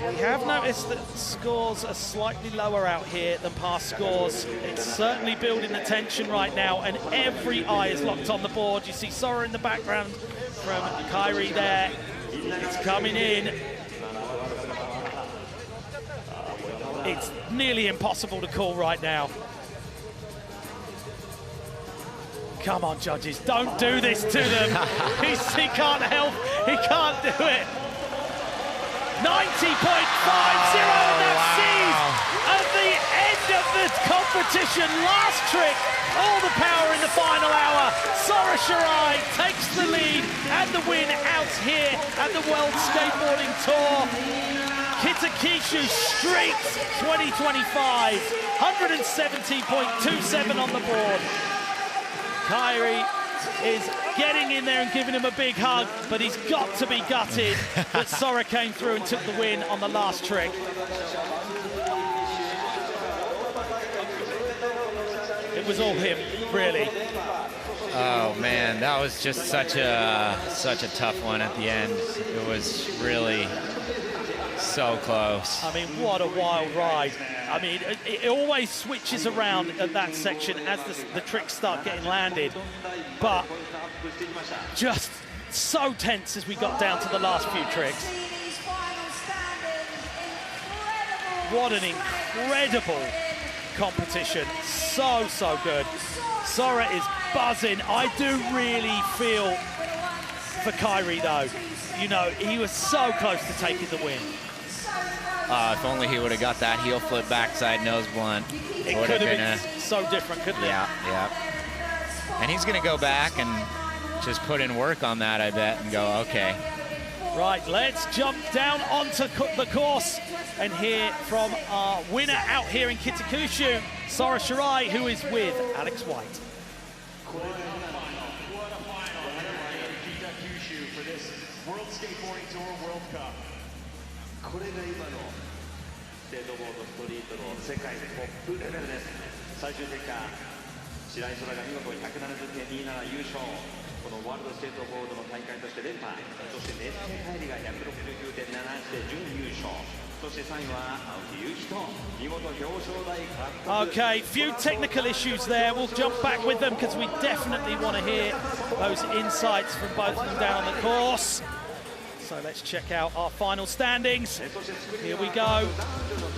We have noticed that scores are slightly lower out here than past scores. It's certainly building the tension right now, and every eye is locked on the board. You see Sora in the background from Kairi there. It's coming in. It's nearly impossible to call right now. Come on, judges, don't do this to them. He can't help, he can't do it. 90.50, and that sees at the end of the competition, last trick, all the power in the final hour. Sora Shirai takes the lead and the win out here at the World Skateboarding Tour. KITAKYUSHU Street 2025, 170.27 on the board. Kairi is getting in there and giving him a big hug, but he's got to be gutted that Sora came through and took the win on the last trick. It was all him, really. Oh man, that was just such a tough one at the end. It was really so close. I mean, what a wild ride. I mean, it always switches around at that section as the tricks start getting landed, but just so tense as we got down to the last few tricks. What an incredible competition. So good. Sora is buzzing. I do really feel for Kairi, though. You know, he was so close to taking the win. If only he would have got that heel flip backside nose blunt. It could have been so different, couldn't it? Yeah. And he's going to go back and just put in work on that, I bet, and go, okay. Right, let's jump down onto the course and hear from our winner out here in KITAKYUSHU, Sora Shirai, who is with Alex White. For this World Skateboarding Tour World Cup. これが今のスケートボードストリートの世界トップレベルです。最終結果、白井空が見事170.27優勝。このワールドスケートボードの大会として連覇。そしてネスケカイリが169.78で準優勝。そして3位は青木祐希と見事表彰台獲得。 Okay, few technical issues there. We'll jump back with them because we definitely want to hear those insights from both of them down on the course. So let's check out our final standings. Here we go.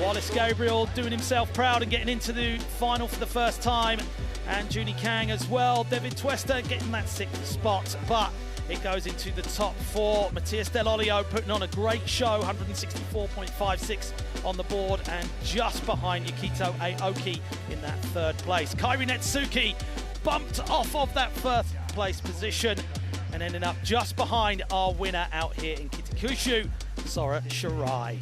Wallace Gabriel doing himself proud and getting into the final for the first time. And Juni Kang as well. Deivid Tuesta getting that 6th spot, but it goes into the top 4. Matias Del Olio putting on a great show, 164.56 on the board, and just behind Yukito Aoki in that 3rd place. Kairi Netsuke bumped off of that 1st place position and ending up just behind our winner out here in KITAKYUSHU, Sora Shirai.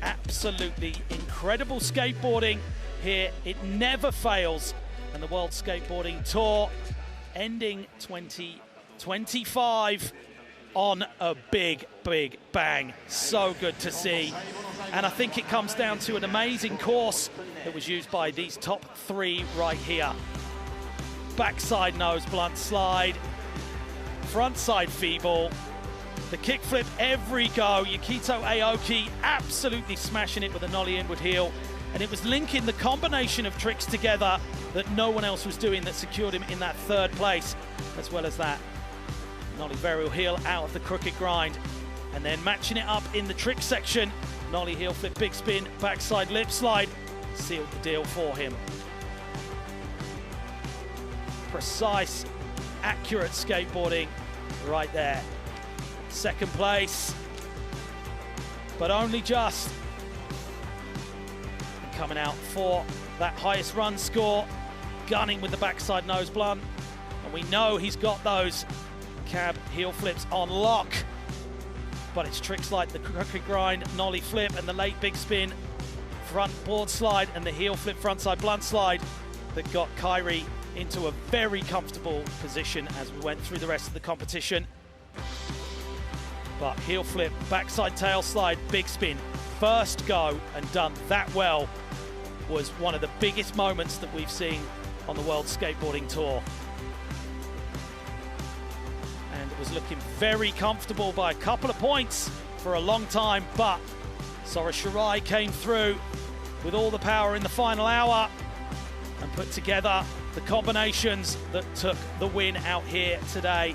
Absolutely incredible skateboarding here. It never fails. And the World Skateboarding Tour ending 2025 on a big bang. So good to see. And I think it comes down to an amazing course that was used by these top 3 right here. Backside nose blunt slide, frontside feeble, the kickflip every go. Yukito Aoki absolutely smashing it with a nollie inward heel, and it was linking the combination of tricks together that no one else was doing that secured him in that 3rd place, as well as that nollie varial heel out of the crooked grind, and then matching it up in the trick section. Nollie heel flip big spin, backside lip slide, sealed the deal for him. Precise, accurate skateboarding right there. 2nd place, but only just. And coming out for that highest run score, gunning with the backside nose blunt. And we know he's got those cab heel flips on lock. But it's tricks like the crooked grind, nollie flip, and the late big spin, front board slide, and the heel flip frontside blunt slide that got Kairi into a very comfortable position as we went through the rest of the competition. But heel flip, backside tail slide, big spin, first go, and done that well was one of the biggest moments that we've seen on the World Skateboarding Tour. And it was looking very comfortable by a couple of points for a long time, but Sora Shirai came through with all the power in the final hour and put together the combinations that took the win out here today.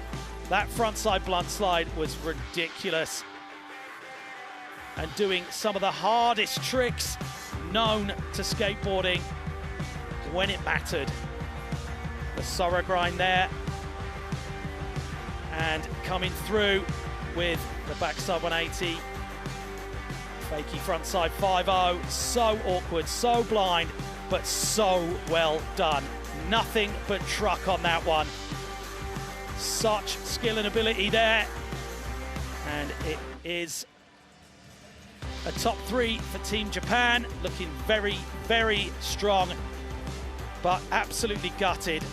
That frontside blunt slide was ridiculous. And doing some of the hardest tricks known to skateboarding when it mattered. The Sora grind there. And coming through with the backside 180. Fakey frontside 5-0. So awkward, so blind, but so well done. Nothing but truck on that one. Such skill and ability there. And it is a top 3 for Team Japan. Looking very, very strong, but absolutely gutted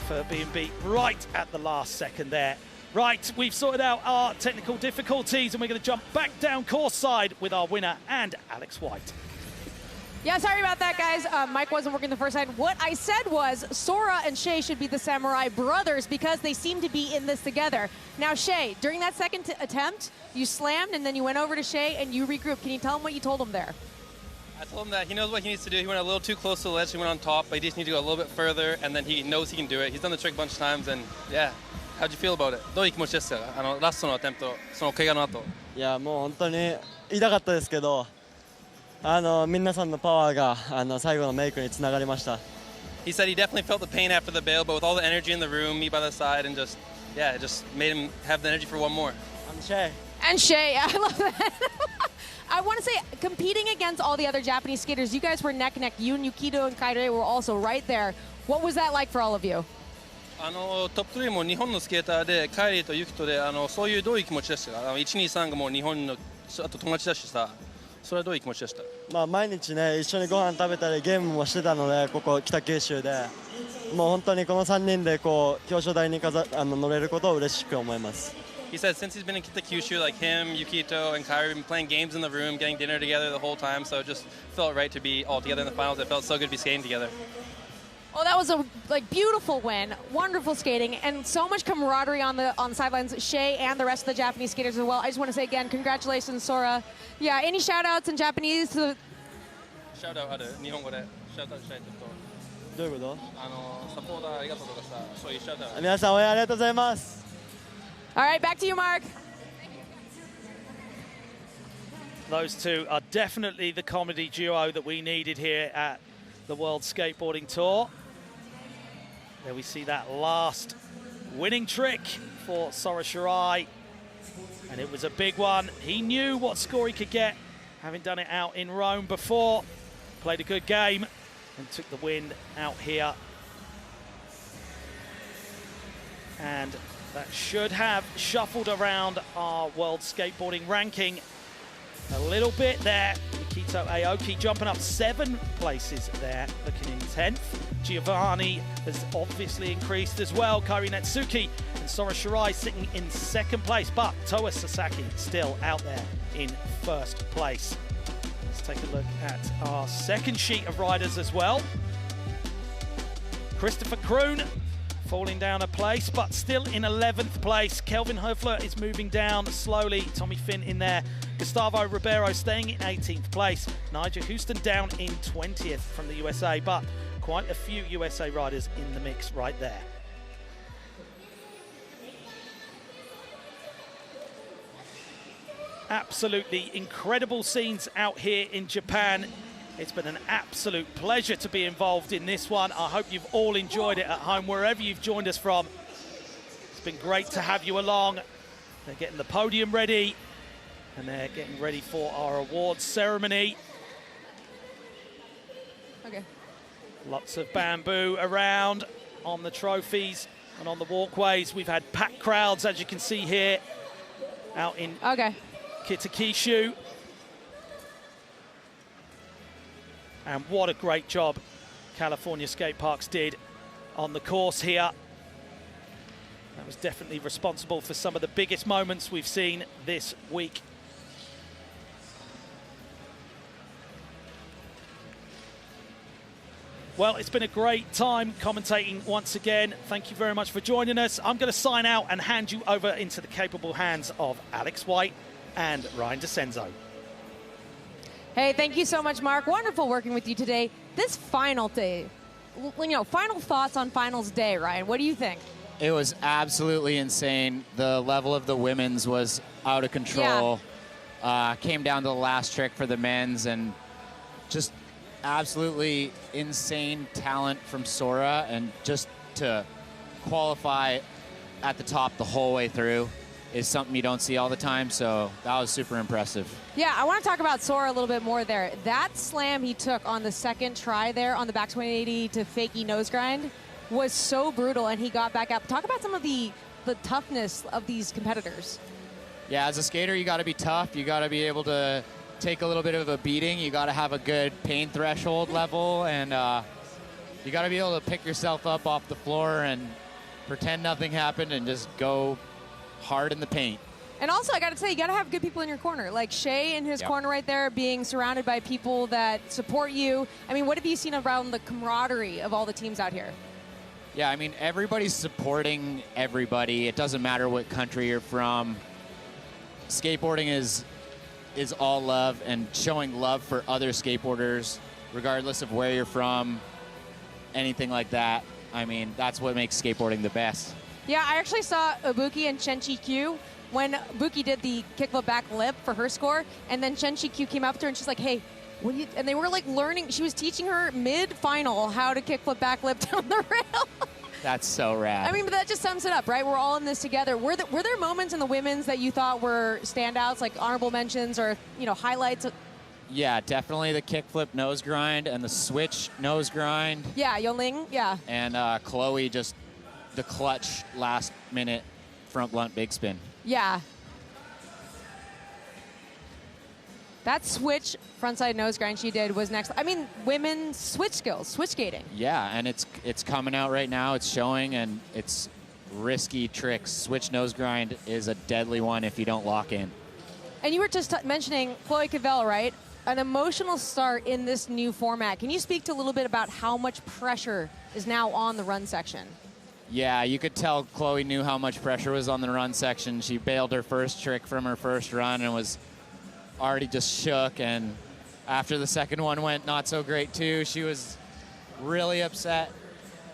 for being beat right at the last second there. Right, we've sorted out our technical difficulties and we're going to jump back down course side with our winner and Alex White. Yeah, sorry about that, guys. Mike wasn't working the first side. What I said was Sora and Shay should be the Samurai brothers because they seem to be in this together. Now, Shay, during that second attempt, you slammed and then you went over to Shay and you regrouped. Can you tell him what you told him there? I told him that he knows what he needs to do. He went a little too close to the ledge. He went on top, but he just needs to go a little bit further, and then he knows he can do it. He's done the trick a bunch of times, and yeah. How'd you feel about it? どういう気持ちでしたか？ラストのアテンプト、その怪我の後。いや、もう本当に痛かったですけど、皆さんのパワーが最後のメイクにつながりました。He said he definitely felt the pain after the bail, but with all the energy in the room, me by the side, and just, yeah, it just made him have the energy for one more. And Shay. And Shay, I love that. I want to say, competing against all the other Japanese skaters, you guys were neck and neck. You and Yukito and Kairi were also right there. What was that like for all of you? トップ3も日本のスケーターで、カイリーとユキトで、そういうどういう気持ちでしたか？1、2、3がもう日本のあと友達だしさ、それはどういう気持ちでした？まあ毎日ね一緒にご飯食べたりゲームもしてたので、ここ北九州で、もう本当にこの3人でこう表彰台に乗れることを嬉しく思います。He said since he's been in KITAKYUSHU, like him, Yukito, and Kairi have been playing games in the room, getting dinner together the whole time, so it just felt right to be all together in the finals. It felt so good to be skating together. Oh, that was a beautiful win, wonderful skating, and so much camaraderie on the sidelines. Shay and the rest of the Japanese skaters as well. I just want to say again, congratulations, Sora. Yeah, any shout outs in Japanese? Shout out ある日本語で shout out したいってこと。どういうこと？サポーターありがとうとかさ、そういう shout out。皆さん応援ありがとうございます。All right, back to you, Mark. Those two are definitely the comedy duo that we needed here at the World Skateboarding Tour. There we see that last winning trick for Sora Shirai. And it was a big one. He knew what score he could get, having done it out in Rome before. Played a good game and took the win out here. And that should have shuffled around our world skateboarding ranking a little bit there. Yukito Aoki jumping up 7 places there, looking in 10th. Giovanni has obviously increased as well. Kairi Netsuke and Sora Shirai sitting in 2nd place, but Toa Sasaki still out there in 1st place. Let's take a look at our 2nd sheet of riders as well. Christopher Kroon falling down a place, but still in 11th place. Kelvin Höfler is moving down slowly. Tommy Finn in there. Gustavo Ribeiro staying in 18th place. Nigel Houston down in 20th from the USA, but quite a few USA riders in the mix right there. Absolutely incredible scenes out here in Japan. It's been an absolute pleasure to be involved in this one. I hope you've all enjoyed it at home, wherever you've joined us from. It's been great to have you along. They're getting the podium ready, and they're getting ready for our awards ceremony. Okay. Lots of bamboo around on the trophies and on the walkways. We've had packed crowds, as you can see here, out in KITAKYUSHU. And what a great job California Skate Parks did on the course here. That was definitely responsible for some of the biggest moments we've seen this week. Well, it's been a great time commentating once again. Thank you very much for joining us. I'm going to sign out and hand you over into the capable hands of Alex White and Ryan DeCenzo. Hey, thank you so much, Mark. Wonderful working with you today. This final day, final thoughts on finals day, Ryan. What do you think? It was absolutely insane. The level of the women's was out of control. Yeah. Came down to the last trick for the men's, and just absolutely insane talent from Sora, and just to qualify at the top the whole way through is something you don't see all the time, so that was super impressive. Yeah, I want to talk about Sora a little bit more there. That slam he took on the second try there on the back 180 to fakie nose grind was so brutal, and he got back up. Talk about some of the toughness of these competitors. Yeah, as a skater, you got to be tough. You got to be able to take a little bit of a beating. You got to have a good pain threshold level, and you got to be able to pick yourself up off the floor and pretend nothing happened and just go hard in the paint. And also, I got to say, you got to have good people in your corner. Like Shea in his corner right there, being surrounded by people that support you. I mean, what have you seen around the camaraderie of all the teams out here? Yeah, I mean, everybody's supporting everybody. It doesn't matter what country you're from. Skateboarding is all love, and showing love for other skateboarders, regardless of where you're from, anything like that. I mean, that's what makes skateboarding the best. Yeah, I actually saw Ibuki and Chenxi Cui when Ibuki did the kickflip back lip for her score, and then Chenxi Cui came up to her and she's like, hey, what do you, and they were like learning, she was teaching her mid-final how to kickflip back lip down the rail. That's so rad. I mean, but that just sums it up, right? We're all in this together. Were there moments in the women's that you thought were standouts, like honorable mentions or, you know, highlights? Yeah, definitely the kickflip nose grind and the switch nose grind. Yeah, Yuanling, yeah. And Chloe, just the clutch last minute front blunt big spin. Yeah. That switch frontside nose grind she did was next. I mean, women's switch skills, switch skating. Yeah, and it's coming out right now. It's showing, and it's risky tricks. Switch nose grind is a deadly one if you don't lock in. And you were just mentioning Chloe Covell, right? An emotional start in this new format. Can you speak to a little bit about how much pressure is now on the run section? Yeah, you could tell Chloe knew how much pressure was on the run section. She bailed her first trick from her first run and was already just shook, and after the second one went not so great too, she was really upset.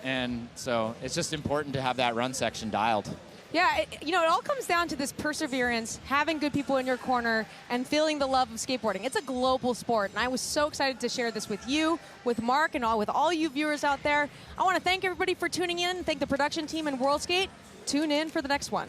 And so it's just important to have that run section dialed. Yeah, you know, it all comes down to this perseverance, having good people in your corner, and feeling the love of skateboarding. It's a global sport, and I was so excited to share this with you, with Mark, and with all you viewers out there. I want to thank everybody for tuning in, thank the production team and WorldSkate. Tune in for the next one.